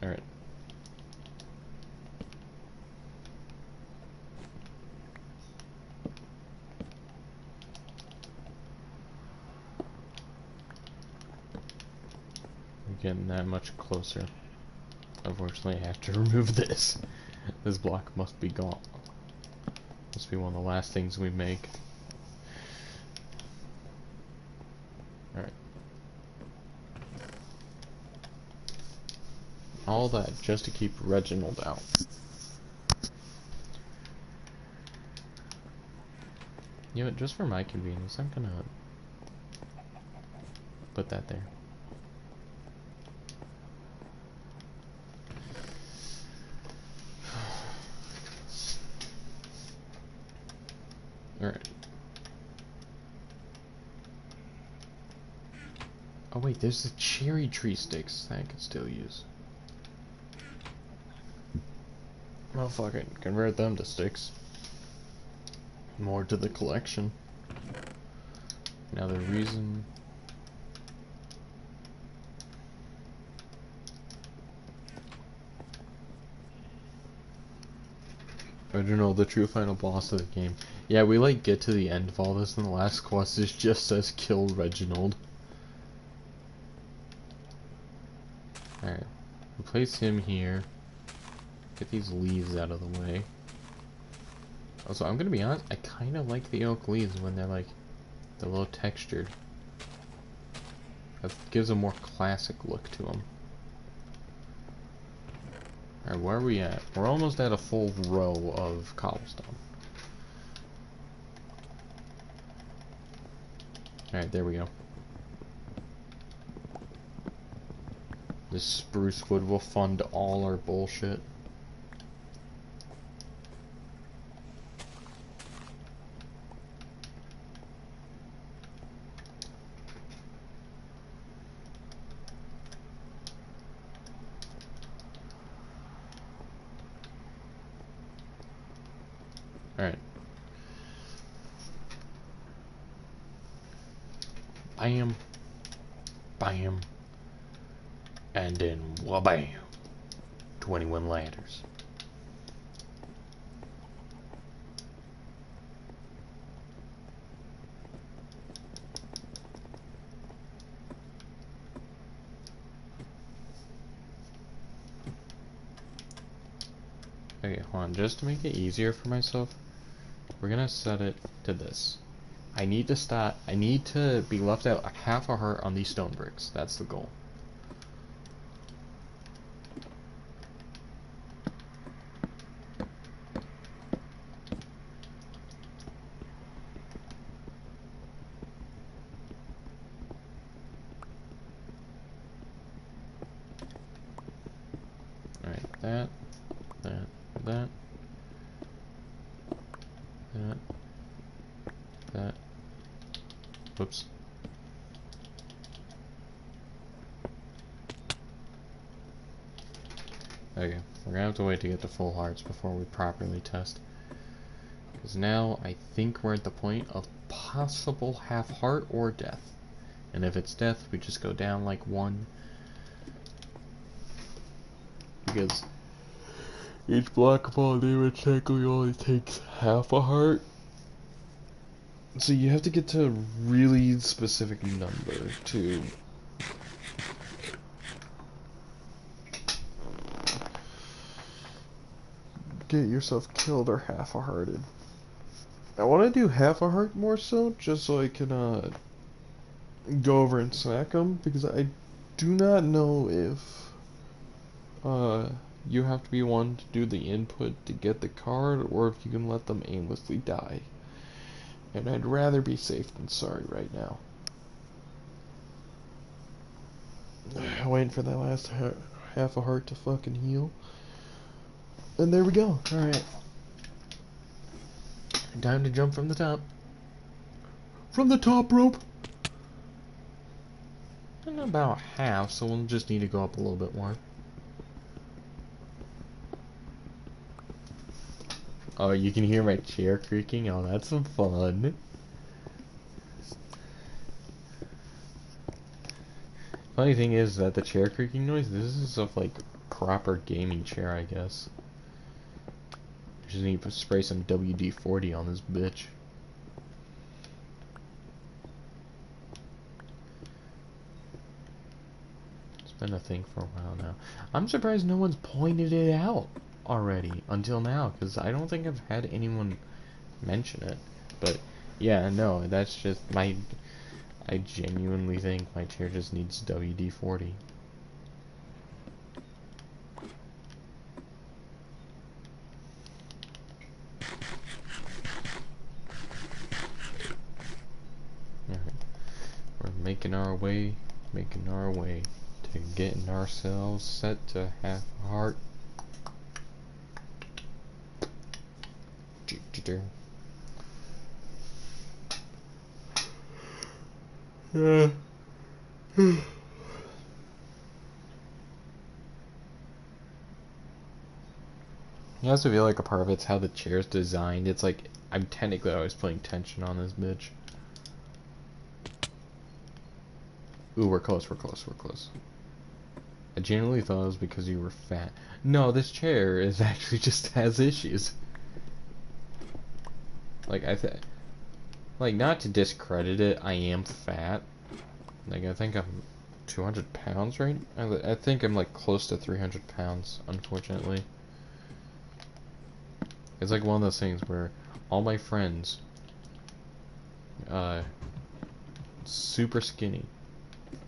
Alright. We're getting that much closer. Unfortunately, I have to remove this. This block must be gone. Must be one of the last things we make. Alright. All that just to keep Reginald out. You know what, just for my convenience, I'm gonna put that there. Alright. Oh wait, there's the cherry tree sticks that I could still use. Well, fuck it. Convert them to sticks. More to the collection. Now the reason... Reginald, the true final boss of the game. Yeah, we like get to the end of all this and the last quest is just says kill Reginald. Alright. Place him here. Get these leaves out of the way. Also, I'm gonna be honest, I kinda like the oak leaves when they're like, they're a little textured. That gives a more classic look to them. Alright, where are we at? We're almost at a full row of cobblestone. Alright, there we go. This spruce wood will fund all our bullshit. Alright. Bam. Bam. And then wha-bam. 21 ladders. Okay, hold on. Just to make it easier for myself, we're gonna set it to this. I need to be left out half a heart on these stone bricks. That's the goal. Alright, that. Whoops. Okay, we're gonna have to wait to get to full hearts before we properly test. Because now I think we're at the point of possible half heart or death. And if it's death, we just go down like one. Because each black ball damage technically only takes half a heart. So you have to get to a really specific number to get yourself killed or half a hearted. I want to do half a heart more so, just so I can go over and snack them, because I do not know if you have to be one to do the input to get the card, or if you can let them aimlessly die. And I'd rather be safe than sorry right now. Waiting for that last half a heart to fucking heal. And there we go. Alright. Time to jump from the top. From the top rope! And about half, so we'll just need to go up a little bit more. Oh, you can hear my chair creaking? Oh, that's some fun. Funny thing is that the chair creaking noise, this is of like proper gaming chair, I guess. Just need to spray some WD-40 on this bitch. It's been a thing for a while now. I'm surprised no one's pointed it out already until now, because I don't think I've had anyone mention it. But yeah, no, that's just I genuinely think my chair just needs WD-40. Alright. We're making our way to getting ourselves set to half a heart. Yeah. I also feel like a part of it's how the chair's designed. It's like I'm technically always putting tension on this bitch. Ooh, we're close. I genuinely thought it was because you were fat. No, this chair is actually just has issues. Like like, not to discredit it, I am fat. Like, I think I'm 200 pounds, right? I think I'm like close to 300 pounds, unfortunately. It's like one of those things where all my friends, super skinny.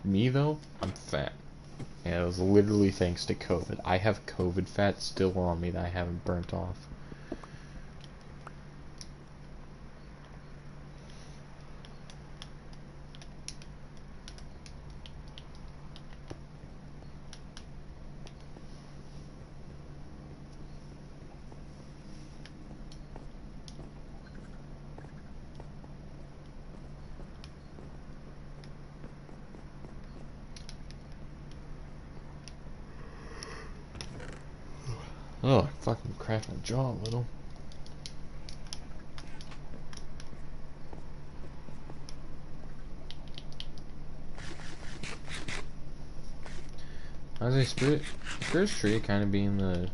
Me though, I'm fat. And it was literally thanks to COVID. I have COVID fat still on me that I haven't burnt off. Oh, I fucking cracked my jaw a little. I was a Spirit's tree kind of being the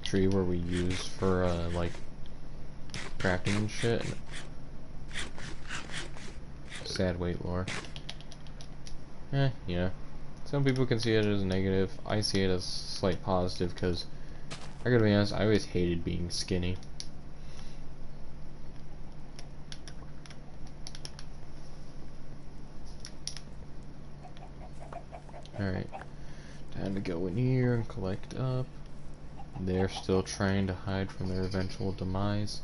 tree where we use for, like, crafting and shit. Sad weight lore. Yeah. Some people can see it as negative. I see it as slight positive because I gotta be honest, I always hated being skinny. Alright, time to go in here and collect up. They're still trying to hide from their eventual demise.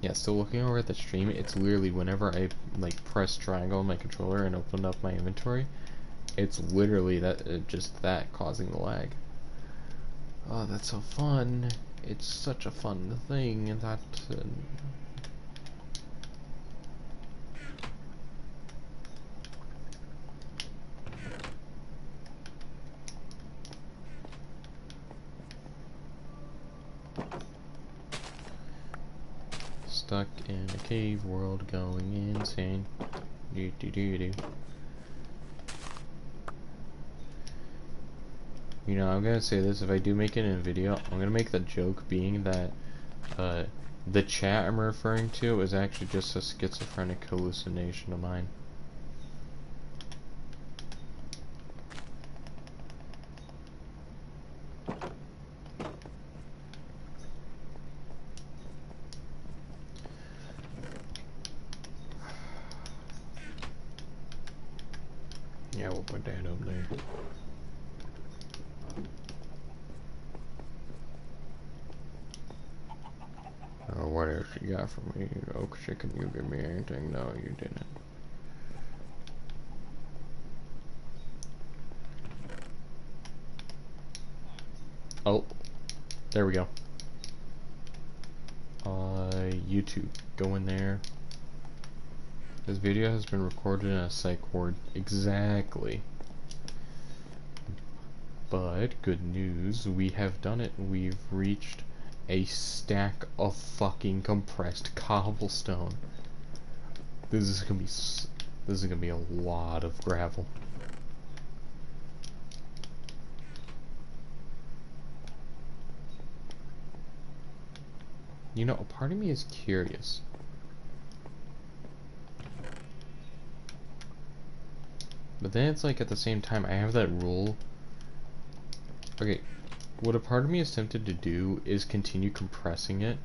Yeah, still looking over at the stream, it's literally whenever I like press triangle on my controller and open up my inventory, it's literally that just that causing the lag. Oh, that's so fun. It's such a fun thing that stuck in a cave world going insane. Do do do do. You know, I'm gonna say this, if I do make it in a video, I'm gonna make the joke being that the chat I'm referring to is actually just a schizophrenic hallucination of mine. Yeah, we'll put that up there. Oh, what else you got for me? Oh, chicken, you give me anything? No, you didn't. Oh, there we go. YouTube, go in there. This video has been recorded in a psych ward. Exactly. But, good news, we have done it. We've reached a stack of fucking compressed cobblestone. This is gonna be a lot of gravel. You know, a part of me is curious. But then it's like at the same time, I have that rule. Okay, what a part of me is tempted to do is continue compressing it.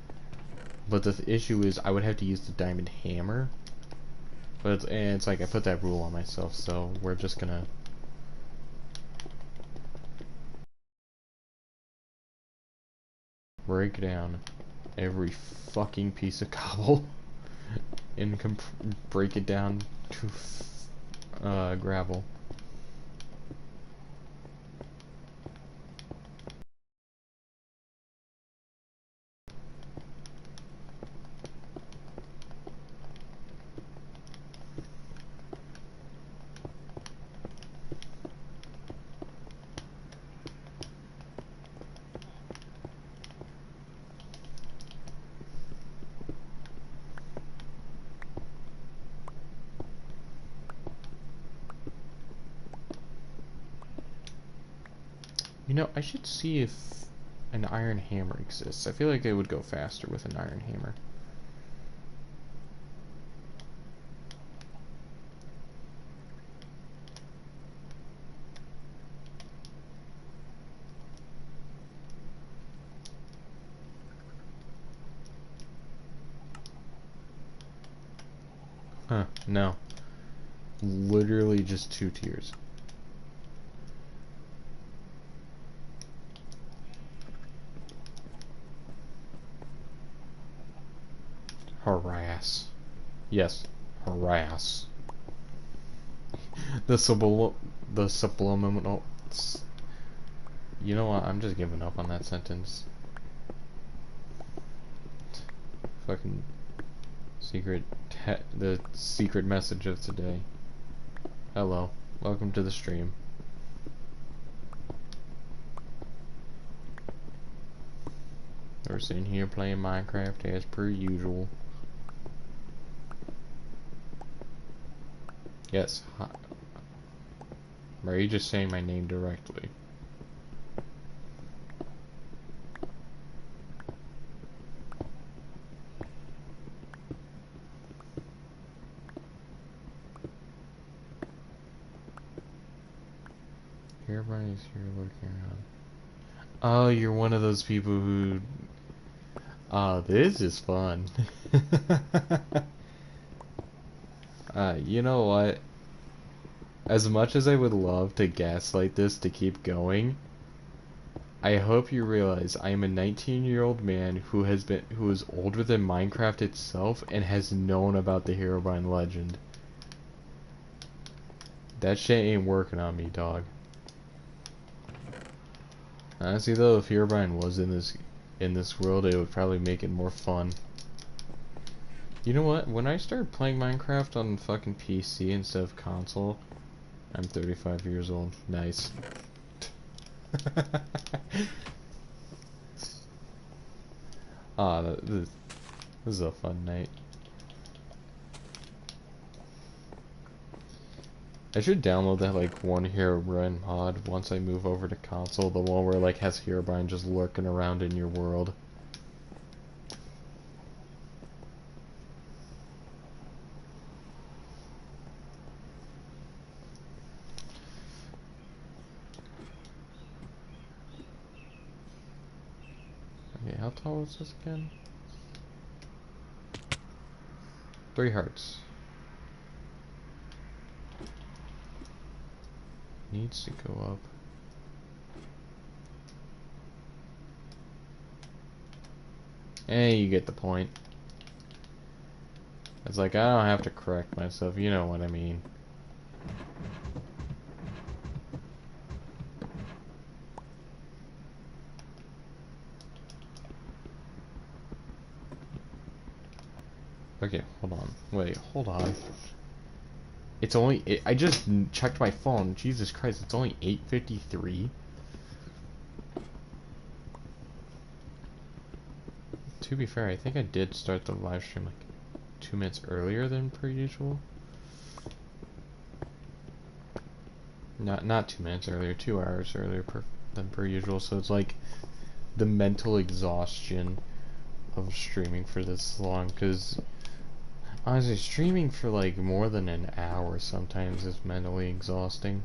But the issue is I would have to use the diamond hammer. But it's like I put that rule on myself, so we're just gonna... break down every fucking piece of cobble and break it down to gravel. You know, I should see if an iron hammer exists. I feel like it would go faster with an iron hammer. Huh, no. Literally just 2 tiers. Harass. Yes, harass. The subliminal... You know what, I'm just giving up on that sentence. Fucking the secret message of today. Hello, welcome to the stream. We're sitting here playing Minecraft as per usual. Yes. Hi. Are you just saying my name directly? Everybody's here looking around. Oh, you're one of those people who... Oh, this is fun. You know what? As much as I would love to gaslight this to keep going, I hope you realize I am a 19-year-old man who is older than Minecraft itself and has known about the Herobrine legend. That shit ain't working on me, dog. Honestly though, if Herobrine was in this world, it would probably make it more fun. You know what? When I started playing Minecraft on fucking PC instead of console, I'm 35 years old. Nice. Ah, this is a fun night. I should download that like one Herobrine mod once I move over to console, the one where like has Herobrine just lurking around in your world. Okay, how tall is this again? 3 hearts. Needs to go up. Hey, you get the point. It's like, I don't have to correct myself, you know what I mean. Okay, hold on. Wait, hold on. It's only... I just checked my phone. Jesus Christ, it's only 8:53? To be fair, I think I did start the live stream like 2 minutes earlier than per usual. Not 2 minutes earlier, 2 hours earlier than per usual. So it's like the mental exhaustion of streaming for this long. Because honestly, streaming for like more than an hour sometimes is mentally exhausting.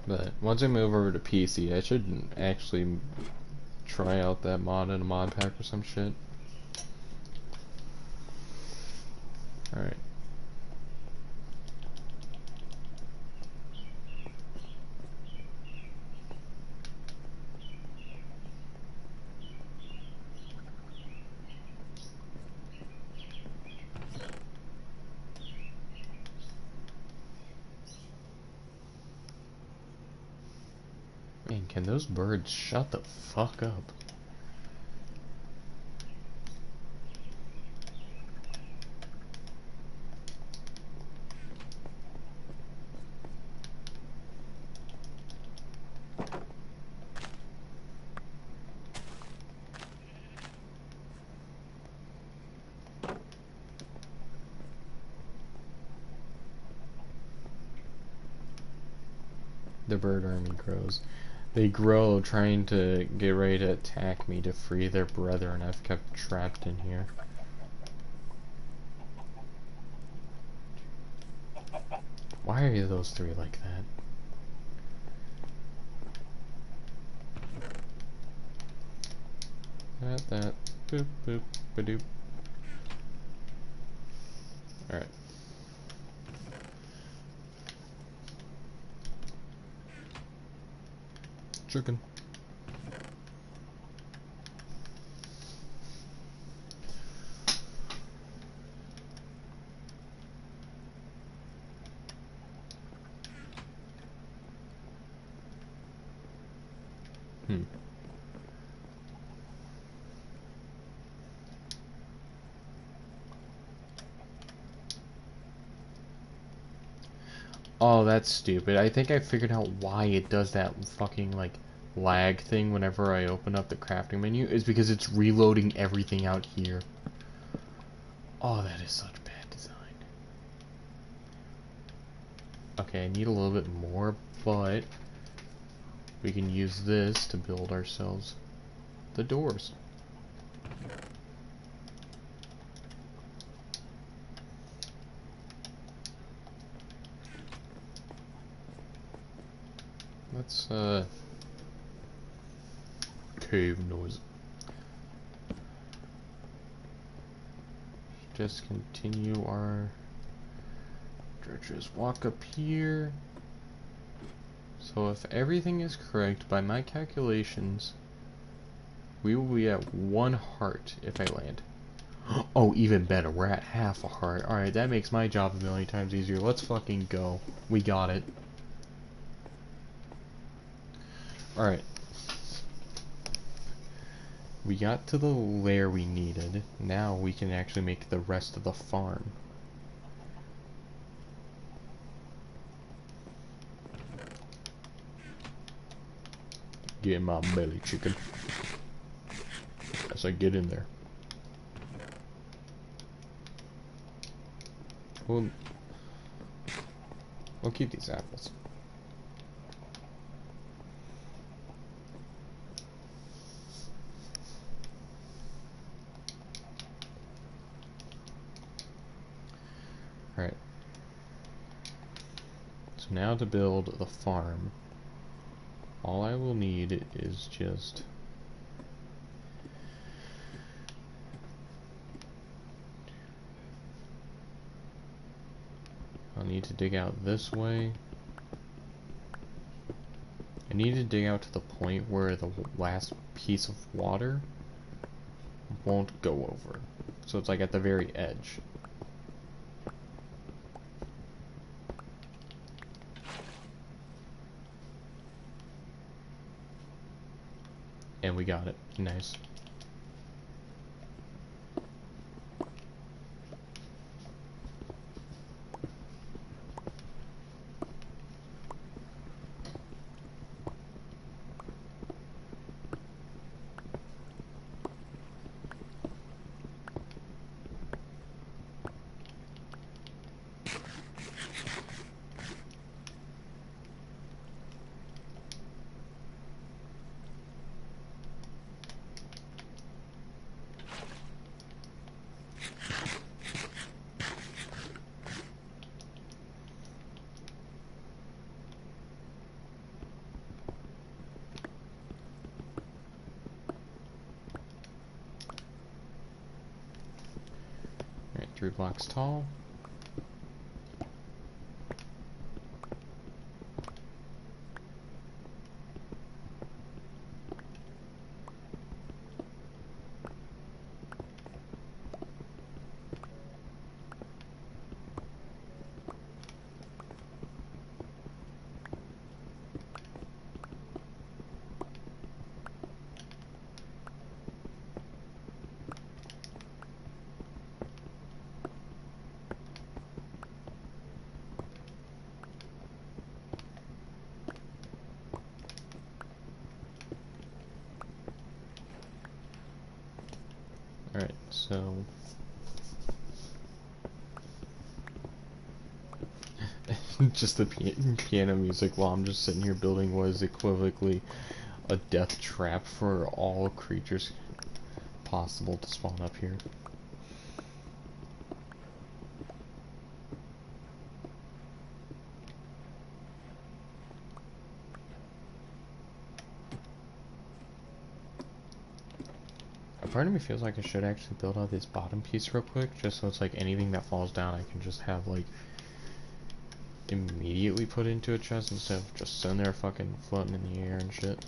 But once I move over to PC, I should actually try out that mod in a mod pack or some shit. Alright. Man, can those birds shut the fuck up? The bird army grows. They grow trying to get ready to attack me to free their brethren I've kept trapped in here. Why are those 3 like that? That. Boop, boop, ba-doop. Alright. Chicken. Oh, that's stupid. I think I figured out why it does that fucking, like, lag thing whenever I open up the crafting menu. Is because it's reloading everything out here. Oh, that is such bad design. Okay, I need a little bit more, but we can use this to build ourselves the doors. Let's cave noise. Just continue our just walk up here. So if everything is correct by my calculations, we will be at 1 heart if I land. Oh, even better, we're at half a heart. Alright, that makes my job a million times easier. Let's fucking go. We got it. Alright. We got to the lair we needed. Now we can actually make the rest of the farm. Get in my belly, chicken. As I get in there. We'll keep these apples. Alright. So now to build the farm, all I will need is just I'll need to dig out this way. I need to dig out to the point where the last piece of water won't go over. So it's like at the very edge. And we got it. Nice. Alright, 3 blocks tall. Alright, so just the piano music while I'm just sitting here building what is equivocally a death trap for all creatures possible to spawn up here. Part of me feels like I should actually build out this bottom piece real quick, just so it's like anything that falls down I can just have like immediately put into a chest instead of just sitting there fucking floating in the air and shit.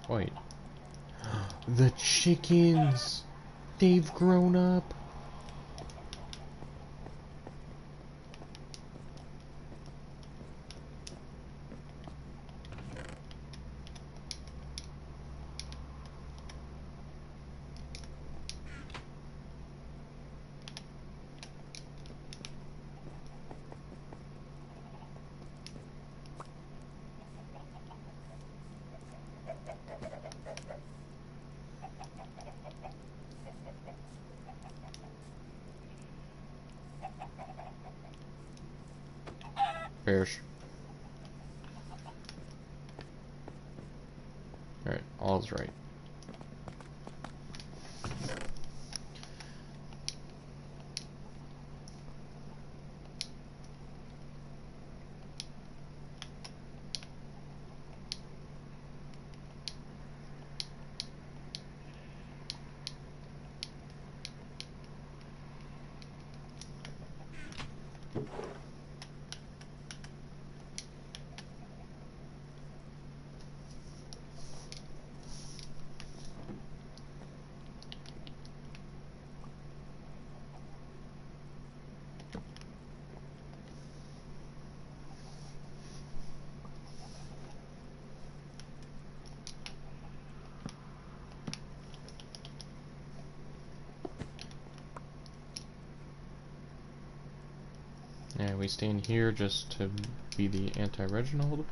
Wait. The chickens! They've grown up! Perish. Alright, all's right. And we stand here just to be the anti-Reginald.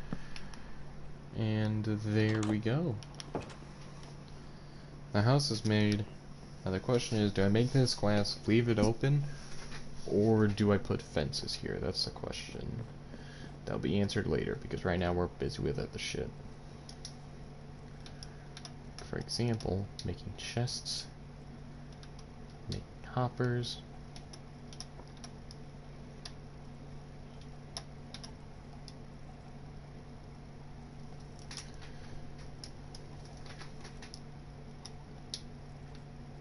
And there we go. The house is made. Now the question is, do I make this glass, leave it open, or do I put fences here? That's the question. That'll be answered later, because right now we're busy with other shit. For example, making chests, making hoppers,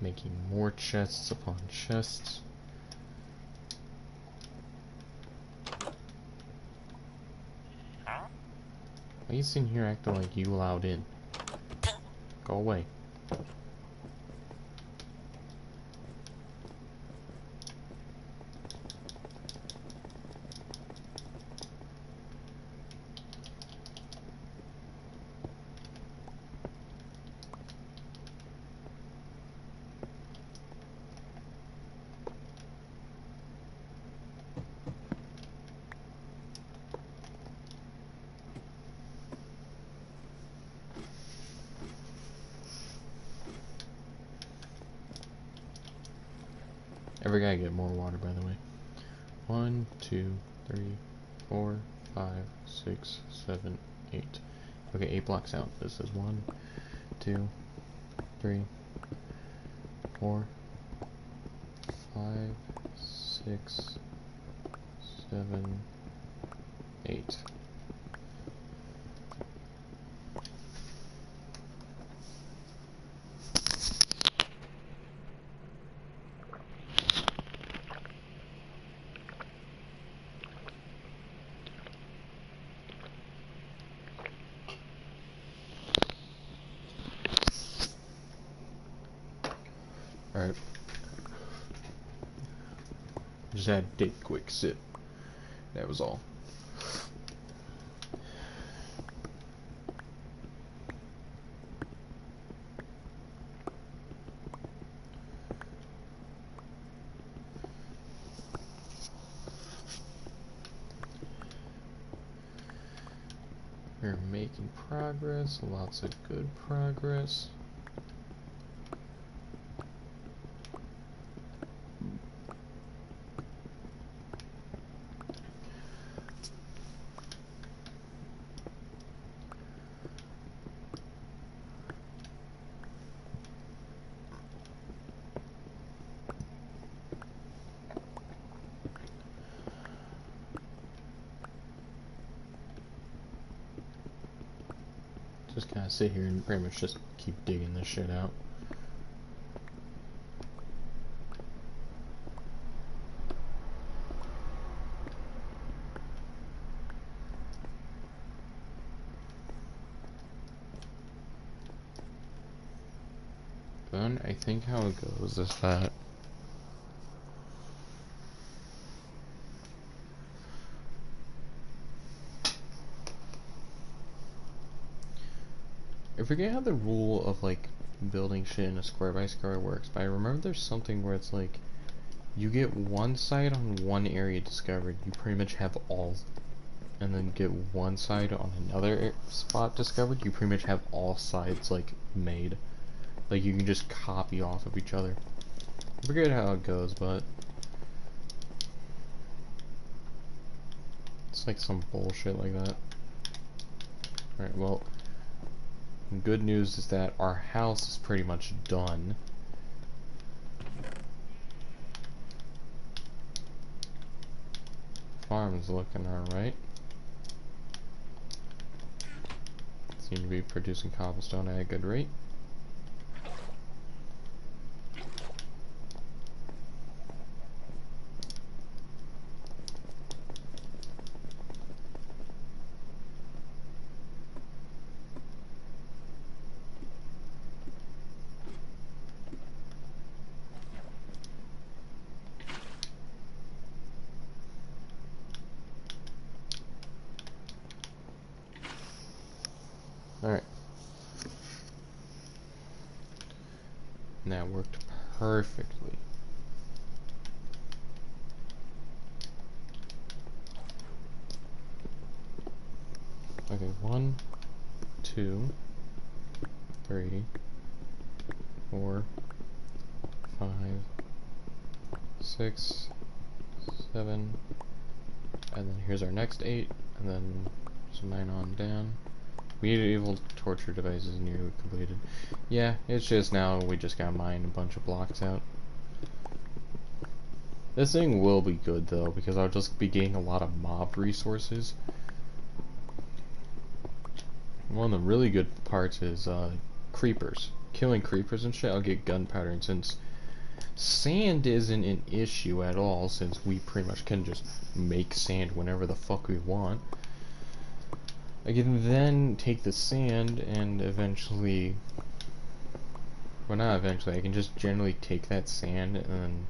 making more chests upon chests. Why are you sitting here acting like you allowed in? Go away. Every guy get more water, by the way. 1, 2, 3, 4, 5, 6, 7, 8. Okay, 8 blocks out. This is 1, 2, 3, 4, 5, 6, 7, 8. Alright. Just had to take a quick sip. That was all. We're making progress, lots of good progress. Just kind of sit here and pretty much just keep digging this shit out. Then I think how it goes is that I forget how the rule of like building shit in a square by square works, but I remember there's something where it's like you get one side on one area discovered, you pretty much have all, and then get one side on another spot discovered, you pretty much have all sides like made. Like you can just copy off of each other. I forget how it goes, but It's like some bullshit like that. Alright, well, good news is that our house is pretty much done. Farm's looking alright. Seem to be producing cobblestone at a good rate. Alright. And that worked perfectly. Okay, 1, 2, 3, 4, 5, 6, 7, and then here's our next 8, and then some 9 on down. Medieval torture devices nearly completed. Yeah, it's just now we just gotta mine a bunch of blocks out. This thing will be good though, because I'll just be getting a lot of mob resources. One of the really good parts is creepers. Killing creepers and shit, I'll get gunpowder, and since sand isn't an issue at all, since we pretty much can just make sand whenever the fuck we want, I can then take the sand and eventually, well not eventually, I can just generally take that sand and then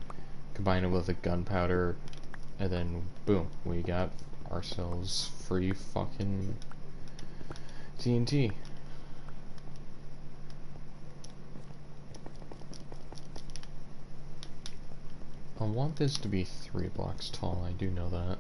combine it with a gunpowder, and then boom, we got ourselves free fucking TNT. I want this to be 3 blocks tall, I do know that.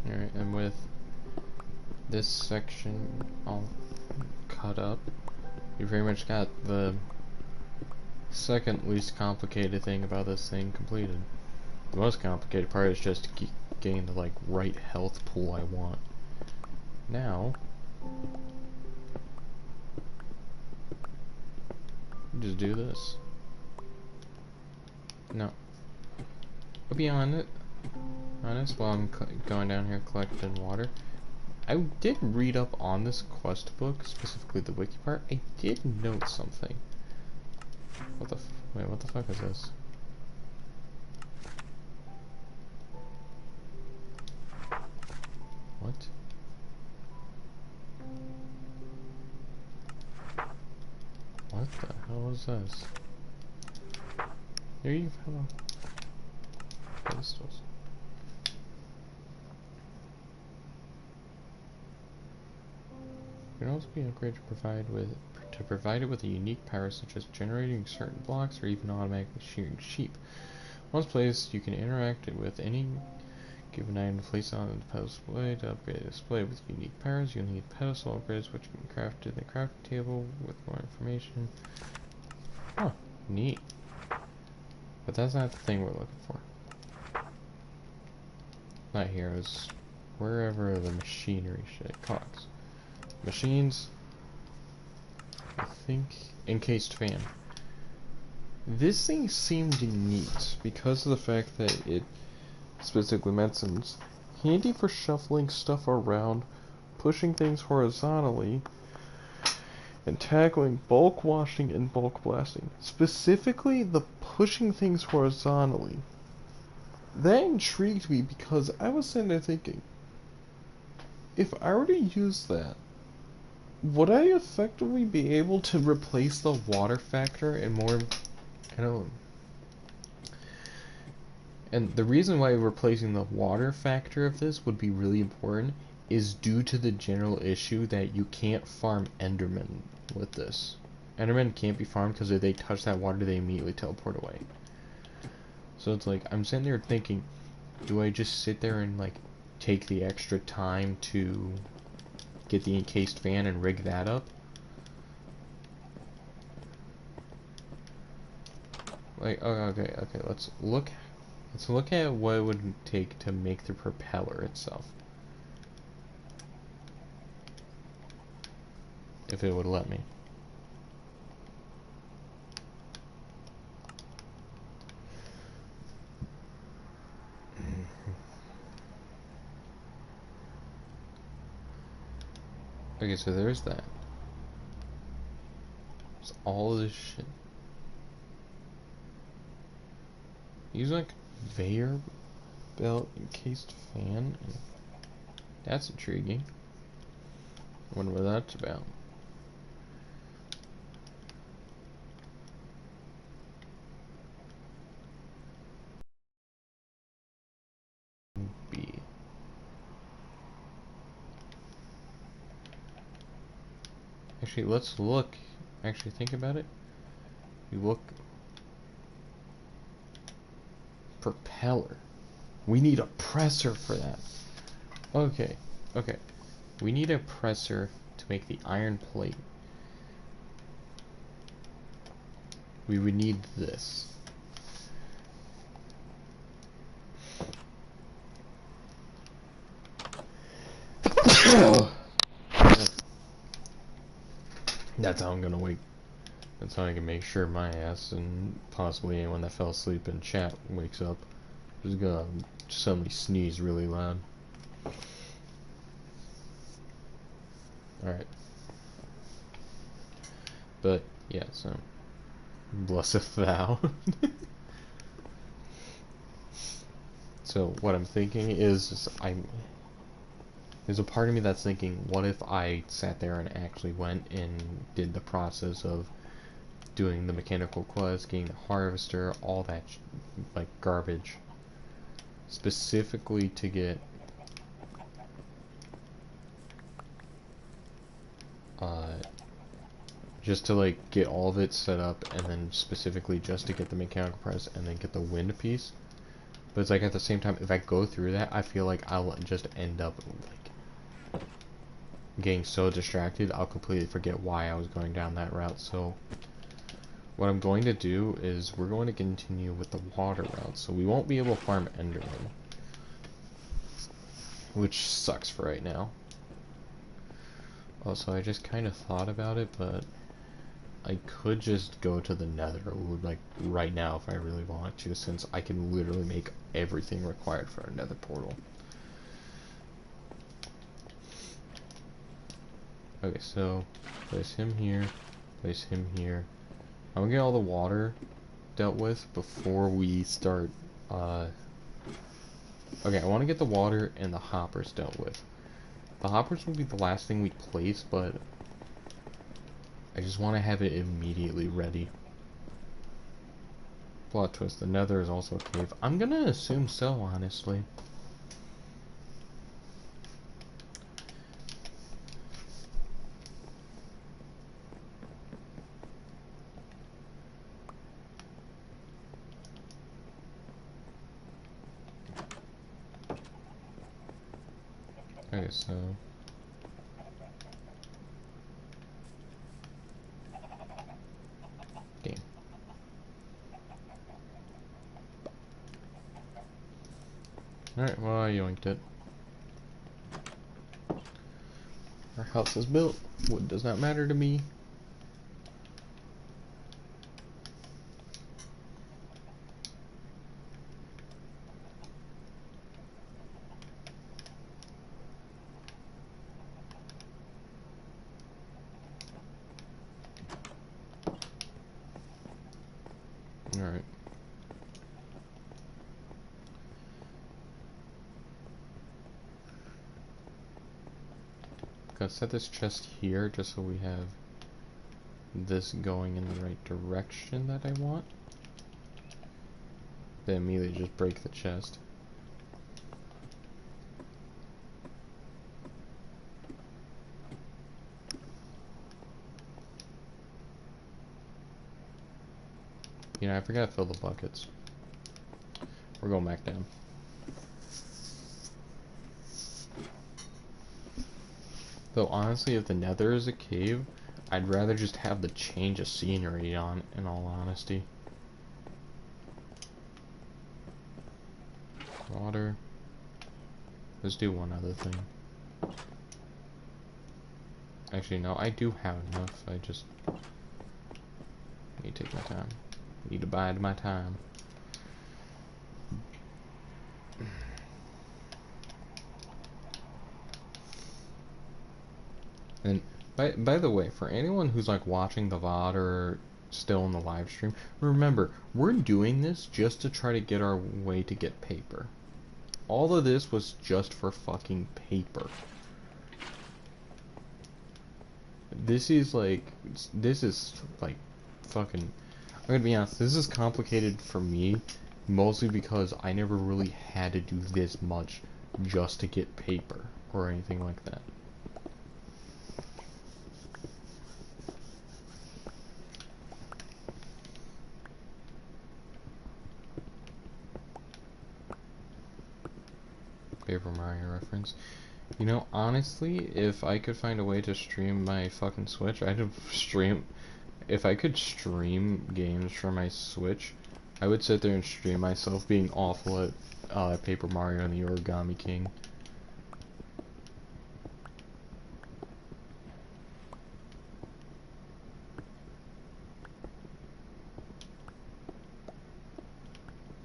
Alright, and with this section all cut up, you pretty much got the second least complicated thing about this thing completed. The most complicated part is just getting the like right health pool I want. Now, just do this. No. I'll be honest while I'm going down here collecting water. I did read up on this quest book, specifically the wiki part. I did note something. Wait, what the fuck is this? What? What the hell is this? Here you have pedestals. It can also be upgraded to provide it with a unique power such as generating certain blocks or even automatically shearing sheep. Once placed, you can interact with any given item placed on the pedestal display. To upgrade the display with unique powers, you'll need pedestal upgrades which can be crafted in the crafting table with more information. Huh, neat. But that's not the thing we're looking for. Not heroes. Wherever the machinery shit cogs. Machines. I think encased fan. This thing seemed neat because of the fact that it, specifically medicines, handy for shuffling stuff around, pushing things horizontally, and tackling bulk washing and bulk blasting. Specifically, the pushing things horizontally. That intrigued me because I was sitting there thinking, if I were to use that, would I effectively be able to replace the water factor and more, I don't know. And the reason why replacing the water factor of this would be really important is due to the general issue that you can't farm Endermen with this. Endermen can't be farmed because if they touch that water, they immediately teleport away. So it's like, I'm sitting there thinking, do I just sit there and like take the extra time to get the encased fan and rig that up? Like, okay, let's look at what it would take to make the propeller itself. If it would let me. Okay, so there's that. There's all this shit. Use like conveyor belt encased fan. That's intriguing. I wonder what that's about. B. Actually, let's look. Actually, think about it. We look. Propeller. We need a presser for that. Okay. We need a presser to make the iron plate. We would need this. That's how I'm gonna wake. That's how I can make sure my ass and possibly anyone that fell asleep in chat wakes up. Just gonna suddenly sneeze really loud. Alright. But, yeah, so. Blesseth thou. So, what I'm thinking is there's a part of me that's thinking, what if I sat there and actually went and did the process of doing the mechanical quest, getting the harvester, all that like garbage, specifically to get just to like get all of it set up, and then specifically just to get the mechanical press and then get the wind piece. But it's like at the same time, if I go through that, I feel like I'll just end up like getting so distracted I'll completely forget why I was going down that route. So what I'm going to do is we're going to continue with the water route, so we won't be able to farm Enderman, which sucks for right now. Also, I just kind of thought about it, but I could just go to the Nether, like right now if I really wanted to, since I can literally make everything required for a Nether portal. Okay, so place him here, place him here. I'm gonna get all the water dealt with before we start. Okay, I want to get the water and the hoppers dealt with. The hoppers will be the last thing we place, but I just want to have it immediately ready. Plot twist, the Nether is also a cave. I'm gonna assume so, honestly. Okay, so damn. Alright, well, I yoinked it. Our house is built. Wood does not matter to me. Alright. Gonna set this chest here just so we have this going in the right direction that I want. Then immediately just break the chest. You know, I forgot to fill the buckets. We're going back down. Though honestly, if the Nether is a cave, I'd rather just have the change of scenery on, in all honesty. Water. Let's do one other thing. Actually, no, I do have enough. I just need to take my time. Need to bide my time. And by the way, for anyone who's like watching the VOD or still in the live stream, remember, we're doing this just to try to get our way to get paper. All of this was just for fucking paper. This is like fucking, I'm gonna be honest, this is complicated for me, mostly because I never really had to do this much just to get paper or anything like that. Paper Mario reference. You know, honestly, if I could find a way to stream my fucking Switch, I'd stream. If I could stream games from my Switch, I would sit there and stream myself being awful at Paper Mario and the Origami King.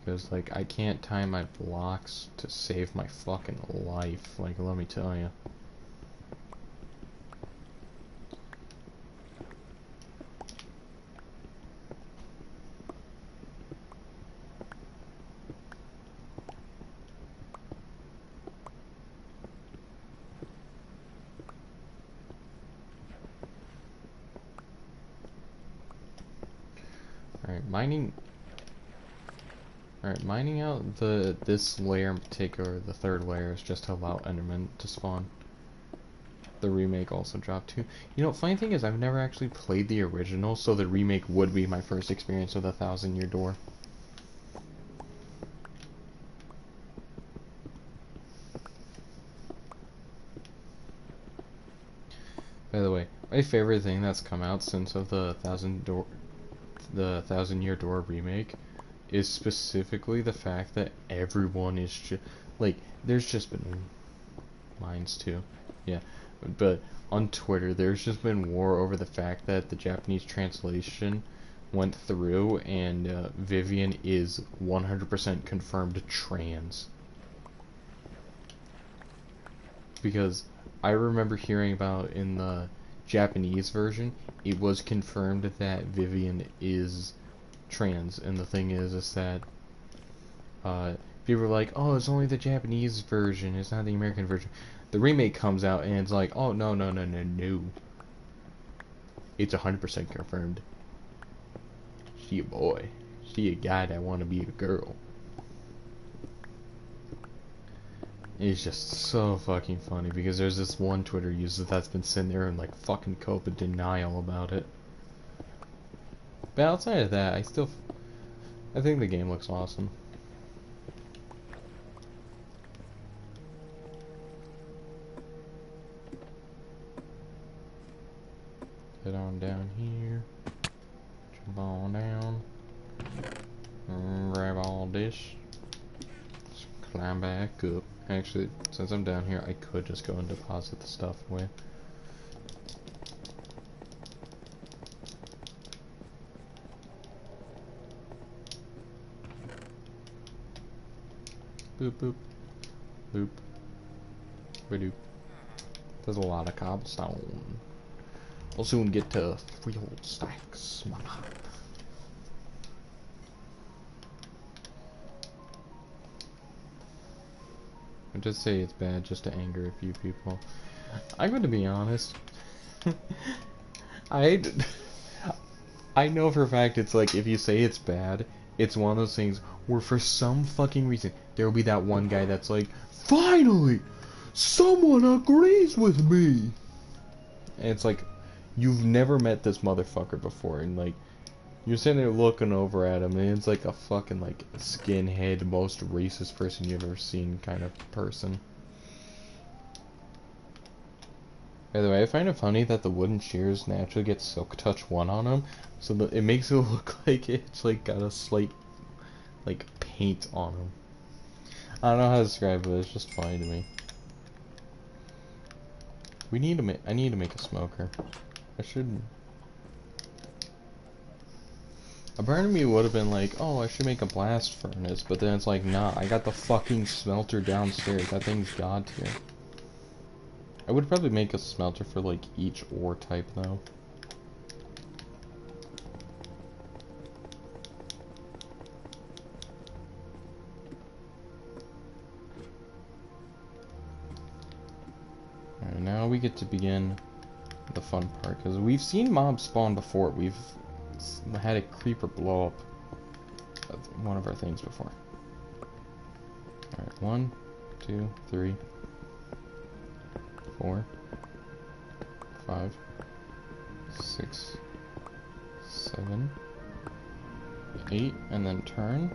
Because, like, I can't time my blocks to save my fucking life, like, let me tell you. Alright, mining out this layer in particular, the third layer, is just to allow Enderman to spawn. The remake also dropped too. You know, funny thing is, I've never actually played the original, so the remake would be my first experience with the 1,000-year door. By the way, my favorite thing that's come out since of the 1,000-year door remake is specifically the fact that everyone is just like, there's just been mines too, yeah, but on Twitter there's just been war over the fact that the Japanese translation went through and Vivian is 100% confirmed trans. Because I remember hearing about in the Japanese version, it was confirmed that Vivian is trans, and the thing is that people are like, oh, it's only the Japanese version, it's not the American version. The remake comes out and it's like, oh, no, it's 100% confirmed. She a boy, she a guy that want to be a girl. It's just so fucking funny because there's this one Twitter user that's been sitting there in like fucking COVID denial about it. But outside of that, I think the game looks awesome. Head on down here. Jump on down. Grab all this. Just climb back up. Actually, since I'm down here, I could just go and deposit the stuff away. Boop boop. Boop. Badoop. There's a lot of cobblestone. We'll soon get to 3 whole stacks, mama. Just say it's bad just to anger a few people. I'm gonna be honest. I I know for a fact it's like if you say it's bad, it's one of those things where for some fucking reason there will be that one guy that's like, finally, someone agrees with me. And it's like, you've never met this motherfucker before, and like, you're sitting there looking over at him, and it's like a fucking like skinhead, most racist person you've ever seen kind of person. By the way, I find it funny that the wooden shears naturally get Silk Touch 1 on them, so it makes it look like it's like got a slight like paint on them. I don't know how to describe it, it's just funny to me. I need to make a smoker. I should. A part of me would have been like, oh, I should make a blast furnace, but then it's like, nah, I got the fucking smelter downstairs. That thing's god tier. I would probably make a smelter for like each ore type though. Alright, now we get to begin the fun part, because we've seen mobs spawn before. We've had a creeper blow up one of our things before. Alright, 1, 2, 3, 4, 5, 6, 7, 8, and then turn.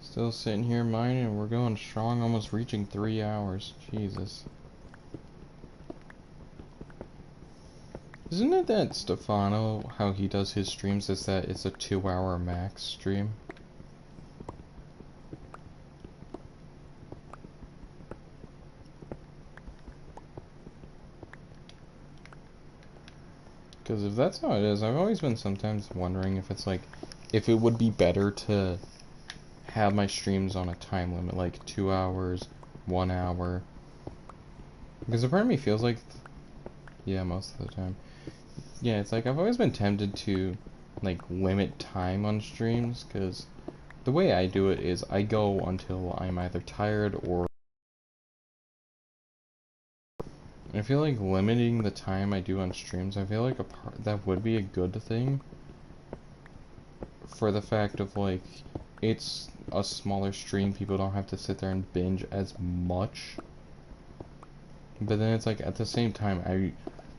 Still sitting here mining, we're going strong, almost reaching 3 hours. Jesus. Isn't it that Stefano, how he does his streams, is that it's a 2-hour max stream? Because if that's how it is, I've always been sometimes wondering if it's like, if it would be better to have my streams on a time limit, like 2 hours, 1 hour. Because a part of me feels like, yeah, most of the time. Yeah, it's like I've always been tempted to like limit time on streams, because the way I do it is I go until I'm either tired or I feel like limiting the time I do on streams, I feel like that would be a good thing, for the fact of like, it's a smaller stream, people don't have to sit there and binge as much. But then it's like, at the same time,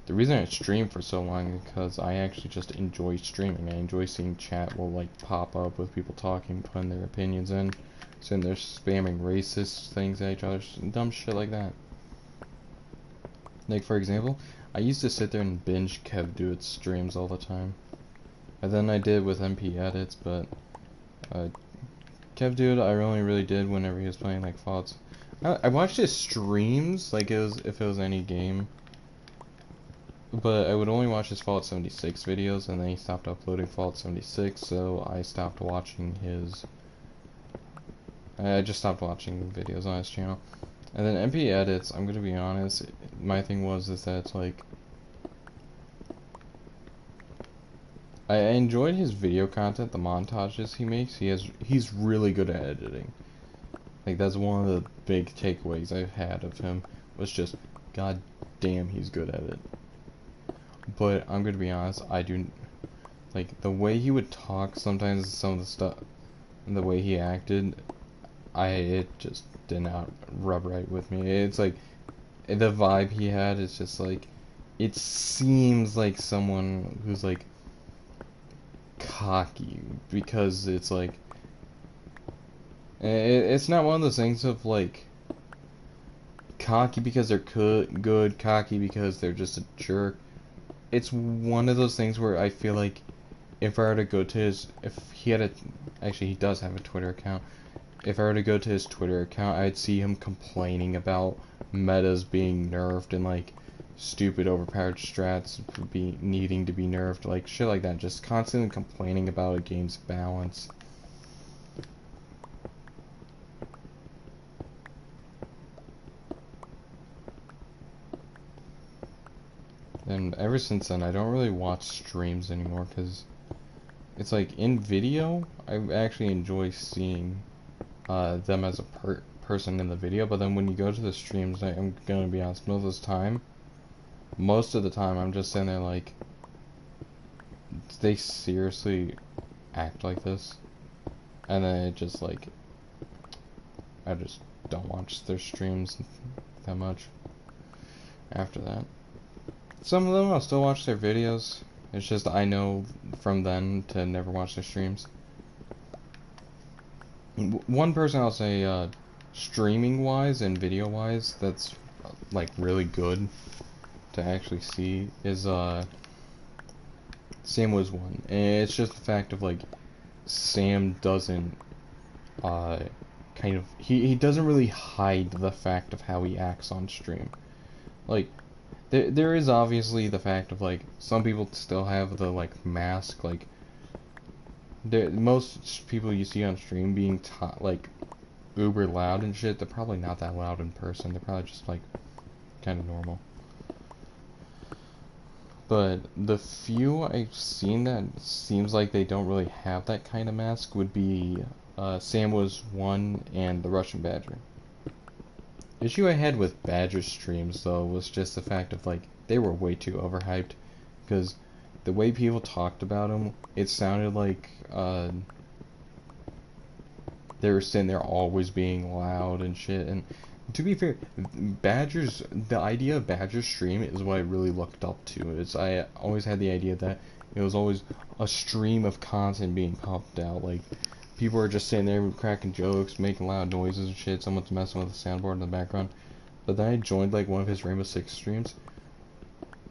the reason I stream for so long is because I actually just enjoy streaming. I enjoy seeing chat will like pop up with people talking, putting their opinions in, sitting there spamming racist things at each other, dumb shit like that. Like, for example, I used to sit there and binge Kev Dude's streams all the time. And then I did with MP edits, but Kev Dude I only really did whenever he was playing like Fallout. I watched his streams like if it was any game, but I would only watch his Fallout 76 videos, and then he stopped uploading Fallout 76, so I stopped watching his. I just stopped watching videos on his channel. And then MP edits, I'm gonna be honest, my thing is that it's like, I enjoyed his video content, the montages he makes. He's really good at editing. Like, that's one of the big takeaways I've had of him, was just, god damn, he's good at it. but I'm gonna be honest, I do, like, the way he would talk sometimes, some of the stuff, and the way he acted, it just did not rub right with me. It's like, the vibe he had is just like, it seems like someone who's like cocky, because it's like, it's not one of those things of like cocky because they're good, cocky because they're just a jerk. It's one of those things where I feel like if I were to go to his, if he had a, actually he does have a Twitter account. If I were to go to his Twitter account, I'd see him complaining about metas being nerfed and like stupid overpowered strats needing to be nerfed, like shit like that. Just constantly complaining about a game's balance. And ever since then, I don't really watch streams anymore because it's like in video, I actually enjoy seeing them as a person in the video, but then when you go to the streams, I'm gonna be honest, most of the time, I'm just sitting there like, do they seriously act like this? And then it just like, I just don't watch their streams that much after that. Some of them I'll still watch their videos. It's just I know from then to never watch their streams. One person I'll say, streaming wise and video wise, that's like really good to actually see is Sam was one. And it's just the fact of like Sam doesn't kind of he doesn't really hide the fact of how he acts on stream. Like there is obviously the fact of like some people still have the like mask, like most people you see on stream being like uber loud and shit, they're probably not that loud in person. They're probably just like kind of normal. But the few I've seen that seems like they don't really have that kind of mask would be Sam was one and the Russian Badger. The issue I had with Badger streams though was just the fact of like they were way too overhyped, because the way people talked about him, it sounded like they were sitting there always being loud and shit. And to be fair, the idea of Badger's stream is what I really looked up to. I always had the idea that it was always a stream of content being pumped out. Like, people are just sitting there cracking jokes, making loud noises and shit. Someone's messing with the soundboard in the background. But then I joined like one of his Rainbow Six streams.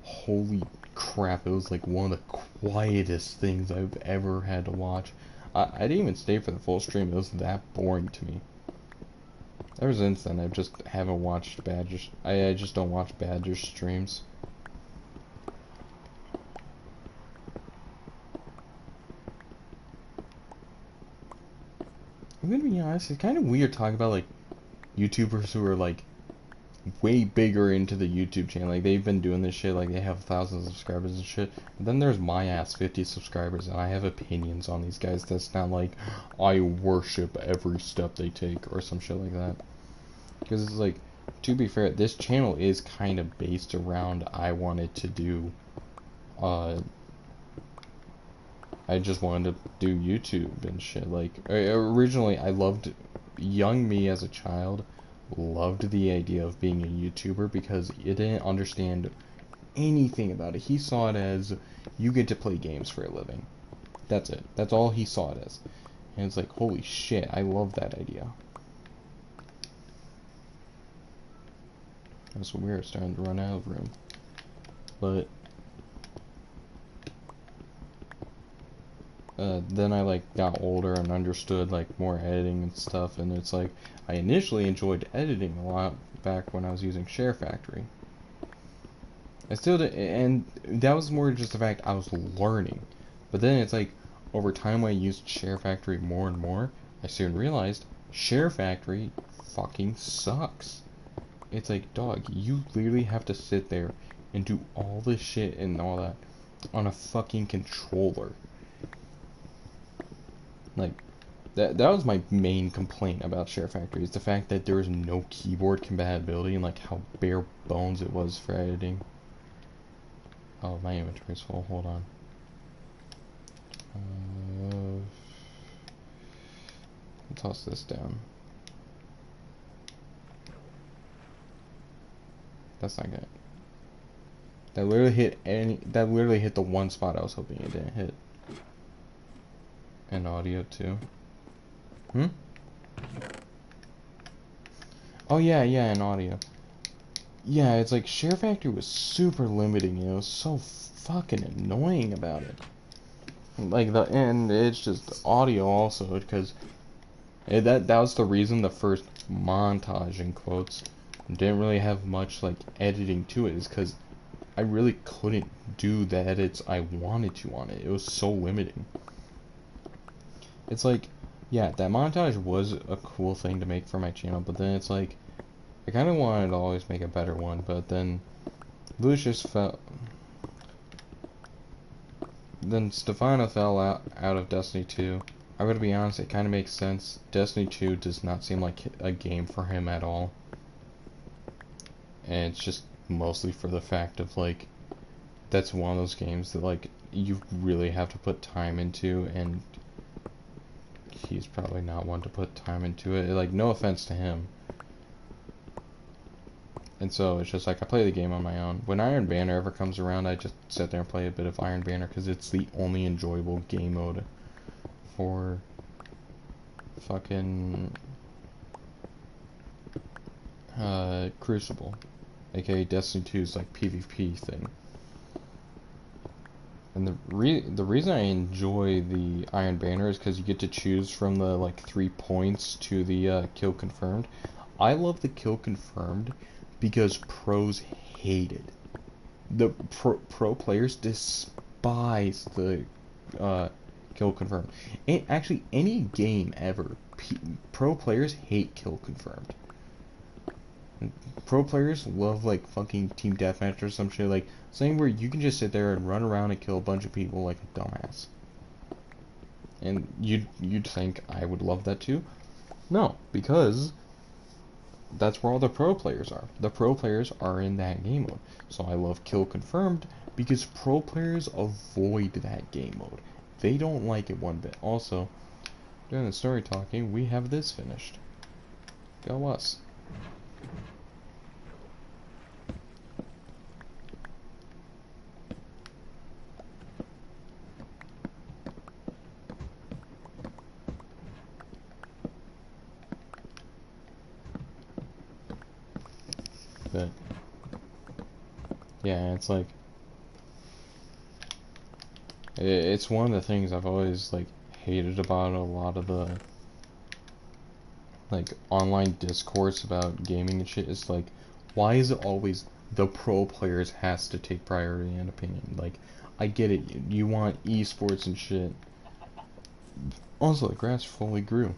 Holy crap, it was like one of the quietest things I've ever had to watch. I didn't even stay for the full stream. It was that boring to me. Ever since then, I just haven't watched Badger's. I just don't watch Badger's streams. I'm gonna be honest, it's kind of weird talking about like YouTubers who are like way bigger into the YouTube channel. Like, they've been doing this shit, like they have thousands of subscribers and shit. And then there's my ass 50 subscribers, and I have opinions on these guys. That's not like I worship every step they take or some shit like that. Because it's like, to be fair, this channel is kind of based around I wanted to do I just wanted to do YouTube and shit. Like, originally I loved young me as a child loved the idea of being a YouTuber because it didn't understand anything about it. He saw it as, you get to play games for a living. That's it. That's all he saw it as. And it's like, holy shit, I love that idea. That's what we're starting to run out of room. But then I like got older and understood like more editing and stuff, and it's like I initially enjoyed editing a lot back when I was using Share Factory. I still did, and that was more just the fact I was learning. But then it's like over time I used Share Factory more and more, I soon realized Share Factory fucking sucks. It's like, dog, you literally have to sit there and do all this shit and all that on a fucking controller. Like, that was my main complaint about Share Factory, is the fact that there is no keyboard compatibility and like how bare bones it was for editing. Oh, my inventory's full. Hold on. Toss this down. That's not good. That literally hit the one spot I was hoping it didn't hit. And audio too. Oh yeah, and audio. Yeah, it's like Share Factory was super limiting, you know, so fucking annoying about it. Like and it's just audio also, because that was the reason the first montage in quotes didn't really have much like editing to it, is because I really couldn't do the edits I wanted to on it. It was so limiting. It's like, yeah, that montage was a cool thing to make for my channel, but then it's like, I kind of wanted to always make a better one, but then Lucius fell. Then Stefano fell out of Destiny 2. I'm gonna be honest, it kind of makes sense. Destiny 2 does not seem like a game for him at all. And it's just mostly for the fact of, like, that's one of those games that, like, you really have to put time into, and he's probably not one to put time into it. Like, no offense to him. And so it's just like, I play the game on my own. When Iron Banner ever comes around, I just sit there and play a bit of Iron Banner, because it's the only enjoyable game mode for fucking Crucible, aka Destiny 2's like PvP thing. And the reason I enjoy the Iron Banner is because you get to choose from the like 3 points to the kill confirmed. I love the kill confirmed because pros hate it. The pro players despise the kill confirmed. And actually, any game ever, pro players hate kill confirmed. Pro players love like fucking team deathmatch or some shit, like something where you can just sit there and run around and kill a bunch of people like a dumbass. And you'd think I would love that too. No, because that's where all the pro players are. The pro players are in that game mode. So I love kill confirmed because pro players avoid that game mode. They don't like it one bit. Also, during the story talking, we have this finished. Go us. But yeah, it's like, it's one of the things I've always like hated about a lot of the like online discourse about gaming and shit. Is like, why is it always the pro players has to take priority and opinion? Like, I get it, you want esports and shit. Also, the grass fully grew.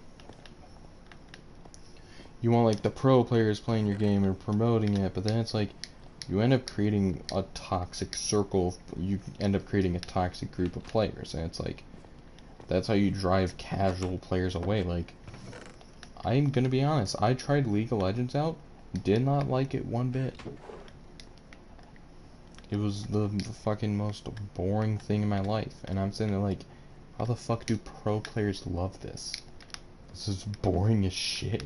You want like the pro players playing your game and promoting it, but then it's like, you end up creating a toxic circle. You end up creating a toxic group of players, and it's like, that's how you drive casual players away. Like, I'm gonna be honest, I tried League of Legends out, did not like it one bit. It was the fucking most boring thing in my life, and I'm sitting there like, how the fuck do pro players love this? This is boring as shit.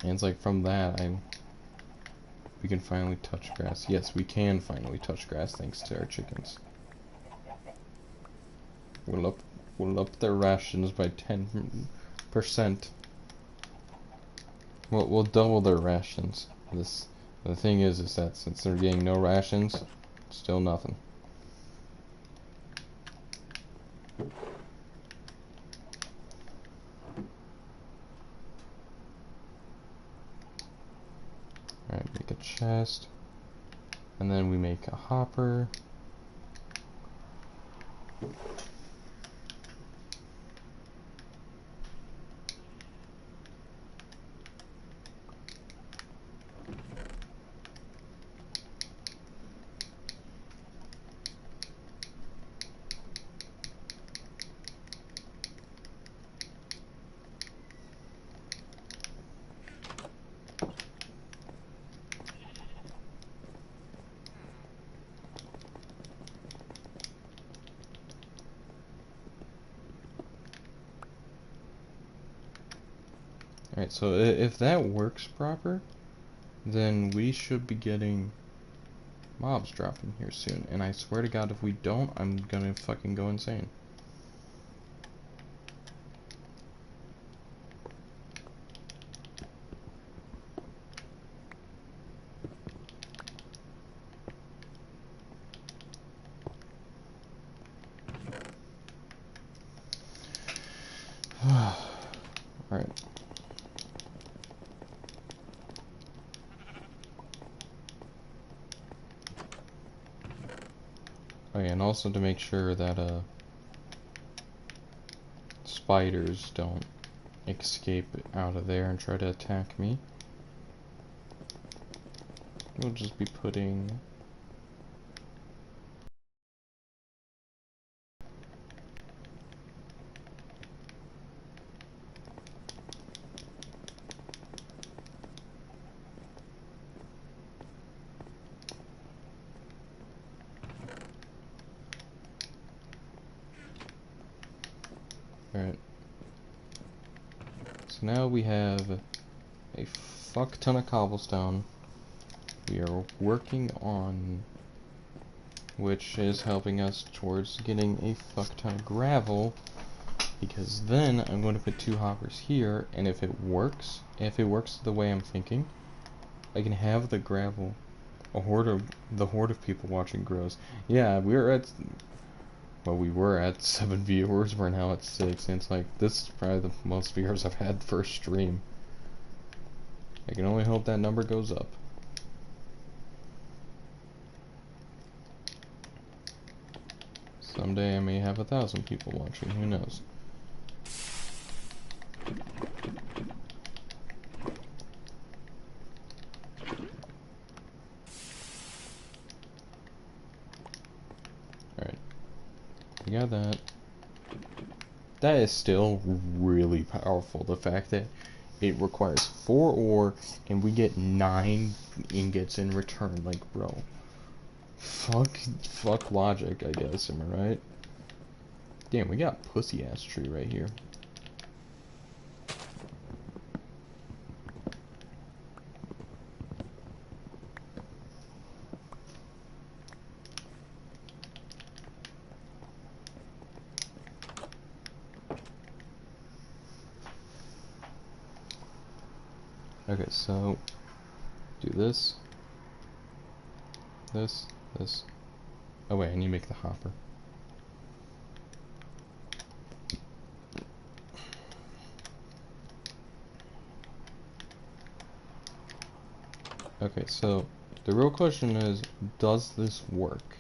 And it's like, from that, we can finally touch grass. Yes, we can finally touch grass thanks to our chickens. We'll up their rations by 10%. We'll double their rations. The thing is that since they're getting no rations, still nothing. Alright, make a chest. And then we make a hopper. Alright, so if that works proper, then we should be getting mobs dropping here soon. And I swear to God, if we don't, I'm gonna fucking go insane. Alright. Oh yeah, and also to make sure that spiders don't escape out of there and try to attack me, we'll just be putting Alright. So now we have a fuck ton of cobblestone. We are working on, which is helping us towards getting a fuck ton of gravel, because then I'm going to put 2 hoppers here, and if it works the way I'm thinking, I can have the gravel. The horde of people watching grows. Yeah, we were at 7 viewers, we're now at 6, and it's like, this is probably the most viewers I've had for a stream. I can only hope that number goes up. Someday I may have 1,000 people watching, who knows. Alright. We got that. That is still really powerful, the fact that it requires 4 ore and we get 9 ingots in return. Like, bro. Fuck logic, I guess, am I right? Damn, we got pussy ass tree right here. Okay, so do this. This. Oh wait, I need to make the hopper. Okay, so the real question is, does this work?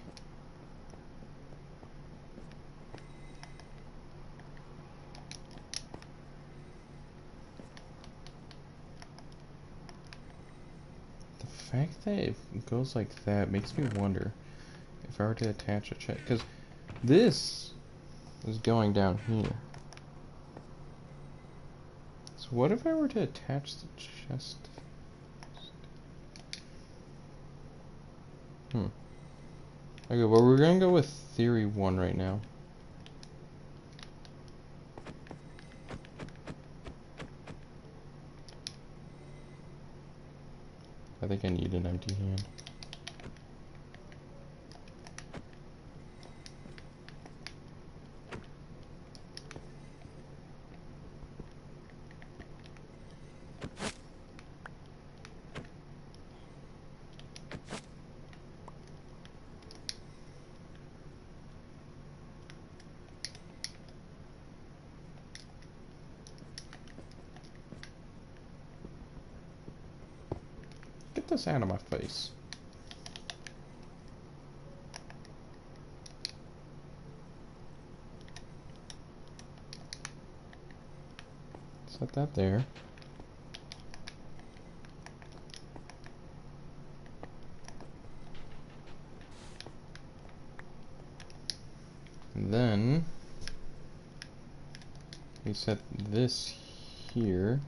The fact that it goes like that makes me wonder if I were to attach a chest, because this is going down here. So what if I were to attach the chest? Okay, well, we're gonna go with theory 1 right now. I think I need an empty hand. Get this out of my face. Set that there. And then we set this here.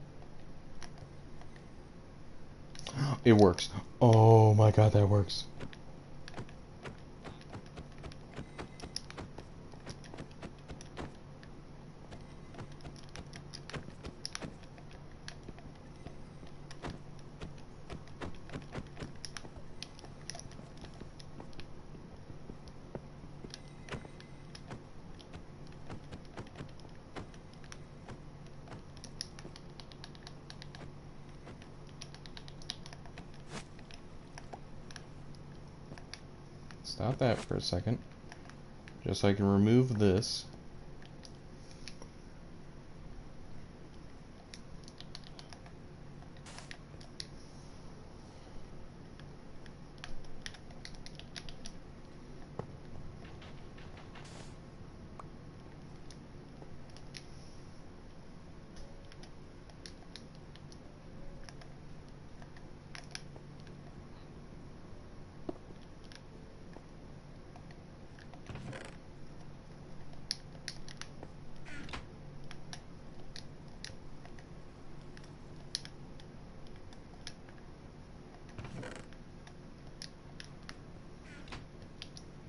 It works. Oh my god, that works. stop that for a second. Just so I can remove this.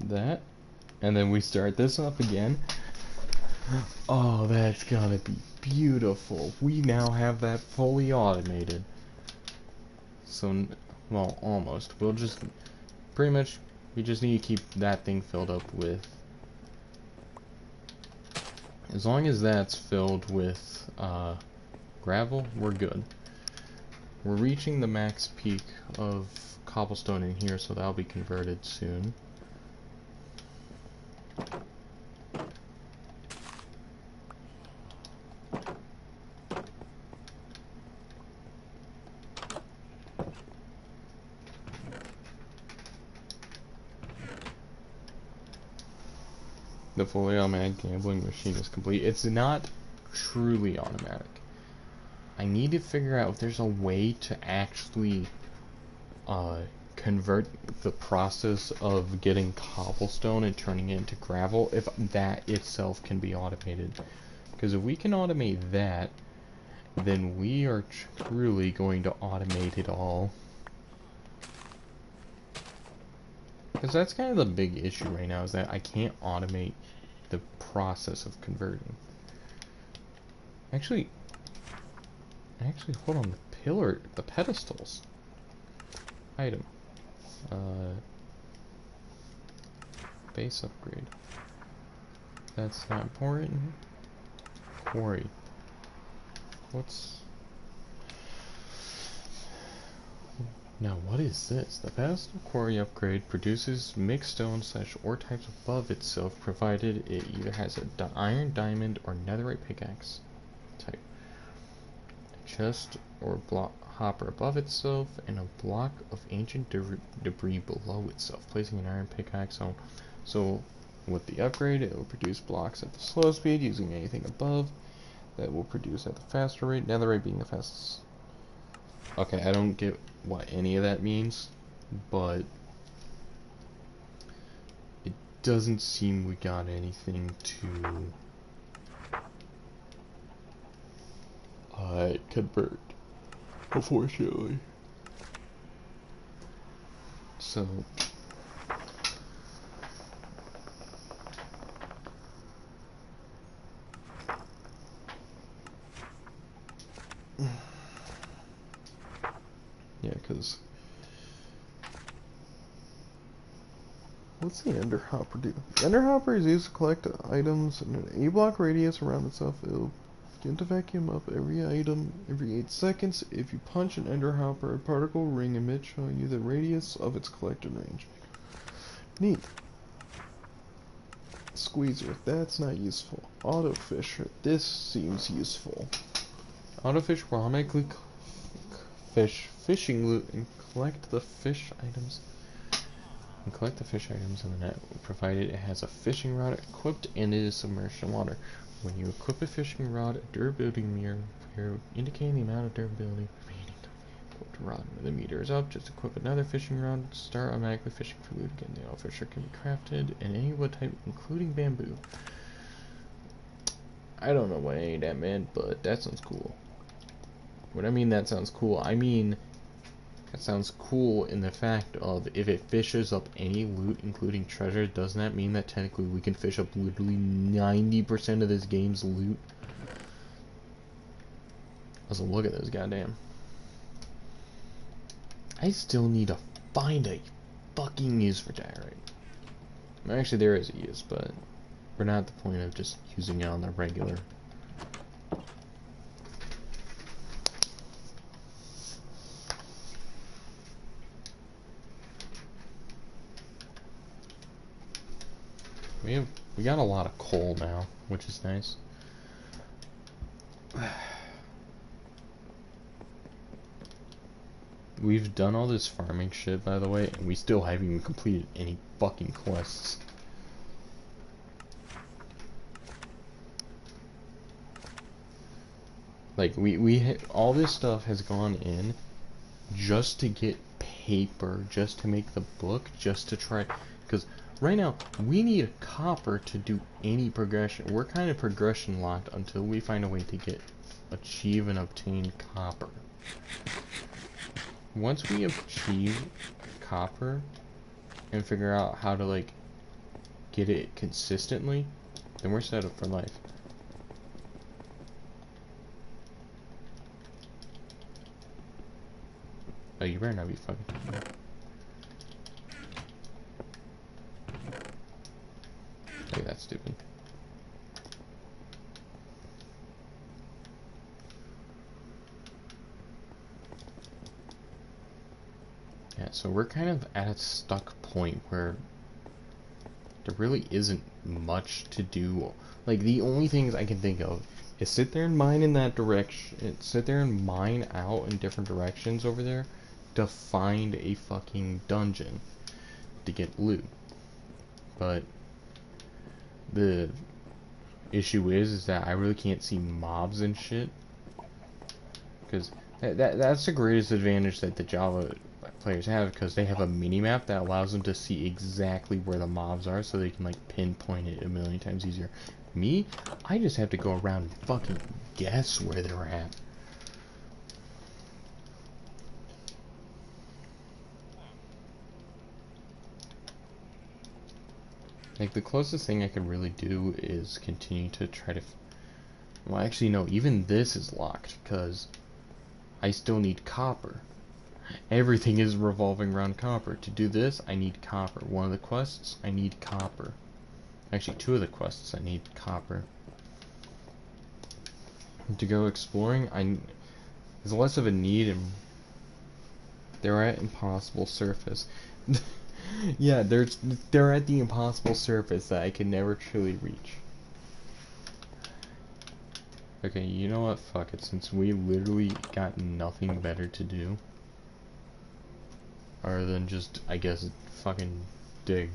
That, and then we start this up again. Oh, that's gonna be beautiful. We now have that fully automated. So, well, almost. We'll just, pretty much, we just need to keep that thing filled up with, as long as that's filled with gravel, we're good. We're reaching the max peak of cobblestone in here, so that'll be converted soon. The fully automatic gambling machine is complete. It's not truly automatic. I need to figure out if there's a way to actually convert the process of getting cobblestone and turning it into gravel, if that itself can be automated. Because if we can automate that, then we are truly going to automate it all. Because that's kind of the big issue right now, is that I can't automate the process of converting. Actually, hold on, the pedestals. Item. Base upgrade. That's not important. Quarry. What's... Now, what is this? The pedestal quarry upgrade produces mixed stone / ore types above itself, provided it either has a iron, diamond, or netherite pickaxe type. A chest or block hopper above itself, and a block of ancient debris below itself. Placing an iron pickaxe on. So, with the upgrade, it will produce blocks at the slow speed, using anything above that will produce at the faster rate, netherite being the fastest. Okay, I don't get what any of that means, but it doesn't seem we got anything to convert, unfortunately. So yeah, because what's the ender hopper do? The ender hopper is used to collect items in an A-block radius around itself. It'll begin to vacuum up every item every 8 seconds. If you punch an ender hopper, a particle ring emits showing you the radius of its collected range. Neat. Squeezer, that's not useful. Auto fisher, this seems useful. Auto fish will automatically fish fishing loot and collect the fish items. And collect the fish items in the net, provided it has a fishing rod equipped and it is submerged in water. When you equip a fishing rod, a durability meter indicating the amount of durability remaining to rod. When the meter is up, just equip another fishing rod, start automatically fishing for loot again. The auto fisher can be crafted in any wood type, including bamboo. I don't know what any of that meant, but that sounds cool. When I mean that sounds cool, I mean that sounds cool in the fact of if it fishes up any loot, including treasure, doesn't that mean that technically we can fish up literally 90% of this game's loot? Let's look at this, goddamn. I still need to find a fucking use for diorite. Actually, there is a use, but we're not at the point of just using it on the regular. We got a lot of coal now, which is nice. We've done all this farming shit, by the way, and we still haven't even completed any fucking quests. Like, all this stuff has gone in just to get paper, just to make the book, just to try, because right now, we need copper to do any progression. We're kind of progression locked until we find a way to achieve and obtain copper. Once we achieve copper and figure out how to, like, get it consistently, then we're set up for life. Oh, you better not be fucking. Look at that stupid. Yeah, so we're kind of at a stuck point where there really isn't much to do. Like, the only things I can think of is sit there and mine in that direction, sit there and mine out in different directions over there to find a fucking dungeon to get loot. But the issue is that I really can't see mobs and shit, because that's the greatest advantage that the Java players have, because they have a mini-map that allows them to see exactly where the mobs are, so they can, like, pinpoint it a million times easier. Me, I just have to go around and fucking guess where they're at. Like, the closest thing I can really do is continue to try to... Well, actually, no, even this is locked, because I still need copper. Everything is revolving around copper. To do this, I need copper. One of the quests, I need copper. Actually, two of the quests, I need copper. To go exploring, there's less of a need, and they're at impossible surface. Yeah, they're at the impossible surface that I can never truly reach. Okay, you know what? Fuck it. Since we literally got nothing better to do, other than just, I guess, fucking dig,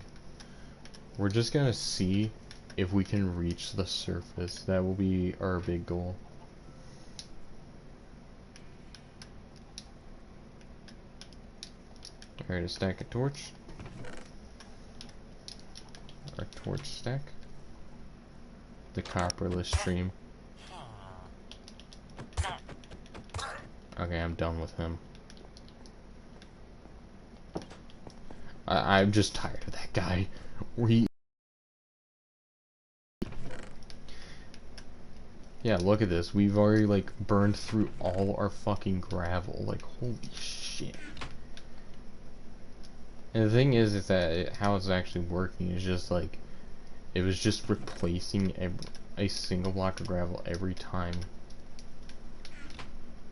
we're just gonna see if we can reach the surface. That will be our big goal. Alright, a stack of torch. Our torch stack. The copperless stream. Okay, I'm done with him. I'm just tired of that guy. Yeah, look at this. We've already, like, burned through all our fucking gravel. Like, holy shit. And the thing is that how it's actually working is just, like, it was just replacing a single block of gravel every time.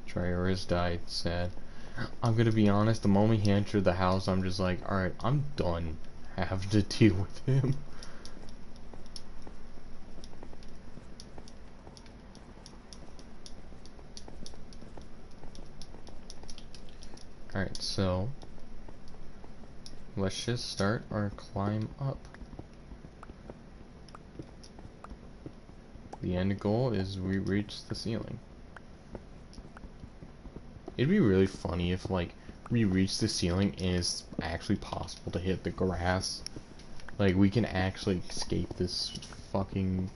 Trior's died, sad. I'm gonna be honest, the moment he entered the house, I'm just like, alright, I'm done having to deal with him. Alright, so let's just start our climb up. The end goal is we reach the ceiling. It'd be really funny if, like, we reach the ceiling and it's actually possible to hit the grass. Like, we can actually escape this fucking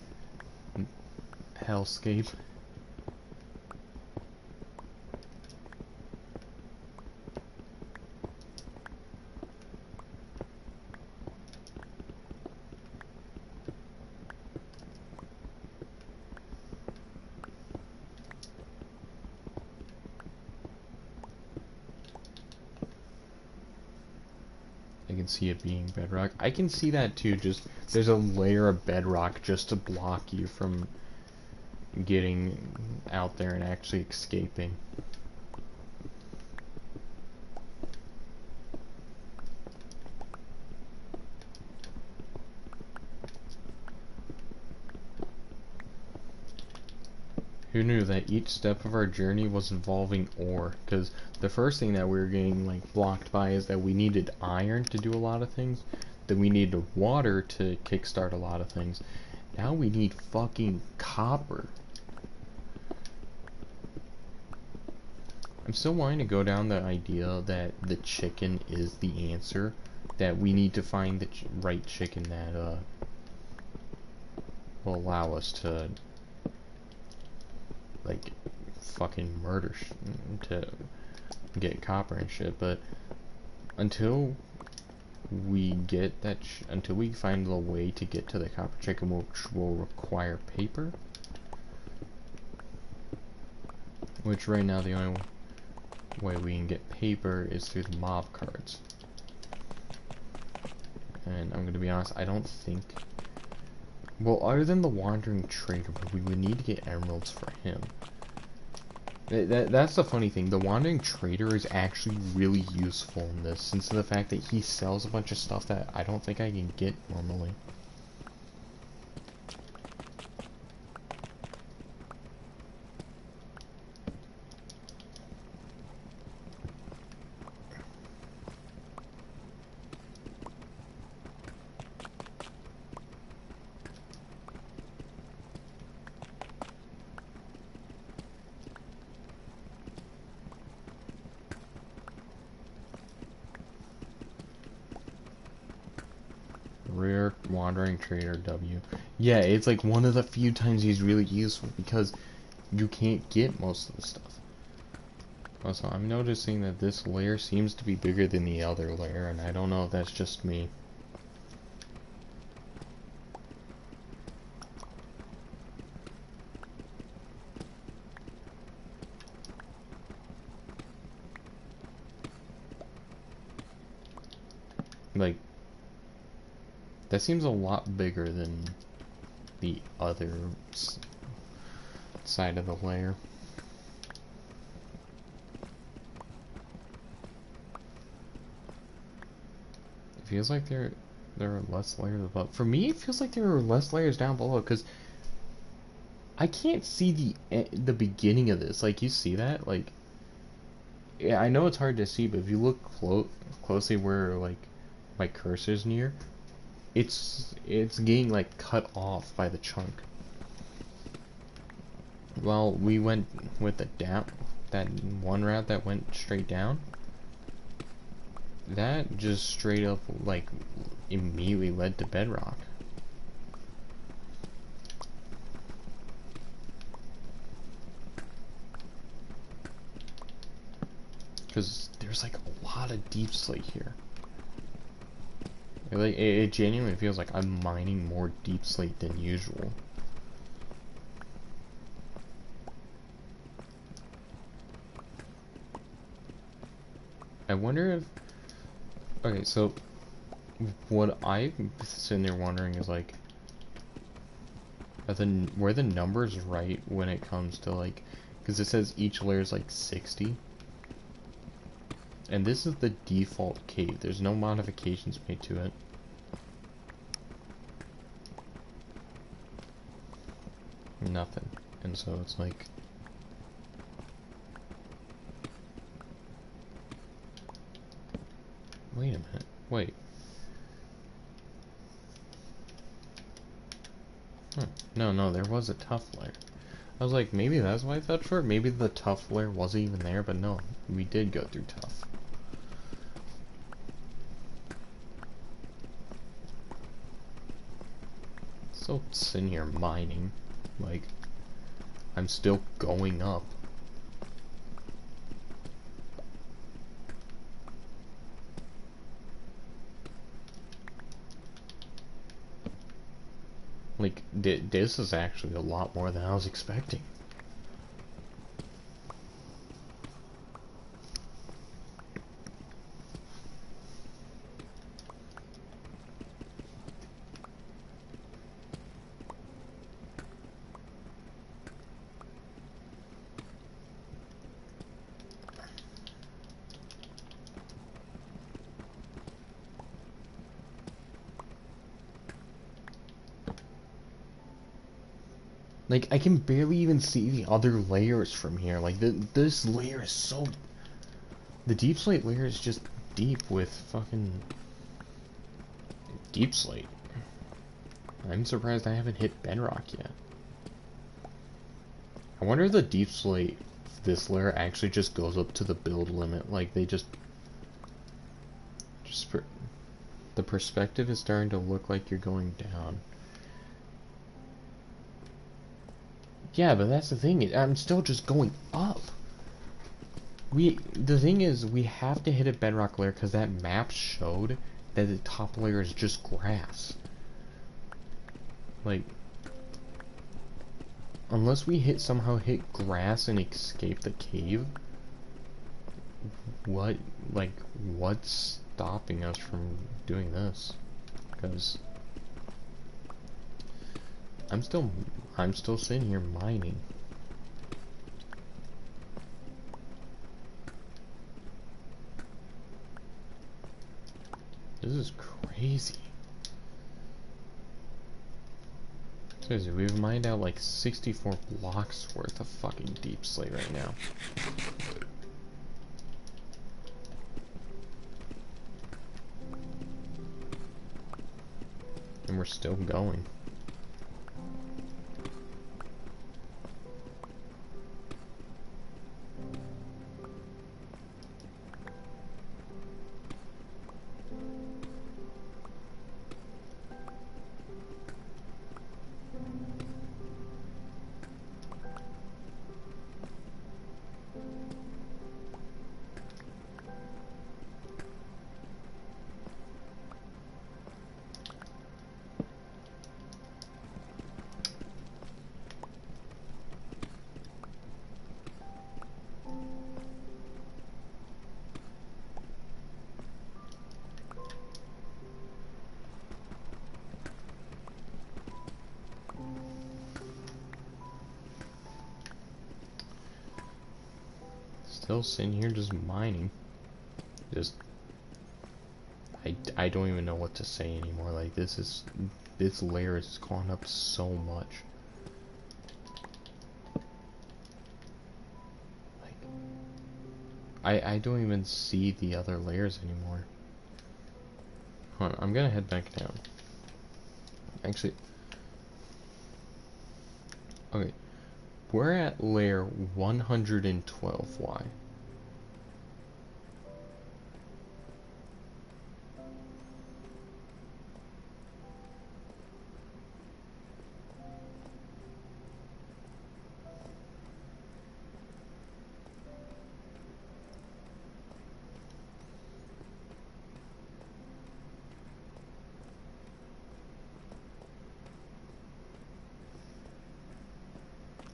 hellscape. I can see it being bedrock. I can see that too, just there's a layer of bedrock just to block you from getting out there and actually escaping. you knew that each step of our journey was involving ore, because the first thing that we were getting like blocked by is that we needed iron to do a lot of things, then we needed water to kickstart a lot of things. Now we need fucking copper. I'm still wanting to go down the idea that the chicken is the answer, that we need to find the right chicken that will allow us to like fucking murder to get copper and shit. But until we get that until we find a way to get to the copper chicken, which will require paper, which right now the only way we can get paper is through the mob cards. And I'm gonna be honest, I don't think, well, other than the wandering trader, but we would need to get emeralds for him. That's the funny thing. The wandering trader is actually really useful in this, since of the fact that he sells a bunch of stuff that I don't think I can get normally. Rare wandering trader W. Yeah, it's like one of the few times he's really useful because you can't get most of the stuff. Also, I'm noticing that this layer seems to be bigger than the other layer, and I don't know if that's just me. Like, that seems a lot bigger than the other side of the layer. It feels like there are less layers above. For me, it feels like there are less layers down below, because I can't see the beginning of this. Like, you see that? Like, yeah, I know it's hard to see, but if you look closely where like my cursor's near, it's getting like cut off by the chunk. Well, we went with the down, that one route that went straight down, that just straight up like immediately led to bedrock. Because there's like a lot of deep slate here. Like, it genuinely feels like I'm mining more deep slate than usual. I wonder if... Okay, so what I'm sitting there wondering is like, were the numbers right when it comes to like, because it says each layer is like 60, and this is the default cave. There's no modifications made to it. Nothing. And so it's like, wait a minute, wait. No, there was a tough layer. I was like, maybe that's why I felt short. Maybe the tough layer wasn't even there, but no, we did go through tough. Still sitting here mining, like, I'm still going up. Like, this is actually a lot more than I was expecting. Like, I can barely even see the other layers from here. Like, this layer is so... The deep slate layer is just deep with fucking... deep slate. I'm surprised I haven't hit bedrock yet. I wonder if the deep slate, this layer actually just goes up to the build limit. Like, they just for... The perspective is starting to look like you're going down. Yeah, but that's the thing. I'm still just going up. The thing is, we have to hit a bedrock layer because that map showed that the top layer is just grass. Like, unless we somehow hit grass and escape the cave, what's stopping us from doing this? Because I'm still sitting here mining. This is crazy. Seriously, we've mined out like 64 blocks worth of fucking deep slate right now. And we're still going. Still sitting here just mining. I don't even know what to say anymore. Like, this layer has gone up so much. Like, I don't even see the other layers anymore. Hold on, I'm gonna head back down. Actually, okay, we're at layer 112Y.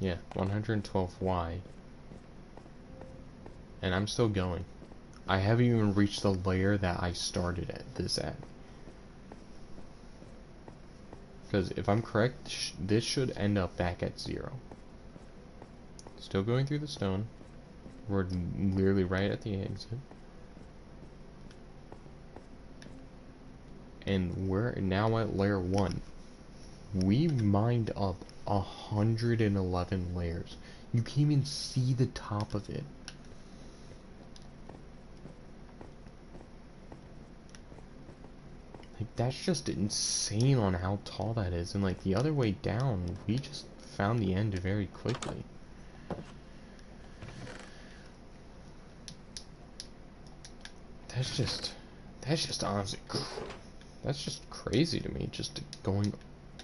Yeah, 112Y. And I'm still going. I haven't even reached the layer that I started at. Because if I'm correct, this should end up back at 0. Still going through the stone. We're literally right at the exit. And we're now at layer 1. We mined up 111 layers. You can't even see the top of it. Like, that's just insane on how tall that is. And like the other way down, we just found the end very quickly. That's just honestly, that's just crazy to me. Just going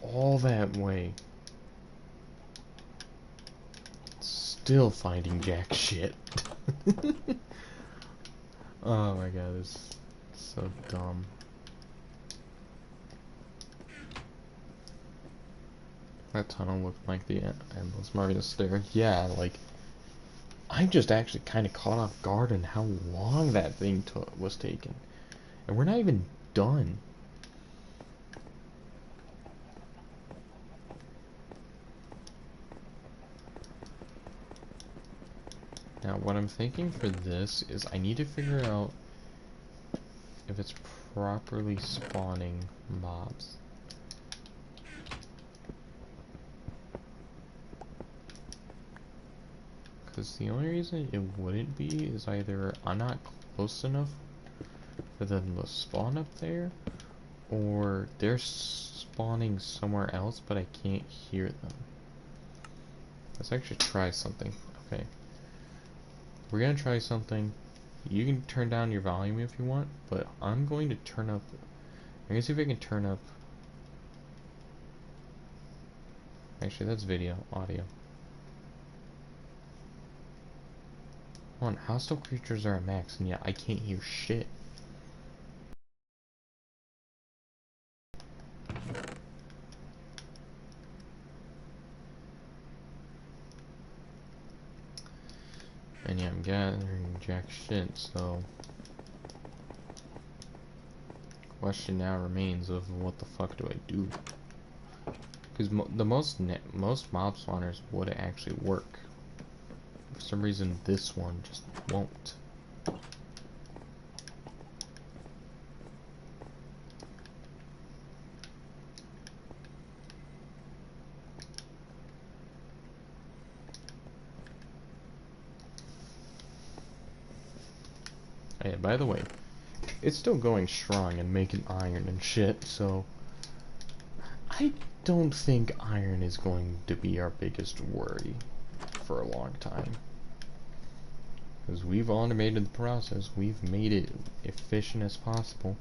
all that way, still finding jack shit. Oh my god, it's so dumb. That tunnel looked like the endless Marvelous Stair. Yeah, like, I'm just actually kind of caught off guard on how long that thing was taking. And we're not even done. Now, what I'm thinking for this is I need to figure out if it's properly spawning mobs. Because the only reason it wouldn't be is either I'm not close enough for them to spawn up there, or they're spawning somewhere else, but I can't hear them. Let's actually try something. Okay. We're gonna try something. You can turn down your volume if you want, but I'm going to turn up. I'm gonna see if I can turn up. Actually, that's video, audio. Come on, hostile creatures are at max, and yeah, I can't hear shit. And yeah, I'm gathering jack shit, so... Question now remains of what the fuck do I do? Because most mob spawners would actually work. For some reason, this one just won't. Oh, yeah, by the way, it's still going strong and making iron and shit, so I don't think iron is going to be our biggest worry for a long time. Because we've automated the process, we've made it efficient as possible.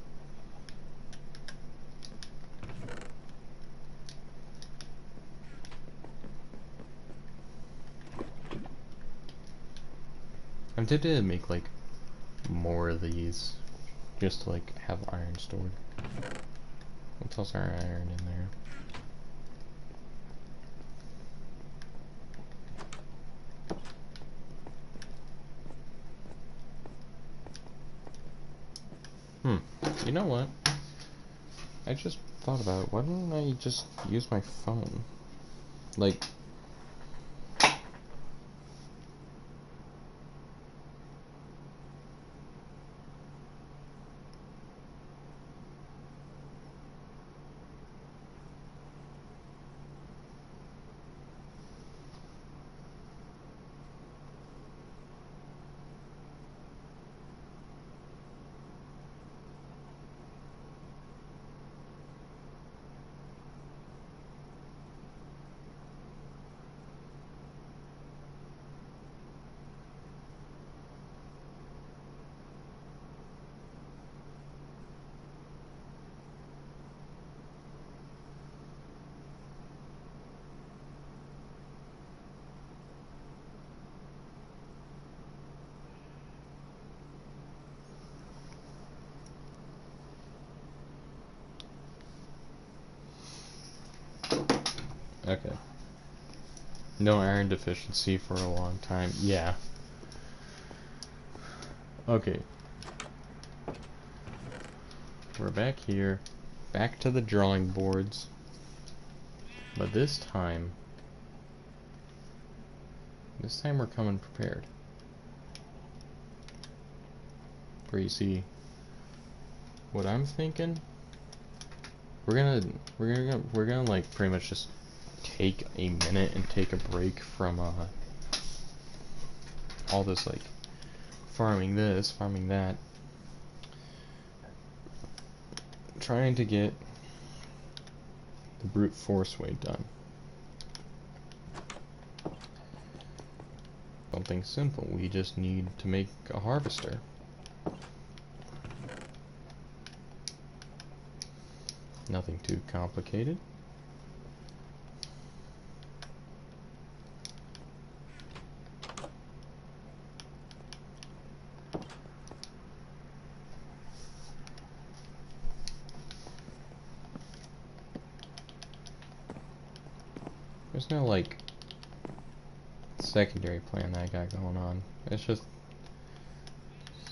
I'm tempted to make like more of these, just to like have iron stored. What else are iron in there? You know what? I just thought about it. Why don't I just use my phone? Like... Okay. No iron deficiency for a long time. Yeah. Okay. We're back here. Back to the drawing boards. But this time we're coming prepared. Where you see what I'm thinking? We're gonna like pretty much just take a minute and take a break from all this like farming this, farming that, trying to get the brute force way done. Something simple. We just need to make a harvester. Nothing too complicated. There's no like secondary plan that I got going on. It's just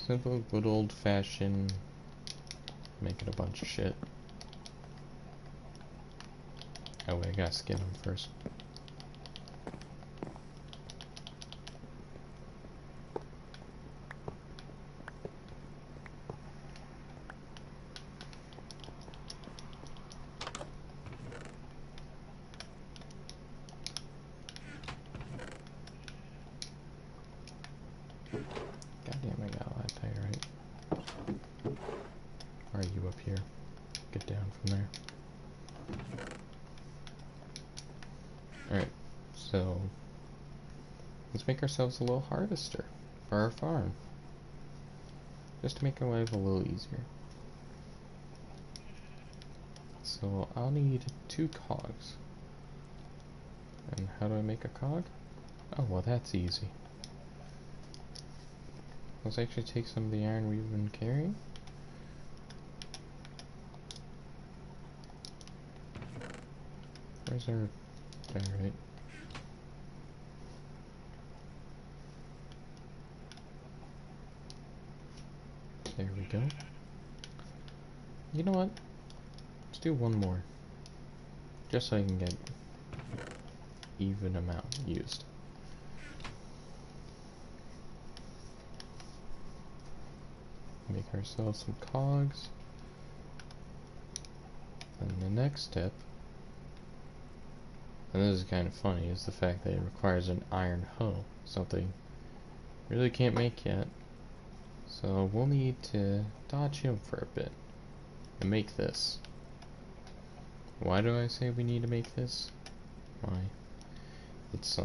simple, good old fashioned making a bunch of shit. Oh wait, I gotta skin them first. Goddamn, I got a lot of tire, right? Are you up here? Get down from there. Alright, so let's make ourselves a little harvester for our farm. Just to make our life a little easier. So I'll need 2 cogs. And how do I make a cog? Oh, well that's easy. Let's actually take some of the iron we've been carrying. Where's our... Alright. There we go. You know what? Let's do one more. Just so I can get even amount used. Make ourselves some cogs. And the next step, and this is kind of funny, is the fact that it requires an iron hoe. Something we really can't make yet. So we'll need to dodge him for a bit and make this. Why do I say we need to make this? Why? It's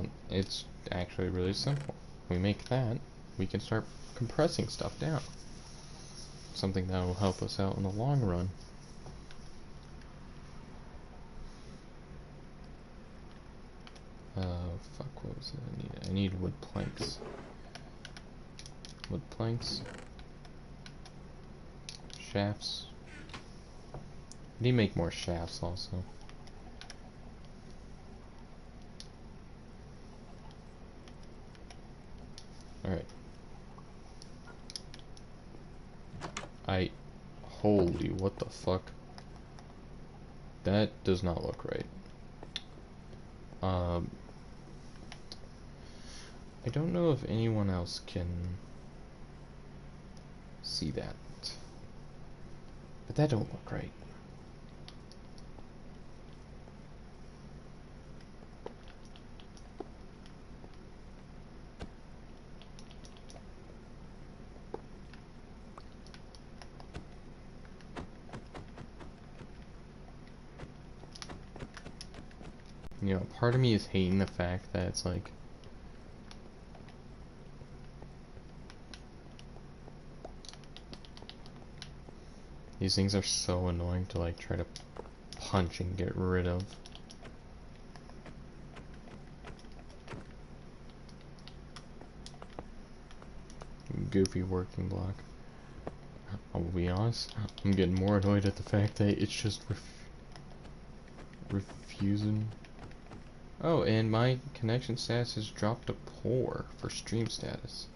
actually really simple. We make that, we can start compressing stuff down. Something that will help us out in the long run. Fuck, what was it I need wood planks. Wood planks. Shafts. I need to make more shafts also. Alright. Holy, what the fuck? That does not look right. I don't know if anyone else can see that. But that don't look right. You know, part of me is hating the fact that it's like these things are so annoying to like try to punch and get rid of. Goofy working block. I'll be honest, I'm getting more annoyed at the fact that it's just refusing. Oh, and my connection status has dropped to poor for stream status.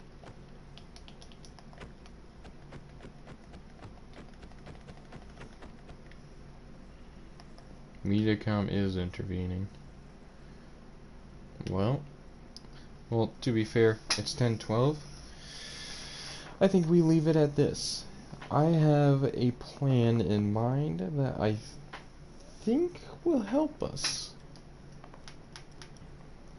Mediacom is intervening. Well, to be fair, it's 10:12. I think we leave it at this. I have a plan in mind that I think will help us.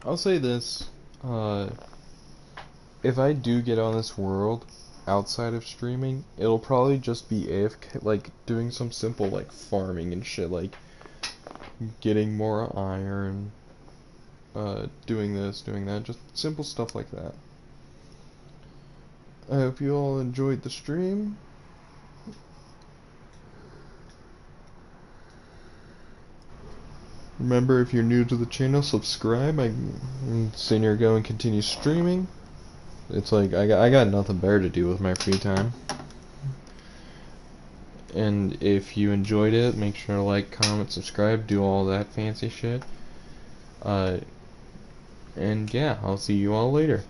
I'll say this, if I do get on this world outside of streaming, it'll probably just be AFK, like doing some simple like farming and shit, like getting more iron, doing this, doing that, just simple stuff like that. I hope you all enjoyed the stream. Remember, if you're new to the channel, subscribe. I'm sitting here going continue streaming. It's like I got nothing better to do with my free time. And if you enjoyed it, make sure to like, comment, subscribe, do all that fancy shit. And yeah, I'll see you all later.